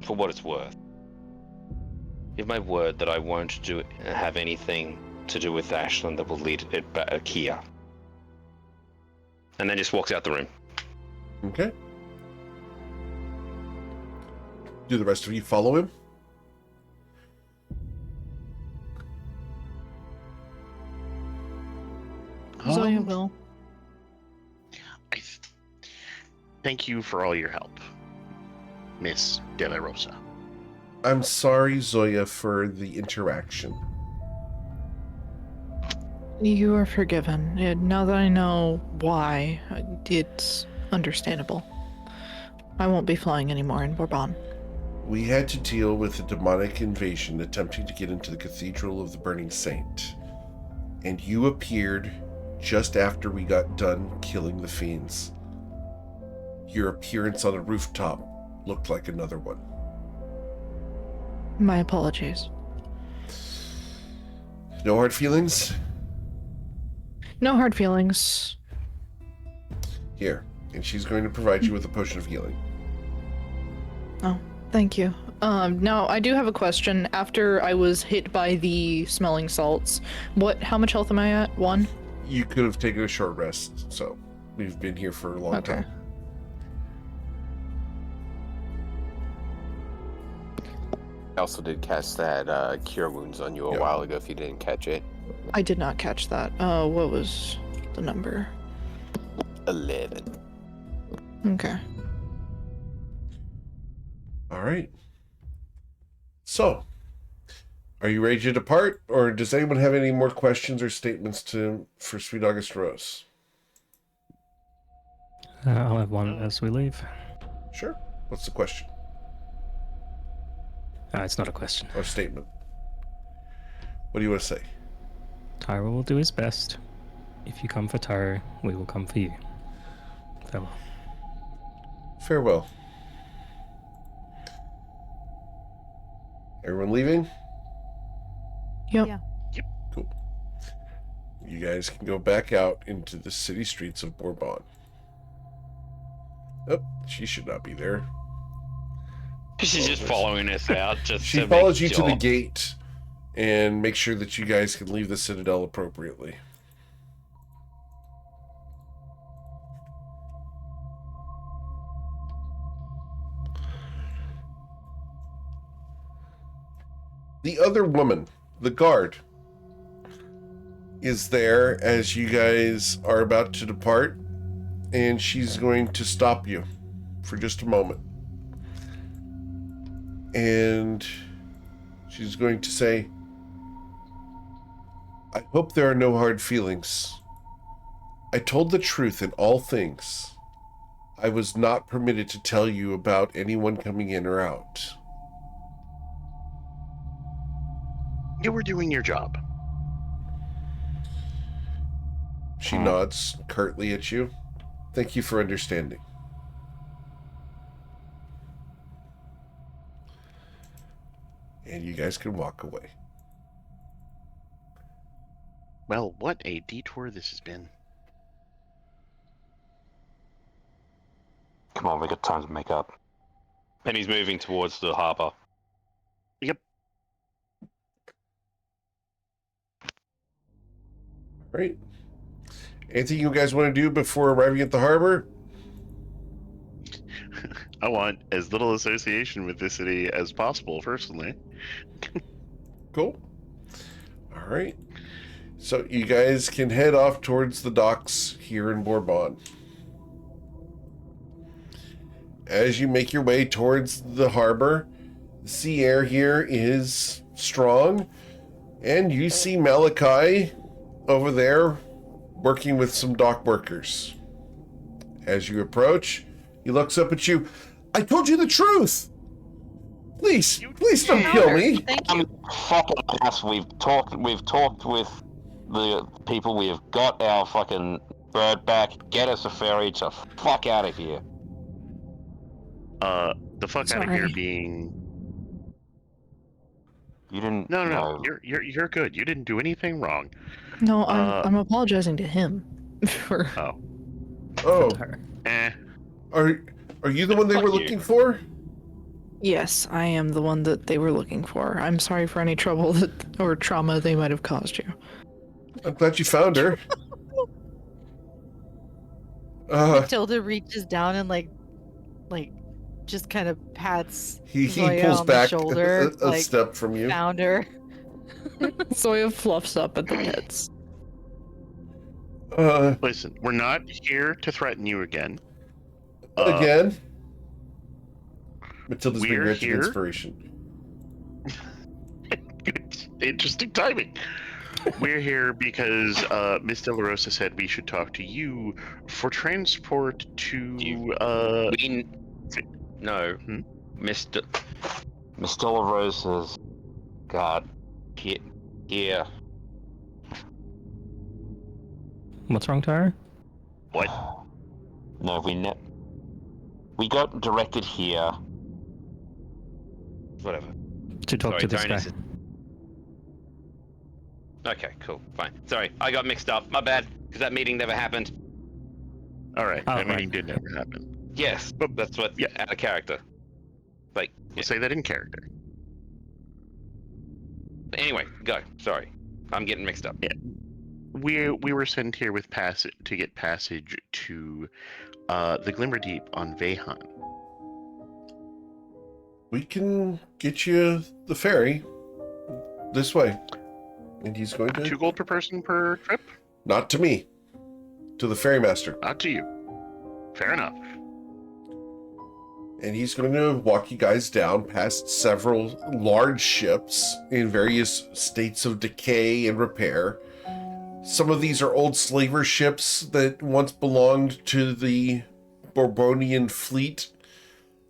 For what it's worth. Give my word that I won't have anything to do with Ashland that will lead it back here. And then just walks out the room. Okay. Do the rest of you follow him? Zoya will. Thank you for all your help, Miss De La Rosa. I'm sorry, Zoya, for the interaction. You are forgiven. Now that I know why, it's understandable. I won't be flying anymore in Bourbon. We had to deal with a demonic invasion attempting to get into the Cathedral of the Burning Saint. And you appeared just after we got done killing the fiends. Your appearance on a rooftop looked like another one. My apologies. No hard feelings? No hard feelings. Here. And she's going to provide you with a potion of healing. Oh, thank you. Now I do have a question. After I was hit by the smelling salts, how much health am I at? 1? You could have taken a short rest, so we've been here for a long time. I also did cast that Cure Wounds on you a while ago if you didn't catch it. I did not catch that. What was the number? 11. Okay. All right. So, are you ready to depart, or does anyone have any more questions or statements for Sweet August Rose? I'll have one as we leave. Sure. What's the question? It's not a question. Or statement? What do you want to say? Tyro will do his best. If you come for Tyro, we will come for you. Farewell. Farewell. Everyone leaving? Yep. Yeah. Cool. You guys can go back out into the city streets of Bourbon. Oh, she should not be there. She's just following us out. Just She to follows make you to the sure. gate and make sure that you guys can leave the Citadel appropriately. The other woman, the guard, is there as you guys are about to depart, and she's going to stop you for just a moment. And she's going to say, I hope there are no hard feelings. I told the truth in all things. I was not permitted to tell you about anyone coming in or out. You were doing your job. She nods curtly at you. Thank you for understanding. And you guys can walk away. Well, what a detour this has been. Come on, we got time to make up. And he's moving towards the harbour. Yep. Right. Anything you guys want to do before arriving at the harbor? I want as little association with this city as possible, personally. Cool. All right. So you guys can head off towards the docks here in Bourbon. As you make your way towards the harbor, the sea air here is strong, and you see Malachi over there working with some dock workers. As you approach, he looks up at you. I told you the truth! Please don't kill me! Thank you. Fucking ass. We've talked with the people. We have got our fucking bird back. Get us a ferry to fuck out of here. The fuck out of here Sorry. being... You didn't. No. You're good. You didn't do anything wrong. No, I'm apologizing to him for. Oh. Oh, Her. are you the one they Fuck were you. looking for? Yes, I am the one that they were looking for. I'm sorry for any trouble or trauma they might have caused you. I'm glad you found her. Matilda reaches down and like just kind of pats He Zoya pulls on the back shoulder, a like, step from you. found her. Zoya fluffs up at the pits. Listen, we're not here to threaten you again. Again? Matilda's being we're rich in here- inspiration. Interesting timing. We're here because Miss De La Rosa said we should talk to you for transport to No, Hmm? Miss Stella Rosa's guard here. What's wrong, Tara? what? No, we got directed here. Whatever. To talk Sorry, to this Tony guy. said- Okay, cool, fine. Sorry, I got mixed up. My bad, because that meeting never happened. All right, Oh, that right. meeting did never happen. Yes, But- that's what. yeah. Out of character. Like, We'll say that in character. anyway, go. Sorry, I'm getting mixed up. We were sent here with to get passage to the Glimmer Deep on Vehan. We can get you the ferry this way. And he's going to... 2 gold per person per trip? Not to me. To the ferrymaster. Not to you. Fair enough. And he's going to walk you guys down past several large ships in various states of decay and repair. Some of these are old slaver ships that once belonged to the Bourbonian fleet.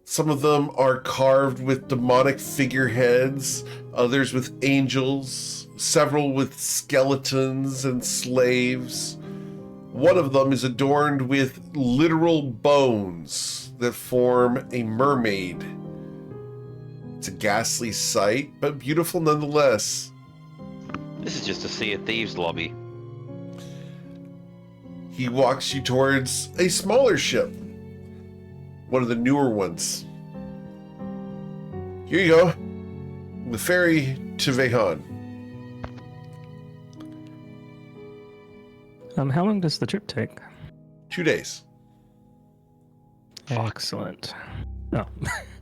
Some of them are carved with demonic figureheads, others with angels, several with skeletons and slaves. One of them is adorned with literal bones that form a mermaid. It's a ghastly sight, but beautiful nonetheless. This is just a Sea of Thieves lobby. He walks you towards a smaller ship, one of the newer ones. Here you go, the ferry to Vehan. How long does the trip take? 2 days. Excellent. Oh,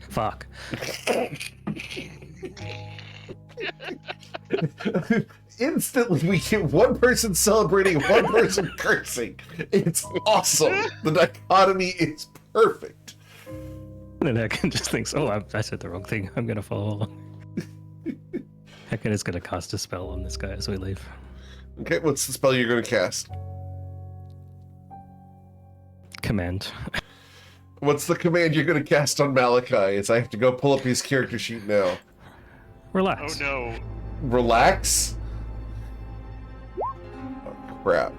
fuck. Instantly, we get one person celebrating, one person cursing. It's awesome. The dichotomy is perfect. And then Ekin just thinks, oh, I said the wrong thing. I'm going to follow along. Ekin is going to cast a spell on this guy as we leave. Okay, what's the spell you're going to cast? Command. What's the command you're going to cast on Malachi? As I have to go pull up his character sheet now. Relax. Oh no. Relax? Oh, crap.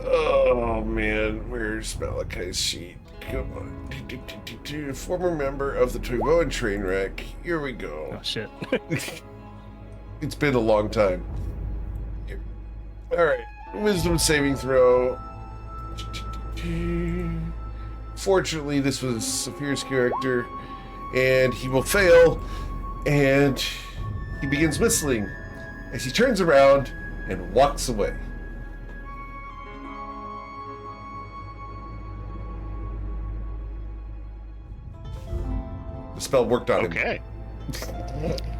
Oh man, where's Malachi's sheet? Come on. Former member of the Toivoan train wreck. Here we go. Oh shit. It's been a long time. Here. All right, wisdom saving throw. Fortunately, this was Saphir's character, and he will fail, and he begins whistling as he turns around and walks away. The spell worked on him. Okay.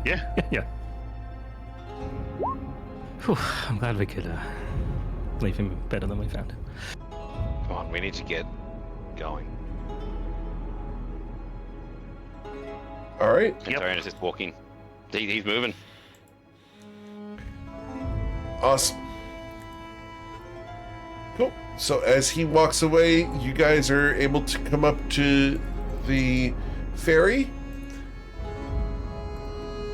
Yeah. Yeah. Whew, I'm glad we could leave him better than we found him. Come on, we need to get going. All right. Yep. Tyrannus is just walking. He's moving. Awesome. Cool. So as he walks away, you guys are able to come up to the ferry.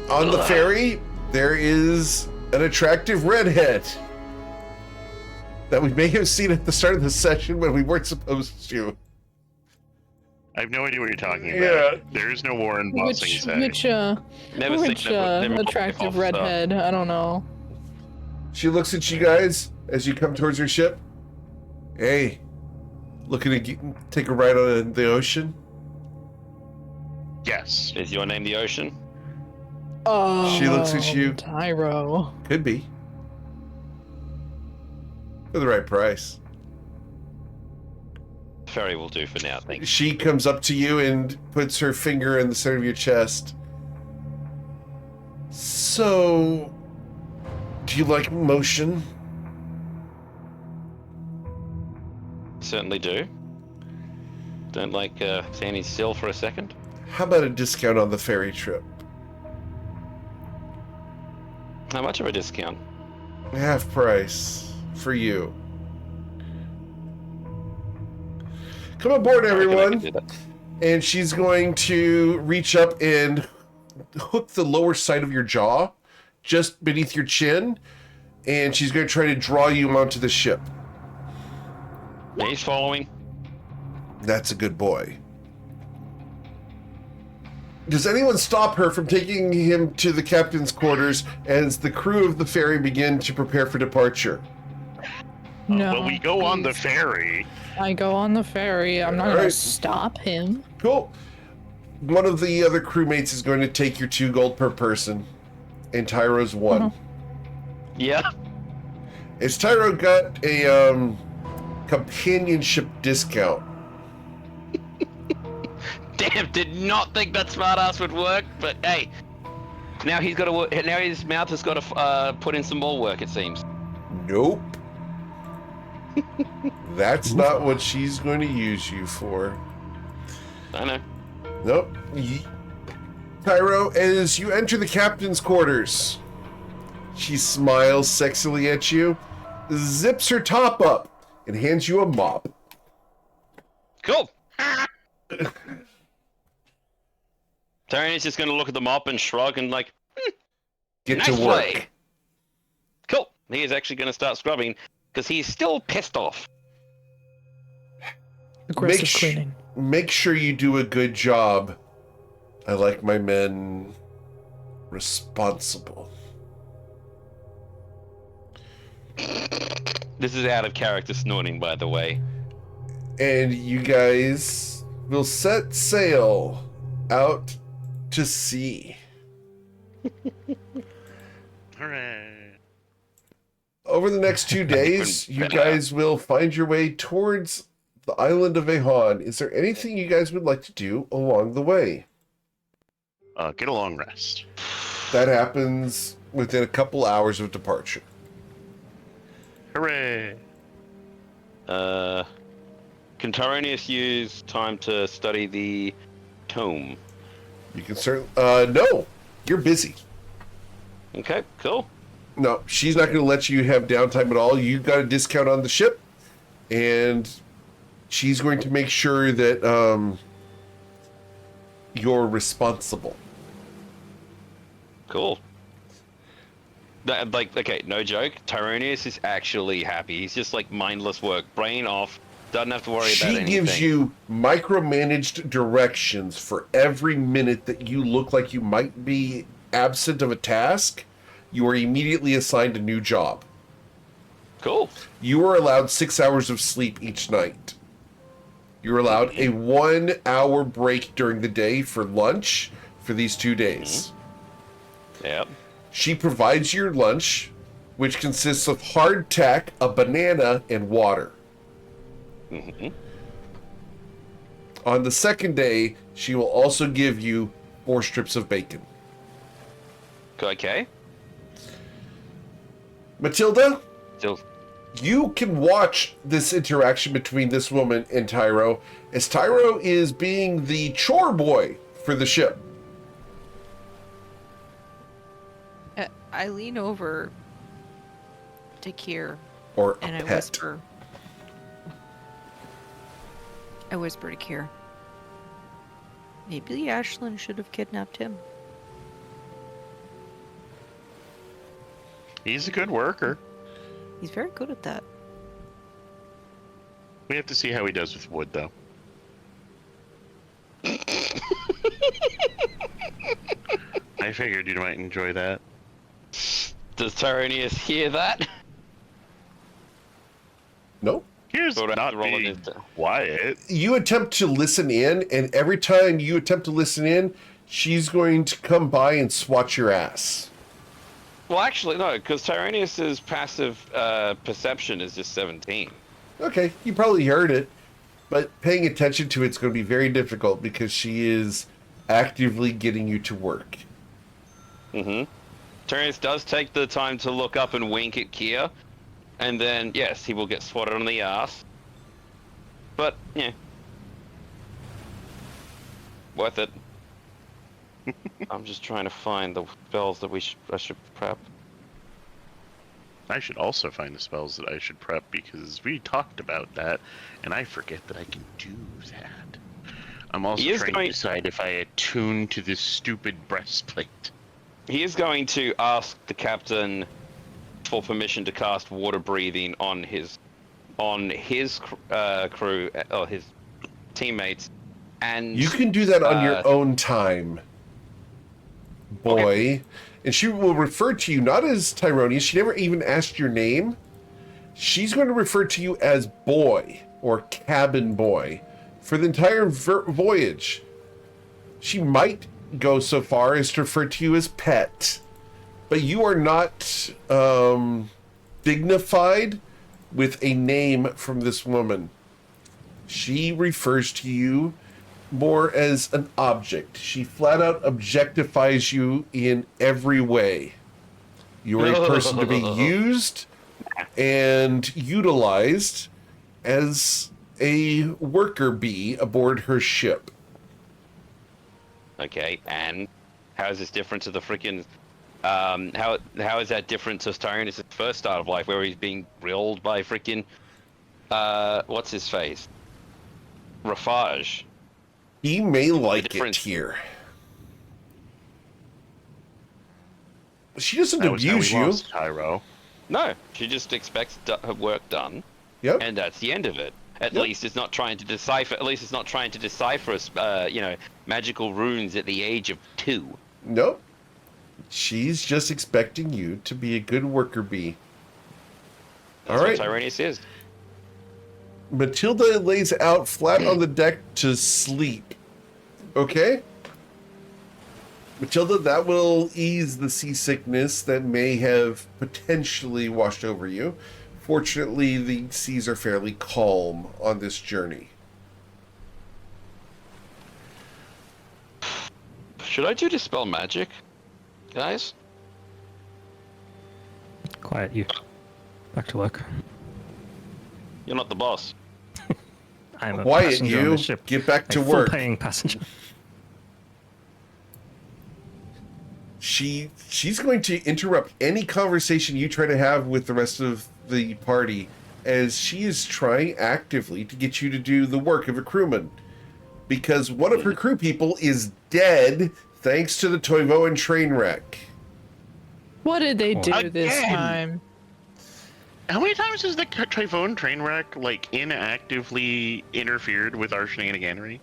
On the ferry, there is an attractive redhead that we may have seen at the start of the session when we weren't supposed to. I have no idea what you're talking about. Yeah. There is no Warren bossing Which say. Never seen never attractive officer. redhead? I don't know. She looks at you guys as you come towards her ship. Hey, looking to take a ride on the ocean? Yes. Is your name the Ocean? Oh, She looks at you. Tyro. Could be. For the right price. Ferry will do for now, thank you. She comes up to you and puts her finger in the center of your chest. So, do you like motion? Certainly do. Don't like standing still for a second. How about a discount on the ferry trip? How much of a discount? Half price for you. Come aboard, I reckon I can everyone. do that. And she's going to reach up and hook the lower side of your jaw, just beneath your chin, and she's going to try to draw you onto the ship. He's following. That's a good boy. Does anyone stop her from taking him to the captain's quarters as the crew of the ferry begin to prepare for departure? No. Well, we go on the please. ferry. I go on the ferry. I'm not gonna Alright. stop him. Cool. One of the other crewmates is going to take your 2 gold per person, and Tyro's 1. Uh-huh. Yeah. As Tyro got a companionship discount. Damn, did not think that smartass would work, but hey. Now he's got to work. Now his mouth has got to put in some more work, it seems. Nope. That's not what she's going to use you for. I know. Nope. Tyro, as you enter the captain's quarters, she smiles sexily at you, zips her top up, and hands you a mop. Cool. Tyrannus just going to look at the mop and shrug and like, Get nice to work. play. Cool. He is actually going to start scrubbing because he's still pissed off. Aggressive Make cleaning. Make sure you do a good job. I like my men responsible. This is out of character snorting, by the way. And you guys will set sail out to sea. Hooray. Over the next 2 days, you guys will find your way towards the island of Ehan. Is there anything you guys would like to do along the way? Get a long rest. That happens within a couple hours of departure. Hooray. Can Tyrannus use time to study the tome? You can certainly... no, you're busy. Okay, cool. No, she's not going to let you have downtime at all. You got a discount on the ship, and she's going to make sure that you're responsible. Cool. Like, okay, no joke. Tyronius is actually happy. He's just like mindless work, brain off, doesn't have to worry about She anything. gives you micromanaged directions for every minute that you look like you might be absent of a task. You are immediately assigned a new job. Cool. You are allowed 6 hours of sleep each night. You're allowed a 1 hour break during the day for lunch for these 2 days. Yep. She provides your lunch, which consists of hardtack, a banana, and water. On the second day, she will also give you 4 strips of bacon. Okay. Matilda, Still. you can watch this interaction between this woman and Tyro, as Tyro is being the chore boy for the ship. I lean over to Kier Or a and I pet. whisper. I whisper to Kier. Maybe Ashlyn should have kidnapped him. He's a good worker. He's very good at that. We have to see how he does with wood, though. I figured you might enjoy that. Does Tyronius hear that? Nope. Here's Thought I'd not roll it being into- quiet. You attempt to listen in, and every time you attempt to listen in, she's going to come by and swat your ass. Well, actually, no, because Tyronius's passive perception is just 17. Okay, you probably heard it, but paying attention to it's going to be very difficult because she is actively getting you to work. Tyronius does take the time to look up and wink at Kier, and then, yes, he will get swatted on the ass. But, yeah. Worth it. I'm just trying to find the spells that I should prep. I should also find the spells that I should prep because we talked about that, and I forget that I can do that. I'm also He is trying going- to decide if I attune to this stupid breastplate. He is going to ask the captain for permission to cast water breathing on his crew, or his teammates, and You can do that on Uh, your own time, boy. Okay. And she will refer to you not as Tyronius. She never even asked your name. She's going to refer to you as boy or cabin boy for the entire voyage. She might go so far as to refer to you as pet, but you are not dignified with a name from this woman. She refers to you more as an object. She flat out objectifies you in every way. You are a person to be used and utilized as a worker bee aboard her ship. okay, and how is this different to the freaking? How is that different to Tyronius' first start of life, where he's being grilled by freaking what's his face? Rafage. He may like it difference- here. She doesn't That was how abuse we you. lost Tyro. No, she just expects her work done, Yep. and that's the end of it. At Yep. least it's not trying to decipher. At least it's not trying to decipher, magical runes at the age of 2. Nope. She's just expecting you to be a good worker bee. That's All right. what Tyronius is. Matilda lays out flat on the deck to sleep. Okay? Matilda, that will ease the seasickness that may have potentially washed over you. Fortunately, the seas are fairly calm on this journey. Should I do dispel magic, guys? Quiet you. Back to work. You're not the boss. I'm a Quiet passenger on you. the ship. Get back to a work. full-paying passenger. She's going to interrupt any conversation you try to have with the rest of the party, as she is trying actively to get you to do the work of a crewman, because one of her crew people is dead thanks to the Toivoan train wreck. What did they do Again! this time? How many times has the Trayvon train wreck like inactively interfered with our shenaniganery?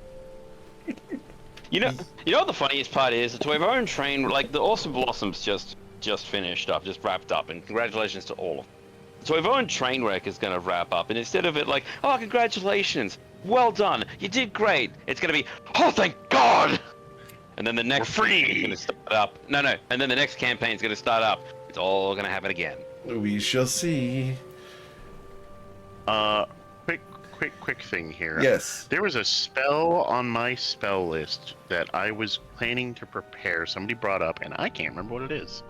You know what the funniest part is? The Toivonen train, like the Awesome Blossoms just finished up, just wrapped up, and congratulations to all of them. The Toivonen train wreck is going to wrap up, and instead of it like, oh, congratulations, well done, you did great, it's going to be, oh, thank God! And then the next campaign is going to start up. No, and then the next campaign is going to start up. It's all going to happen again. We shall see. Quick thing here. Yes. There was a spell on my spell list that I was planning to prepare. Somebody brought up, and I can't remember what it is.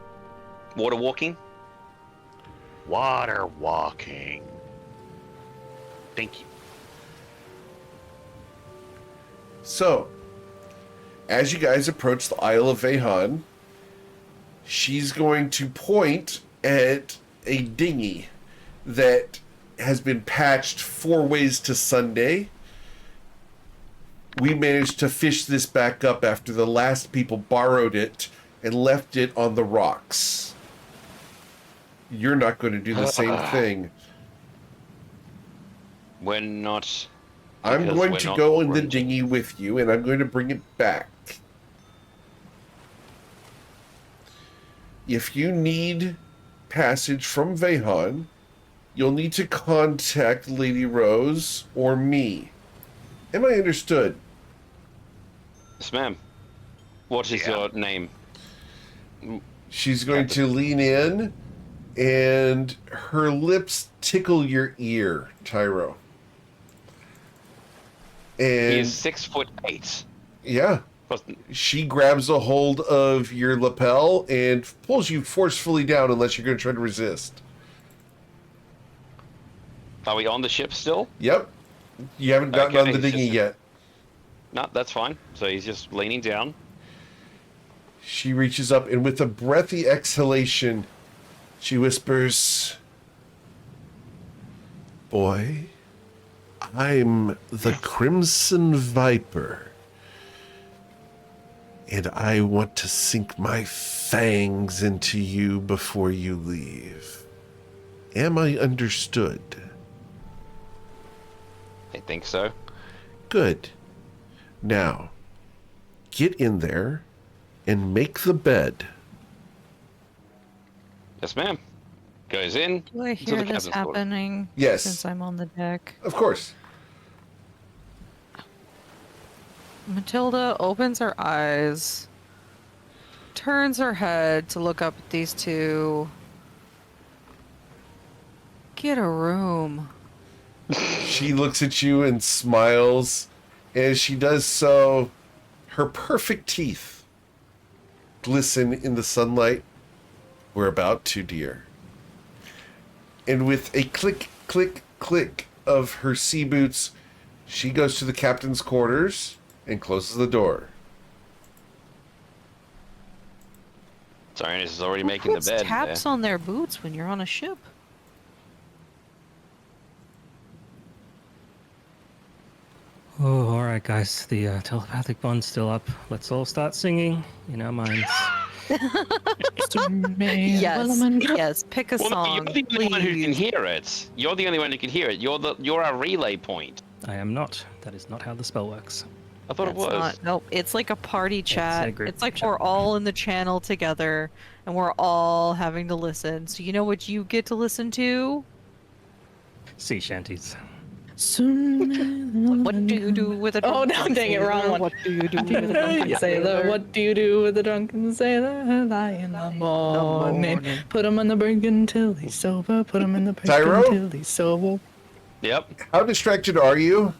Water walking? Water walking. Thank you. So, as you guys approach the Isle of Vehan, she's going to point at a dinghy that has been patched 4 ways to Sunday. We managed to fish this back up after the last people borrowed it and left it on the rocks. You're not going to do the same thing. We're not. I'm because going we're to not go in the running. dinghy with you, and I'm going to bring it back. If you need passage from Vehan, you'll need to contact Lady Rose or me. Am I understood? Yes, ma'am. What is your name? She's going to lean in, and her lips tickle your ear, Tyro. And He is 6'8". yeah, she grabs a hold of your lapel and pulls you forcefully down unless you're going to try to resist. Are we on the ship still? Yep. You haven't gotten Okay, on the dinghy just- yet. No, that's fine. So he's just leaning down. She reaches up and with a breathy exhalation, she whispers, "Boy, I'm the Crimson Viper, and I want to sink my fangs into you before you leave. Am I understood?" I think so. Good. Now, get in there and make the bed. Yes, ma'am. Goes in. Do I to hear the this captain's quarters. happening? Yes. Since I'm on the deck. Of course. Matilda opens her eyes, turns her head to look up at these two. Get a room. She looks at you and smiles. As she does so, her perfect teeth glisten in the sunlight. We're about to, dear. And with a click, click, click of her sea boots, she goes to the captain's quarters and closes the door. Tyrannus is already making the Puts bed. taps there. on their boots when you're on a ship. Oh, alright, guys. The telepathic bond's still up. Let's all start singing in our minds. Yes, pick a Well, no, song, you're the only one who can please. hear it. You're the only one who can hear it. You're our relay point. I am not. That is not how the spell works. I thought That's it was. not, nope, it's like a party chat. a group It's like chat. we're all in the channel together and we're all having to listen. So you know what you get to listen to? Sea shanties. What do you do with a Oh, drunken no, dang it, wrong sailor? one. What do you do with a drunken Sailor, sailor? what do you do with a drunken sailor? Lie in the morning. Put him on the brink until he's sober. Put him in the brink Tyro? until he's sober. Yep. How distracted are you?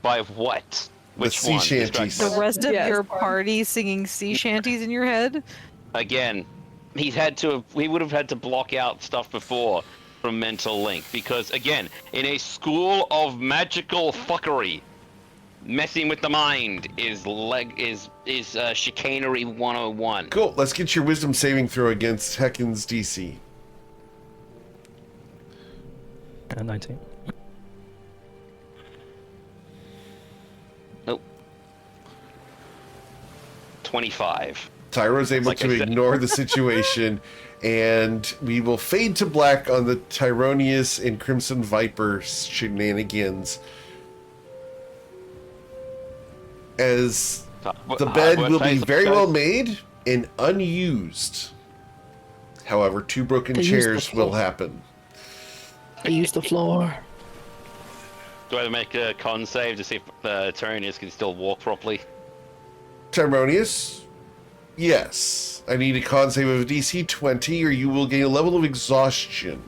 By what? Which sea one? shanties. The rest of Yes. your party singing sea shanties in your head? Again, he would have had to block out stuff before from mental link because again, in a school of magical fuckery, messing with the mind is chicanery 101. Cool. Let's get your wisdom saving throw against Heckin's DC. 19. Nope. 25. Tyro's able Like I to said. ignore the situation, and we will fade to black on the Tyronius and Crimson Viper shenanigans. As the bed will be very well made and unused. However, 2 broken They use the chairs will floor. happen. I used the floor. Do I make a con save to see if Tyronius can still walk properly? Tyronius? Yes. I need a con save of DC 20 or you will gain a level of exhaustion.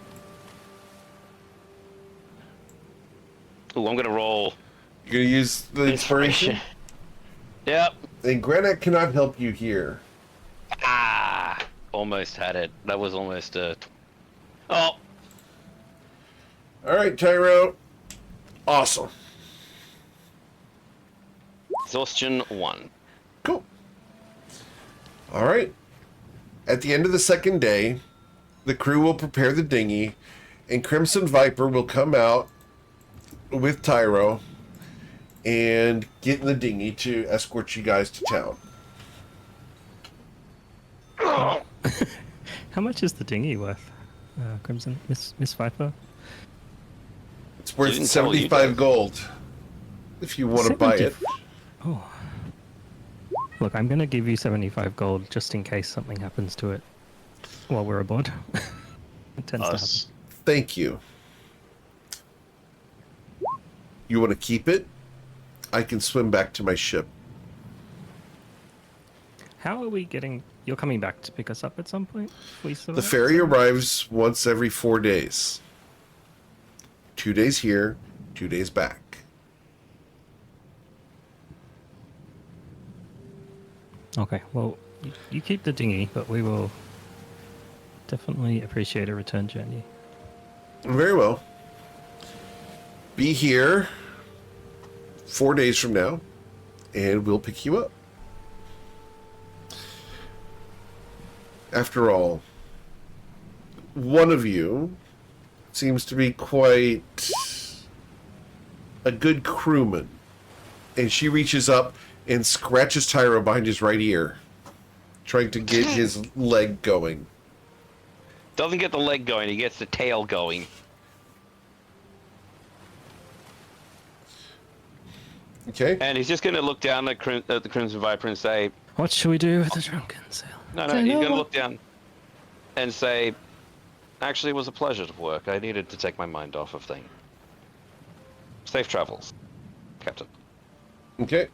Ooh, I'm gonna roll You're going to use the inspiration? Yep. And Granite cannot help you here. Ah, almost had it. That was almost Oh, Alright, Tyro. Awesome. exhaustion 1. Cool. Alright. At the end of the second day, the crew will prepare the dinghy, and Crimson Viper will come out with Tyro and get in the dinghy to escort you guys to town. How much is the dinghy worth, Crimson? Miss Viper? It's worth didn't tell you 75 that. gold if you want to buy it. Oh. Look, I'm gonna give you 75 gold just in case something happens to it while we're aboard. It tends to happen. Us. Thank you. You want to keep it? I can swim back to my ship. How are we getting... You're coming back to pick us up at some point? If we The survive? ferry arrives once every 4 days. 2 days here, 2 days back. Okay, well, you keep the dinghy, but we will definitely appreciate a return journey. Very well. Be here 4 days from now, and we'll pick you up. After all, one of you seems to be quite a good crewman. And she reaches up and scratches Tyro behind his right ear, trying to get his leg going. Doesn't get the leg going, he gets the tail going. Okay? And he's just gonna look down at the Crimson Viper and say, What should we do with the drunken sailor? no, I he's know. gonna look down and say, actually, it was a pleasure to work. I needed to take my mind off of things. Safe travels, Captain. Okay.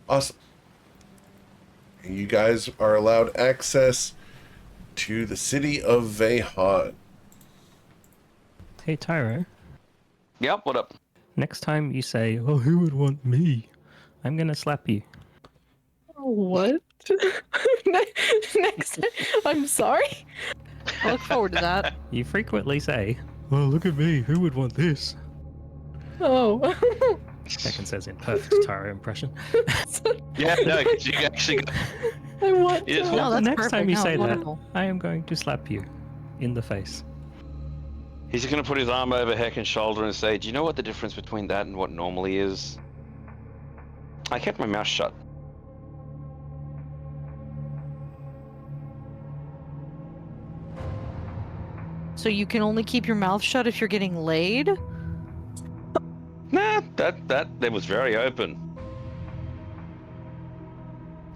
Awesome. And you guys are allowed access to the city of Vehan. Hey, Tyro, Yep, what up? next time you say, oh, who would want me? I'm gonna slap you. What? Next, I'm sorry. I look forward to that. You frequently say, well, look at me, who would want this? Oh. Tekken says in perfect Tyro impression. Yeah, no, 'cause you actually... I want It is to. No, the that's next perfect. time you No, say wonderful. that, I am going to slap you in the face. He's just gonna put his arm over Heck and shoulder and say, do you know what the difference between that and what normally is? I kept my mouth shut. So you can only keep your mouth shut if you're getting laid? Nah, that was very open.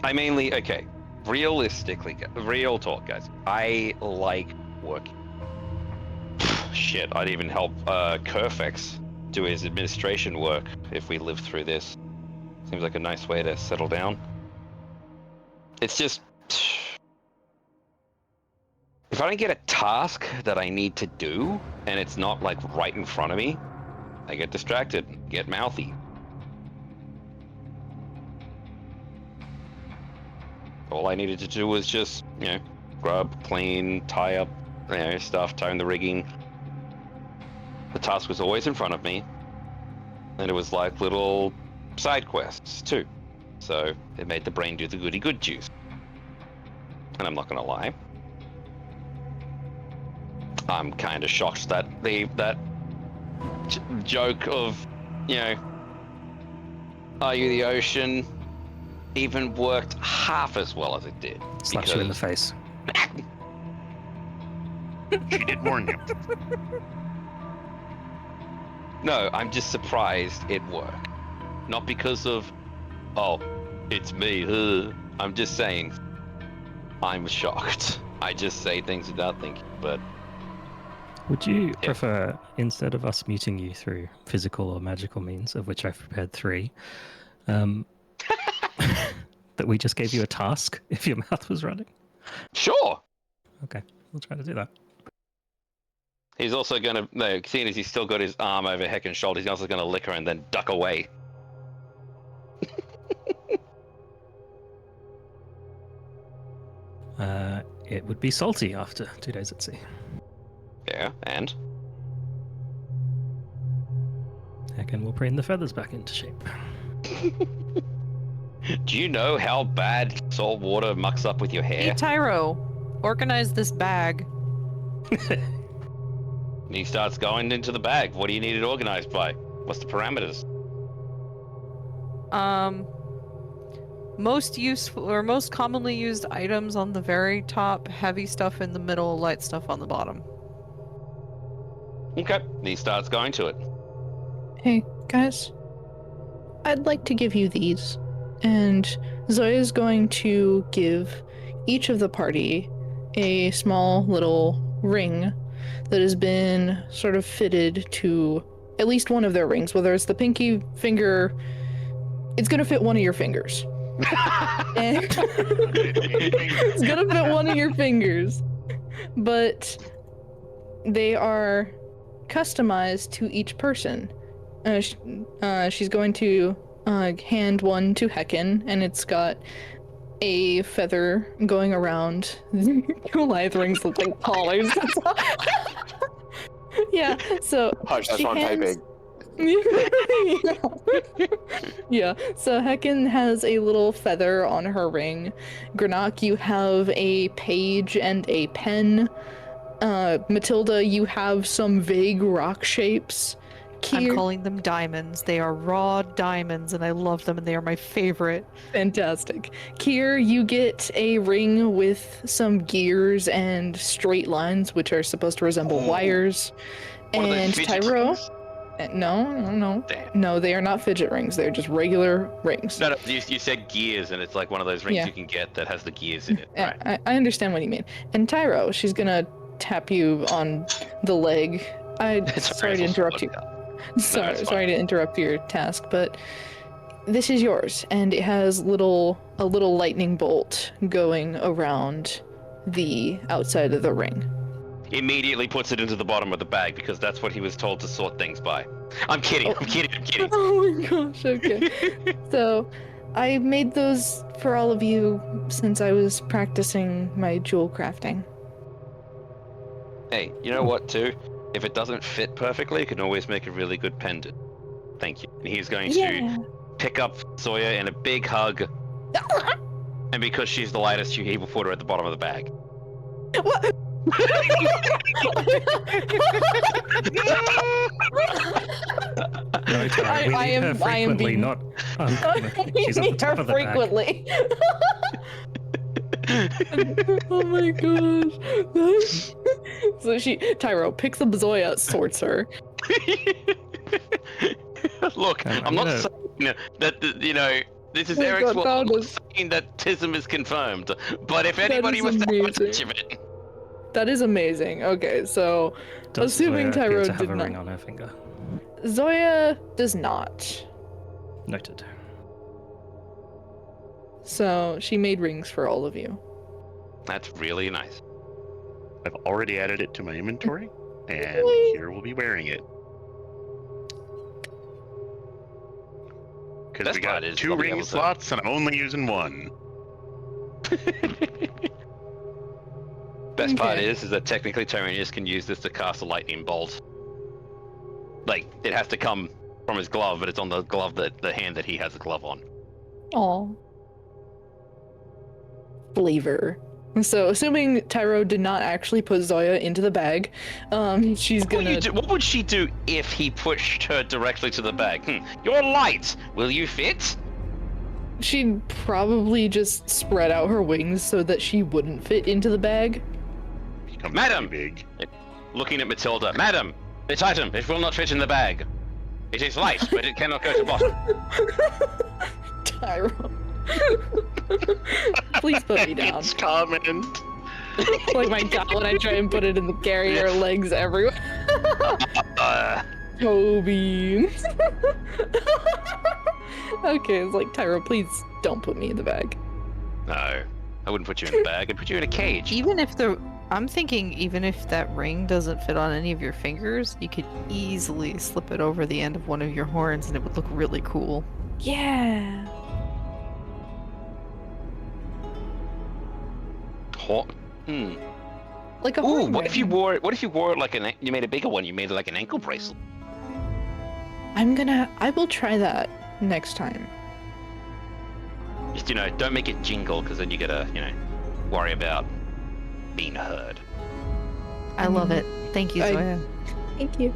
I mainly, okay, realistically, real talk, guys. I like working. Shit, I'd even help Kerfex do his administration work if we live through this. Seems like a nice way to settle down. It's just... If I don't get a task that I need to do, and it's not like right in front of me, I get distracted, get mouthy. All I needed to do was just, grub, clean, tie up, stuff, tie in the rigging. The task was always in front of me, and it was like little side quests too. So it made the brain do the goody good juice. And I'm not gonna lie, I'm kind of shocked that that joke of, are you the ocean? even worked half as well as it did. Slaps you in the face. She did warn you. No, I'm just surprised it worked. Not because of, oh, it's me. I'm just saying, I'm shocked. I just say things without thinking, but Would you prefer, instead of us muting you through physical or magical means, of which I've prepared 3, that we just gave you a task if your mouth was running? sure. Okay, we'll try to do that. He's also gonna, no, seeing as he's still got his arm over Heckin's shoulder, he's also gonna lick her and then duck away. It would be salty after 2 days at sea. Yeah, and? Hecken will bring the feathers back into shape. Do you know how bad salt water mucks up with your Hey, hair? Tyro, organize this bag. And he starts going into the bag. What do you need it organized by? What's the parameters? Most useful or most commonly used items on the very top, heavy stuff in the middle, light stuff on the bottom. Okay. And he starts going to it. Hey, guys. I'd like to give you these. And Zoya's going to give each of the party a small little ring that has been sort of fitted to at least one of their rings, whether it's the pinky finger. It's going to fit one of your fingers. And it's going to fit one of your fingers. But they are customized to each person. She's going to hand one to Hecken, and it's got a feather going around. Goliath rings look like collars. Yeah, so Hush, that's she wrong hands... typing. Yeah, so Hecken has a little feather on her ring. Granok, you have a page and a pen. Matilda, you have some vague rock shapes. I'm calling them diamonds. They are raw diamonds, and I love them, and they are my favorite. Fantastic. Kier, you get a ring with some gears and straight lines, which are supposed to resemble wires. What are they, And fidget Tyro, rings? no. Damn. No, they are not fidget rings. They're just regular rings. No, you said gears, and it's like one of those rings Yeah. you can get that has the gears in it. Yeah, Right. I understand what you mean. And Tyro, she's gonna tap you on the leg. Sorry to interrupt you. Sorry to interrupt your task, but this is yours, and it has a little lightning bolt going around the outside of the ring. Immediately puts it into the bottom of the bag because that's what he was told to sort things by. I'm kidding. Oh. I'm kidding. Oh my gosh, okay. So, I made those for all of you since I was practicing my jewel crafting. Hey, you know what, too? If it doesn't fit perfectly, you can always make a really good pendant. Thank you. And he's going to pick up Zoya in a big hug. And because she's the lightest, he will put her at the bottom of the bag. What? No, Tara, we need her frequently, not she's at the top of the bag. frequently. Oh my gosh. So Tyro picks up Zoya, sorts her. Look, I'm not saying that, this is Oh my Eric's God, fault. I'm not Thomas. saying that Tism is confirmed. But if That anybody is was to have a amazing. touch of it. That is amazing. Okay, so Does assuming Zoya appear Tyro to have did a not. ring on her finger? Zoya does not. Noted. So she made rings for all of you. That's really nice. I've already added it to my inventory, and here we'll be wearing it. Because Best we got part is 2 they'll be ring able to- slots, and I'm only using 1. Best part Okay. is that technically Tyranius can use this to cast a lightning bolt. Like, it has to come from his glove, but it's on the glove the hand that he has the glove on. Aw. Flavor. So, assuming Tyro did not actually put Zoya into the bag, she's gonna. What would she do if he pushed her directly to the bag? You're light. Will you fit? She'd probably just spread out her wings so that she wouldn't fit into the bag. Become Madam! very big. Looking at Matilda. Madam, this item, it will not fit in the bag. It is light, but it cannot go to bottom. Tyro. Please put me down. It's comment. Like my god, when I try and put it in the carrier, legs everywhere. Toby. Okay, it's like, Tyro, please don't put me in the bag. No, I wouldn't put you in a bag. I'd put you in a cage. I'm thinking even if that ring doesn't fit on any of your fingers, you could easily slip it over the end of one of your horns and it would look really cool. Yeah. Like a Ooh, horn what if you ring. wore it? What if you wore it like you made a bigger one? You made it like an ankle bracelet. I will try that next time. Just don't make it jingle, because then you gotta worry about being heard. I love it. Thank you, I- Zoya. Thank you.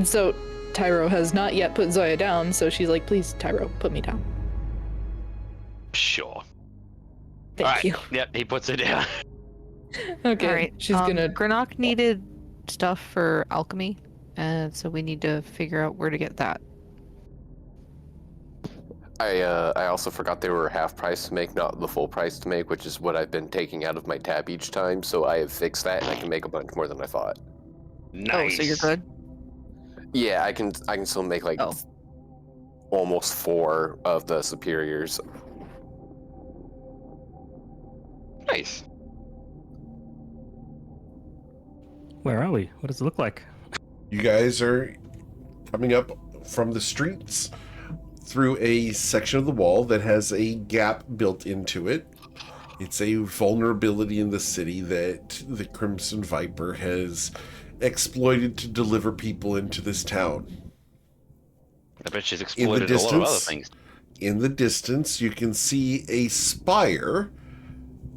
So Tyro has not yet put Zoya down, so she's like, please, Tyro, put me down. Sure. Thank Alright. you. Yep, he puts it down. Okay, All right. she's gonna. Granok needed stuff for alchemy, and so we need to figure out where to get that. I also forgot they were half price to make, not the full price to make, which is what I've been taking out of my tab each time. So I have fixed that, and I can make a bunch more than I thought. Nice. Oh, so you're good. Yeah, I can still make like Oh. almost 4 of the superiors. Nice. Where are we? What does it look like? You guys are coming up from the streets through a section of the wall that has a gap built into it. It's a vulnerability in the city that the Crimson Viper has exploited to deliver people into this town. I bet she's exploited a lot of other things. In the distance, you can see a spire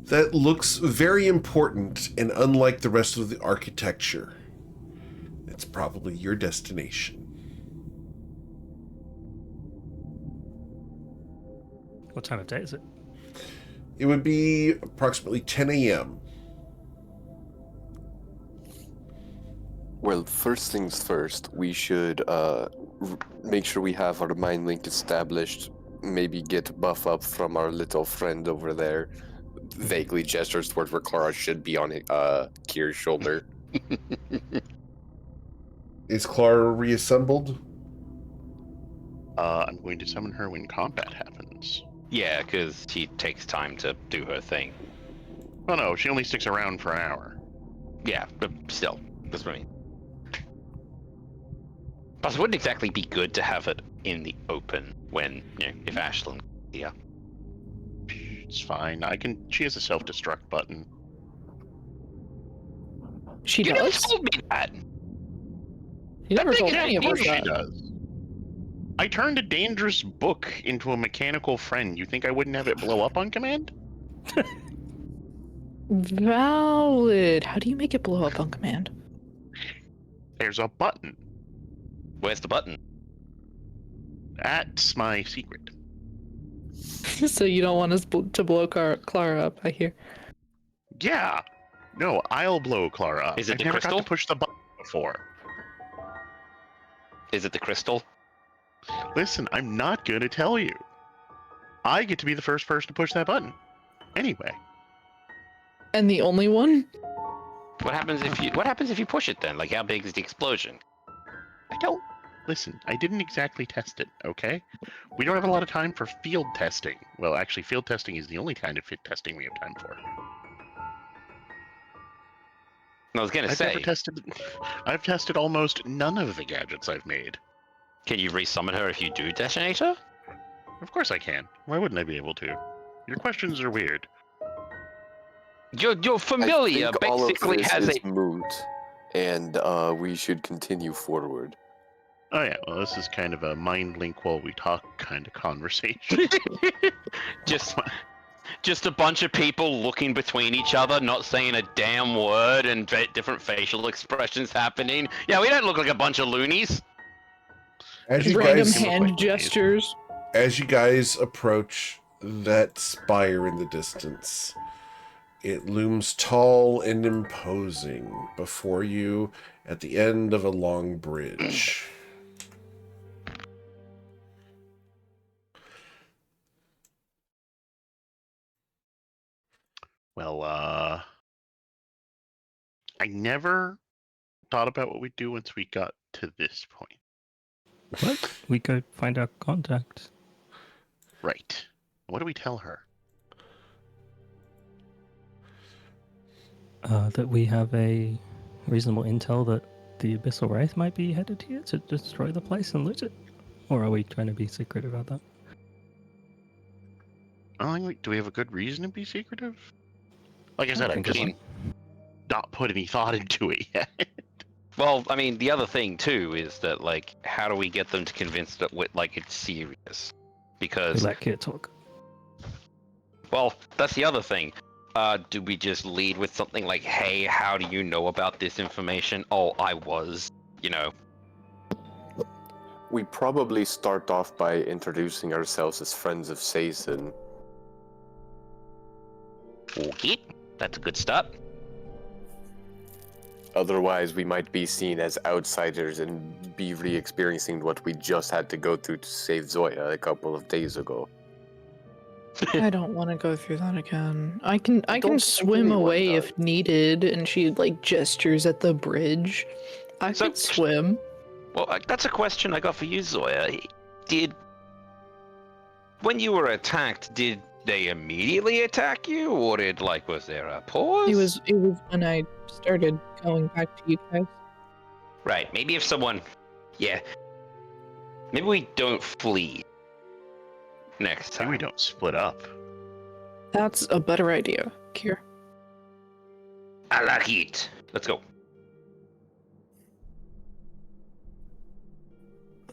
that looks very important and unlike the rest of the architecture. It's probably your destination. What time of day is it? It would be approximately 10 a.m. Well, first things first, we should make sure we have our mind link established. Maybe get buff up from our little friend over there. Vaguely gestures towards where Clara should be on Kier's shoulder. Is Clara reassembled? I'm going to summon her when combat happens. Yeah, because she takes time to do her thing. Oh no, she only sticks around for an hour. Yeah, but still, that's what I mean. Plus, it wouldn't exactly be good to have it in the open when, if Ashlyn, yeah. It's fine. She has a self-destruct button. She You never does. told me that. You never That told makes any of sense. us She that. does. I turned a dangerous book into a mechanical friend. You think I wouldn't have it blow up on command? Valid. How do you make it blow up on command? There's a button. Where's the button? That's my secret. So you don't want us to blow Clara up, I hear. Yeah. No, I'll blow Clara up. Is it I've the never crystal? got to push the button before. Is it the crystal? Listen, I'm not gonna tell you. I get to be the first person to push that button. Anyway. And the only one? What happens if you push it then? Like, how big is the explosion? I don't. Listen, I didn't exactly test it, okay? We don't have a lot of time for field testing. Well, actually, field testing is the only kind of fit testing we have time for. I was gonna say, I've tested almost none of the gadgets I've made. can you resummon her if you do detonate her? Of course I can. Why wouldn't I be able to? Your questions are weird. Your familiar I think all of basically this has is a. moot, and we should continue forward. Oh yeah, well this is kind of a mind link while we talk kind of conversation. just a bunch of people looking between each other, not saying a damn word, and different facial expressions happening. Yeah, we don't look like a bunch of loonies. As you Random guys, can look hand like gestures. As you guys approach that spire in the distance, it looms tall and imposing before you at the end of a long bridge. Well, I never thought about what we'd do once we got to this point. What? We go find our contact. Right. What do we tell her? That we have a reasonable intel that the Abyssal Wraith might be headed here to destroy the place and loot it? Or are we trying to be secret about that? Do we have a good reason to be secretive? Like I said, I I've think just not put any thought into it yet. Well, I mean, the other thing too is that, like, how do we get them to convince that it's serious? we Because, let Kit talk. well, that's the other thing. Do we just lead with something like, "Hey, how do you know about this information?" Oh, I was, We probably start off by introducing ourselves as friends of Saison. Okay, that's a good start. Otherwise, we might be seen as outsiders and be re-experiencing what we just had to go through to save Zoya a couple of days ago. I don't want to go through that again. I can don't think swim anyone away does. if needed, and she like gestures at the bridge. I So- could swim. Well, that's a question I got for you, Zoya. When you were attacked, did they immediately attack you, or was there a pause? It was when I started going back to you guys. Right, maybe if someone... Yeah. Maybe we don't flee next time. Maybe we don't split up. That's a better idea, Kier. I like it. Let's go.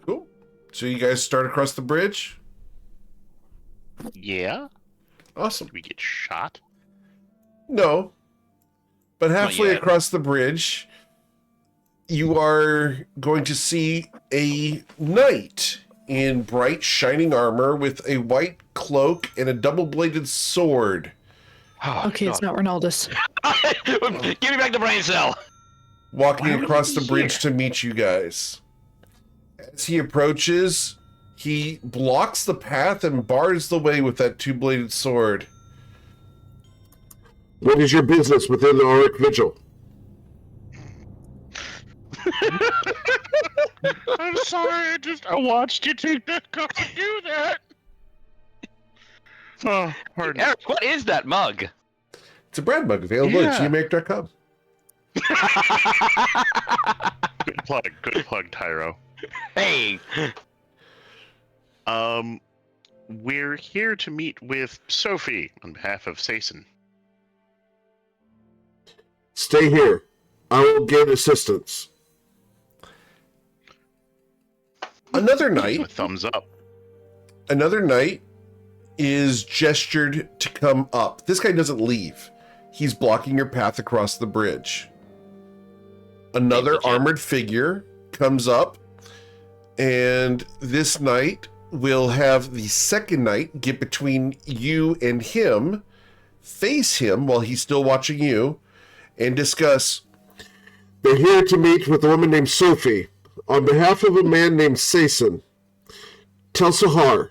Cool. So you guys start across the bridge? Yeah? Awesome. Did we get shot? No. But halfway yet. across the bridge, you are going to see a knight in bright, shining armor with a white cloak and a double-bladed sword. Oh, Okay, it's not Ronaldus. Give me back the brain cell! Walking Why would he across be the bridge to meet you guys. As he approaches, he blocks the path and bars the way with that two-bladed sword. What is your business within the Auric Vigil? I'm sorry, I watched you take that cup and do that. Oh, pardon. Eric, what is that mug? It's a brand mug available at Yeah. gmake.com. Good plug, Tyro. Hey! We're here to meet with Sophie on behalf of Saison. Stay here. I will get assistance. Another A knight thumbs up. is gestured to come up. This guy doesn't leave. He's blocking your path across the bridge. Another armored figure comes up, and this knight will have the second knight get between you and him, face him while he's still watching you, and discuss. They're here to meet with a woman named Sophie on behalf of a man named Saison. Tell Sahar.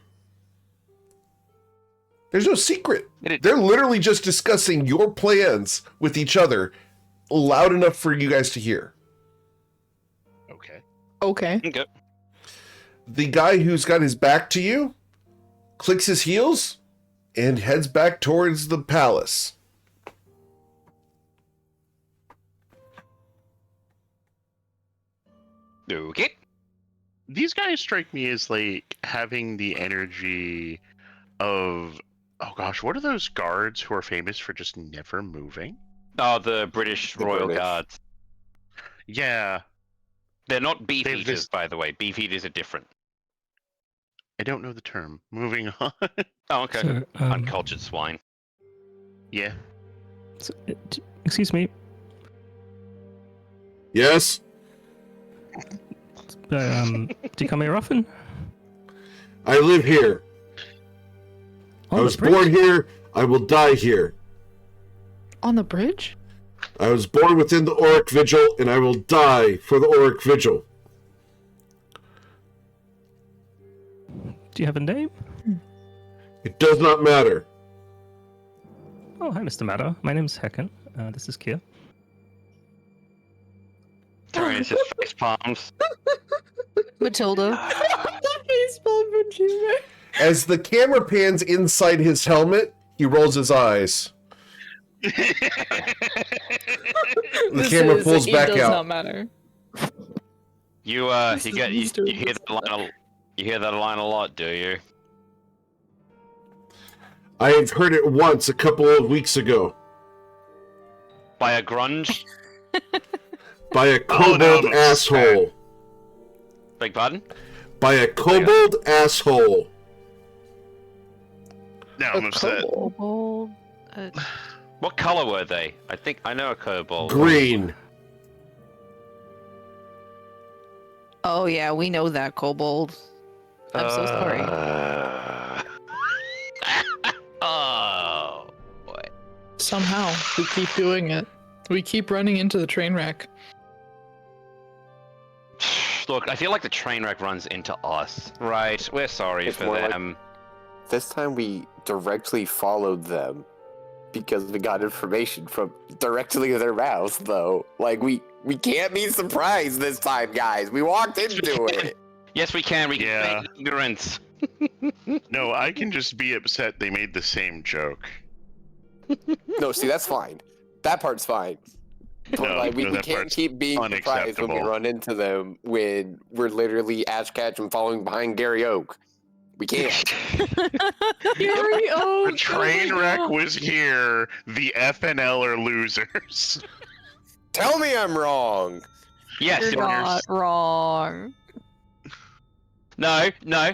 There's no secret. They're literally just discussing your plans with each other loud enough for you guys to hear. Okay. Okay. Okay. The guy who's got his back to you clicks his heels and heads back towards the palace. Okay. These guys strike me as like having the energy of, oh gosh, what are those guards who are famous for just never moving? Oh, the British The Royal British. Guards. Yeah, They're not beef They've eaters, this- by the way. Beef eaters are different. I don't know the term. Moving on. Oh, okay. So, Uncultured swine. Yeah. Excuse me. Yes? Do you come here often? I live here. On I the was bridge? born here. I will die here. On the bridge? I was born within the Auric Vigil, and I will die for the Auric Vigil. Do you have a name? It does not matter. Oh, hi, Mr. Matter. My name's Hecken. This is Kia. Trying his face palms. Matilda. Baseball for Jimmy. As the camera pans inside his helmet, he rolls his eyes. The camera pulls back It does out. not matter. You This you is get you Mr. hear that line you hear that line a lot, do you? I have heard it once a couple of weeks ago By a grunge? by a Oh, no, kobold but- asshole. Beg pardon? By a kobold asshole. Now I'm upset. Kobold. What color were they? I think I know a kobold. Green. Oh yeah, we know that kobold. I'm so sorry. Oh boy. Somehow, we keep doing it. We keep running into the train wreck. Look, I feel like the train wreck runs into us. Right, we're sorry It's for more like- them. This time we directly followed them because we got information from directly their mouths, though. Like, we can't be surprised this time, guys. We walked into it. Yes, we can. We can Yeah. feign ignorance. No, I can just be upset they made the same joke. No, see, that's fine. That part's fine. But, No, like, we no, that can't part's keep being surprised when we unacceptable. run into them when we're literally Ash Ketch and following behind Gary Oak. We can't. Gary, oh, The train wreck was here. The FNL are losers. Tell me I'm wrong. Yes, You're you're- not wrong. No,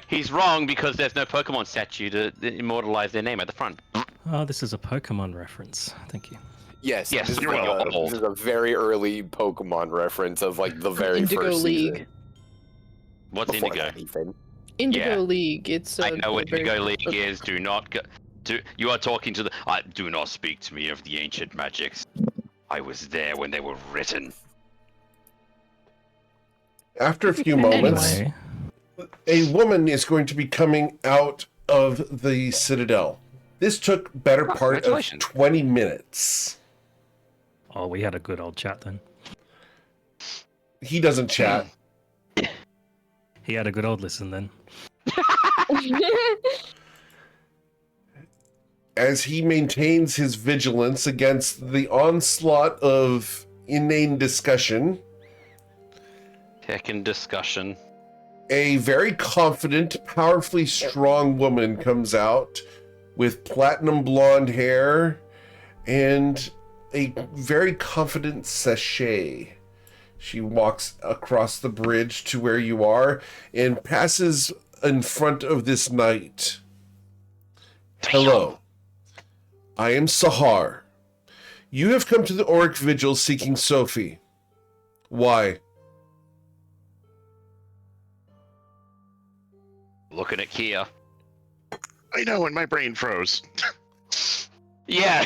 he's wrong because there's no Pokemon statue to immortalize their name at the front. Oh, this is a Pokemon reference. Thank you. Yes, Yes, this is you're like welcome. this is a very early Pokemon reference of like the very Indigo first League. season. What's Before Indigo? that, even. Indigo Yeah. League. It's I know what very- Indigo League is. Do not go. You are talking to the. Do not speak to me of the ancient magics. I was there when they were written. After a few moments, Anyway, a woman is going to be coming out of the Citadel. This took better part of Congratulations. 20 minutes. oh, we had a good old chat then. He doesn't chat. He had a good old listen then. As he maintains his vigilance against the onslaught of inane discussion, Heckin' discussion. a very confident, powerfully strong woman comes out with platinum blonde hair and a very confident sachet. She walks across the bridge to where you are and passes in front of this knight. Hello. I am Sahar. You have come to the Auric Vigil seeking Sophie. Why? Looking at Kia. I know, and my brain froze. Yeah.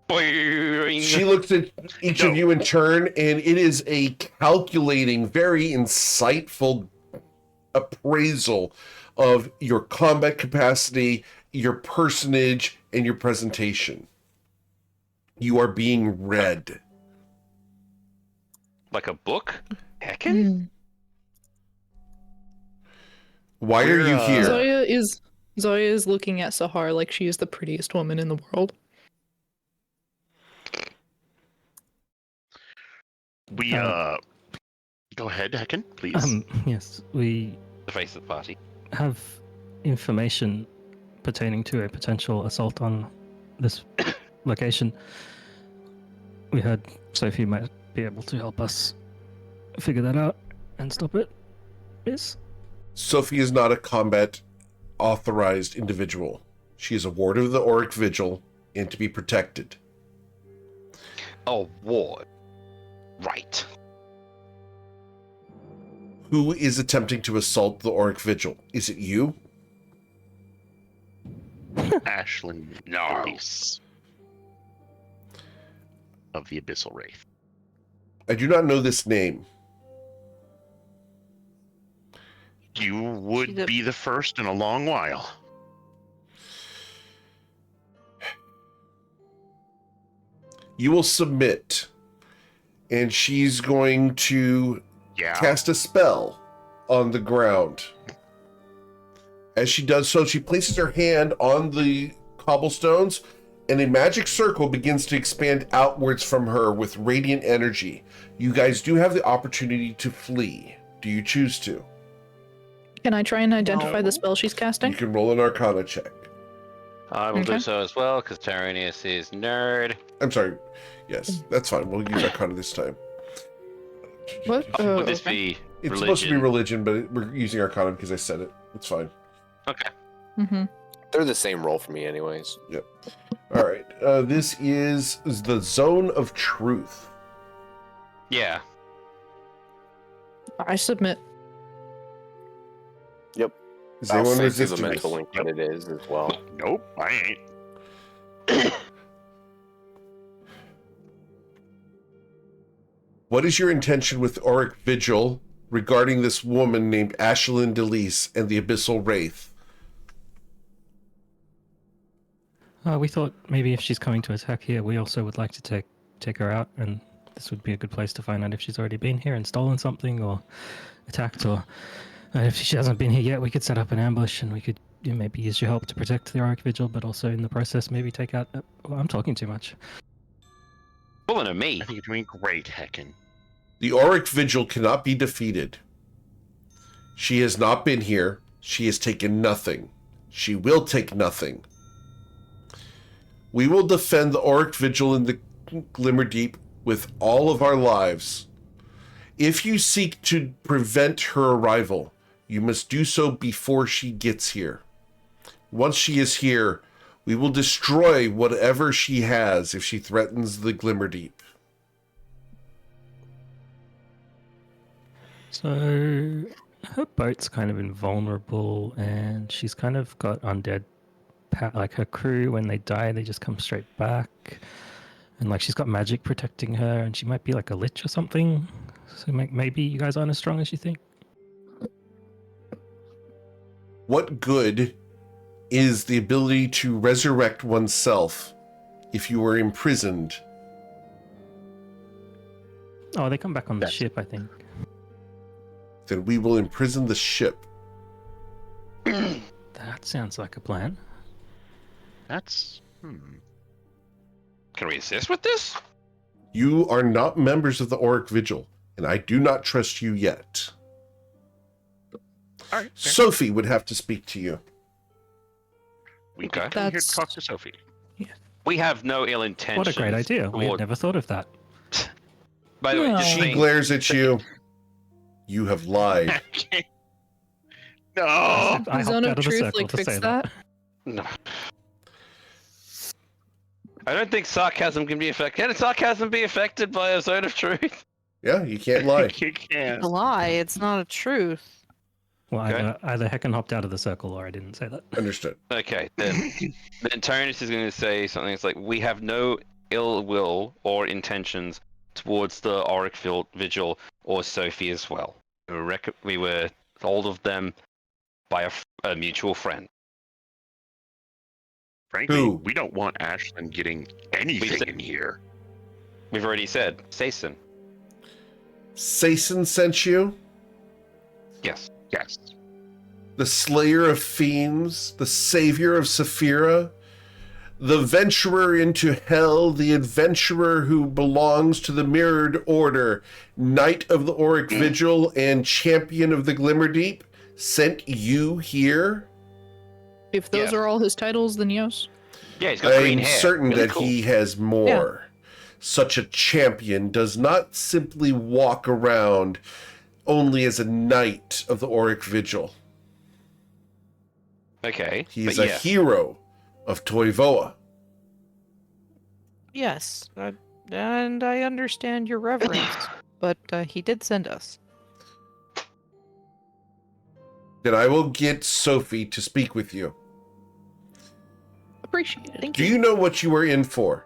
Boing. She looks at each of you in turn, and it is a calculating, very insightful appraisal of your combat capacity, your personage, and your presentation. You are being read. Like a book? Heckin'? Why are you here? Zoya is looking at Sahar like she is the prettiest woman in the world. We go ahead, Hecken, please. Yes, we The face of the party. have information pertaining to a potential assault on this location. We heard Sophie might be able to help us figure that out and stop it. Yes? Sophie is not a combat authorized individual. She is a ward of the Auric Vigil and to be protected. Oh, ward. Right. Who is attempting to assault the Auric Vigil? Is it you? Ashlyn Elise of the Abyssal Wraith. I do not know this name. You would be the first in a long while. You will submit, and she's going to cast a spell on the ground. As she does so, she places her hand on the cobblestones, and a magic circle begins to expand outwards from her with radiant energy. You guys do have the opportunity to flee. Do you choose to? Can I try and identify the spell she's casting? You can roll an Arcana check. I will do Okay. so as well, because Tyranius is nerd. I'm sorry. Yes, that's fine. We'll use Arcana this time. What? Would this Okay. be It's supposed to be religion, but we're using Arcana because I said it. It's fine. Okay. Mm-hmm. They're the same roll for me, anyways. Yep. All right. This is the Zone of Truth. Yeah. I submit. Yep. Is I'll anyone say to the resisting mental this? link that it is as well. Nope, I ain't. What is your intention with Auric Vigil regarding this woman named Ashlyn Delise and the Abyssal Wraith? We thought maybe if she's coming to attack here, we also would like to take her out, and this would be a good place to find out if she's already been here and stolen something or attacked, or if she hasn't been here yet, we could set up an ambush and we could maybe use your help to protect the Auric Vigil, but also in the process maybe take out... well, I'm talking too much. Pulling at me. I think you're doing great, Heckin. The Auric Vigil cannot be defeated. She has not been here. She has taken nothing. She will take nothing. We will defend the Auric Vigil in the Glimmerdeep with all of our lives. If you seek to prevent her arrival, you must do so before she gets here. Once she is here, we will destroy whatever she has if she threatens the Glimmerdeep. So her boat's kind of invulnerable, and she's kind of got undead, like her crew, when they die, they just come straight back. And like she's got magic protecting her, and she might be like a lich or something. So maybe you guys aren't as strong as you think. What good is the ability to resurrect oneself if you are imprisoned? Oh, they come back on the ship, I think. Then we will imprison the ship. That sounds like a plan. That's... Can we assist with this? You are not members of the Auric Vigil, and I do not trust you yet. All right. Sophie would have to speak to you. We Okay. can come here to That's- talk to Sophie. We have no ill intentions. What a great idea. We had never thought of that. By the way, No. just She saying, glares at you. You have lied. No! I Zone hopped of out of the Truth, circle like, to fix say that? No. I don't think sarcasm can be affected. Can sarcasm be affected by a zone of truth? Yeah, you can't lie. You can't. It's a lie. It's not a truth. Well, Okay. either Heckin hopped out of the circle or I didn't say that. Understood. Okay, then Tyrannus is going to say something that's like, we have no ill will or intentions towards the Auric Vigil or Sophie as well. We were told of them by a mutual friend. Frankly, Who? we don't want Ashlyn getting anything said- in here. We've already said, Sason. Sason sent you? Yes. Yes. The slayer of fiends, the savior of Saphira, the venturer into hell, the adventurer who belongs to the mirrored order, knight of the Auric Vigil and champion of the Glimmerdeep, sent you here? If those Yeah. are all his titles, then yes. Yeah, he's got green I'm hair. certain Really that cool. he has more. Such a champion does not simply walk around only as a knight of the Auric Vigil. Okay. He's but a yes. hero of Toivoa. Yes, and I understand your reverence, but he did send us. Then I will get Sophie to speak with you. Appreciate it. Do you know what you are in for?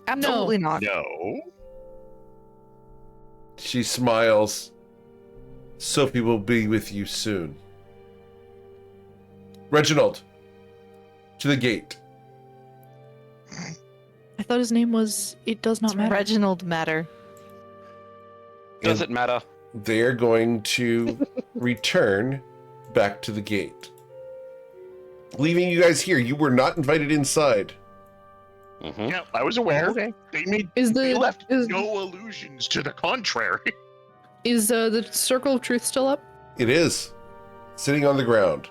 Absolutely not. No. She smiles. Sophie will be with you soon. Reginald, to the gate. I thought his name was. It does not matter. Reginald Matter. Does it matter? They're going to return back to the gate. Leaving you guys here. You were not invited inside. Mm-hmm. Yeah, I was aware. Okay. They left no allusions to the contrary. Is the Circle of Truth still up? It is. Sitting on the ground.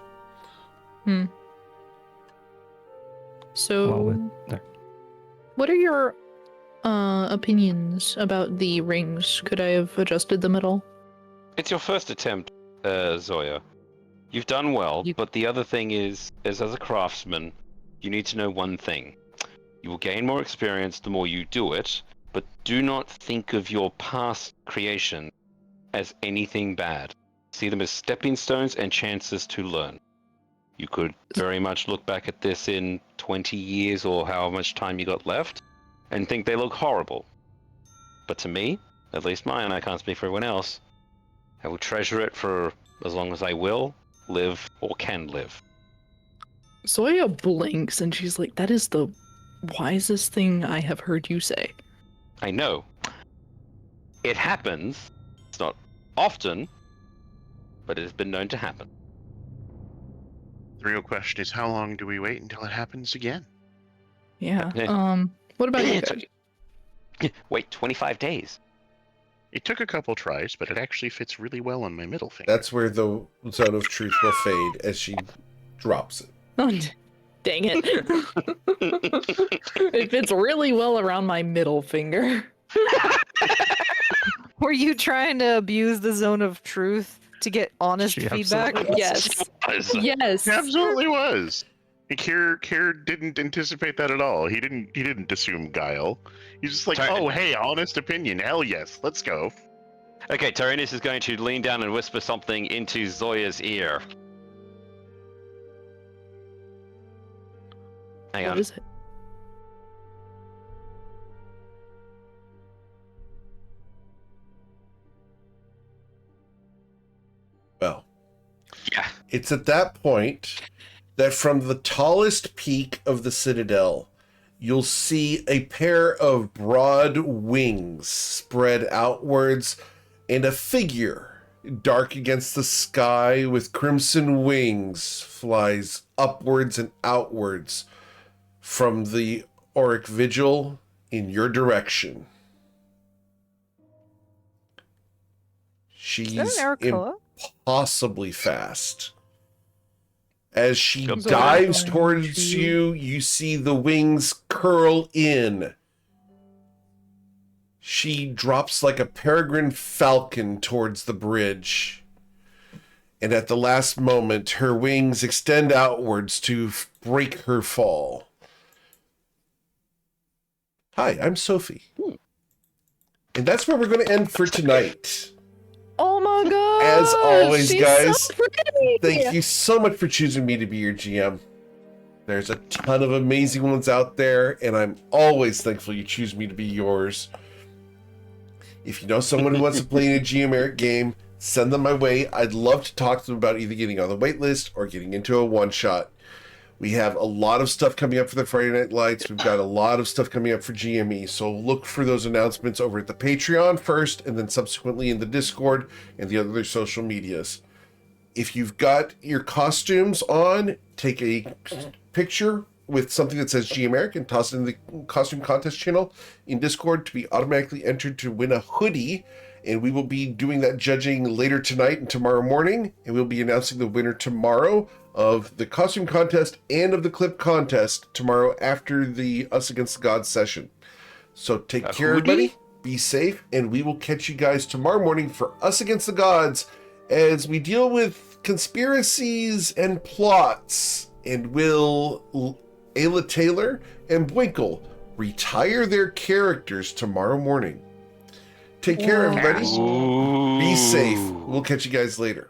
So, no. what are your opinions about the rings? Could I have adjusted them at all? It's your first attempt, Zoya. You've done well, but the other thing is as a craftsman, you need to know one thing. You will gain more experience the more you do it, but do not think of your past creation as anything bad. See them as stepping stones and chances to learn. You could very much look back at this in 20 years or however much time you got left and think they look horrible. But to me, at least mine, I can't speak for everyone else, I will treasure it for as long as I will live or can live. Zoya blinks and she's like, that is the wisest thing I have heard you say. I know. It happens. It's not often, but it has been known to happen. The real question is, how long do we wait until it happens again? Yeah. Yeah. What about you guys? Wait 25 days. It took a couple tries, but it actually fits really well on my middle finger. That's where the zone of truth will fade as she drops it. Oh, dang it. It fits really well around my middle finger. Were you trying to abuse the zone of truth to get honest She feedback? absolutely Yes. Was. Yes. It absolutely was. And Kier didn't anticipate that at all. He didn't assume guile. He's just like, Sorry. oh hey, honest opinion. Hell yes, let's go. Okay, Tyrannus is going to lean down and whisper something into Zoya's ear. Hang What on. is it? Well, Yeah. it's at that point that from the tallest peak of the Citadel, you'll see a pair of broad wings spread outwards and a figure dark against the sky with crimson wings flies upwards and outwards from the Auric Vigil in your direction. She's Is that an Arakoa? impossibly fast. As she Good dives boy. towards you, you see the wings curl in. She drops like a peregrine falcon towards the bridge. And at the last moment, her wings extend outwards to break her fall. Hi, I'm Sophie. And that's where we're going to end for tonight. Oh my god! As always, she's guys, so pretty! Thank you so much for choosing me to be your GM. There's a ton of amazing ones out there, and I'm always thankful you choose me to be yours. If you know someone who wants to play in a GM game, send them my way. I'd love to talk to them about either getting on the wait list or getting into a one-shot. We have a lot of stuff coming up for the Friday Night Lights. We've got a lot of stuff coming up for GME. So look for those announcements over at the Patreon first, and then subsequently in the Discord and the other social medias. If you've got your costumes on, take a picture with something that says G-America and toss it in the costume contest channel in Discord to be automatically entered to win a hoodie. And we will be doing that judging later tonight and tomorrow morning. And we'll be announcing the winner tomorrow of the costume contest and of the clip contest tomorrow after the Us Against the Gods session. So take care, everybody. Be safe. And we will catch you guys tomorrow morning for Us Against the Gods as we deal with conspiracies and plots. And will Ayla Taylor and Bwinkle retire their characters tomorrow morning? Take care, everybody. Be safe. We'll catch you guys later.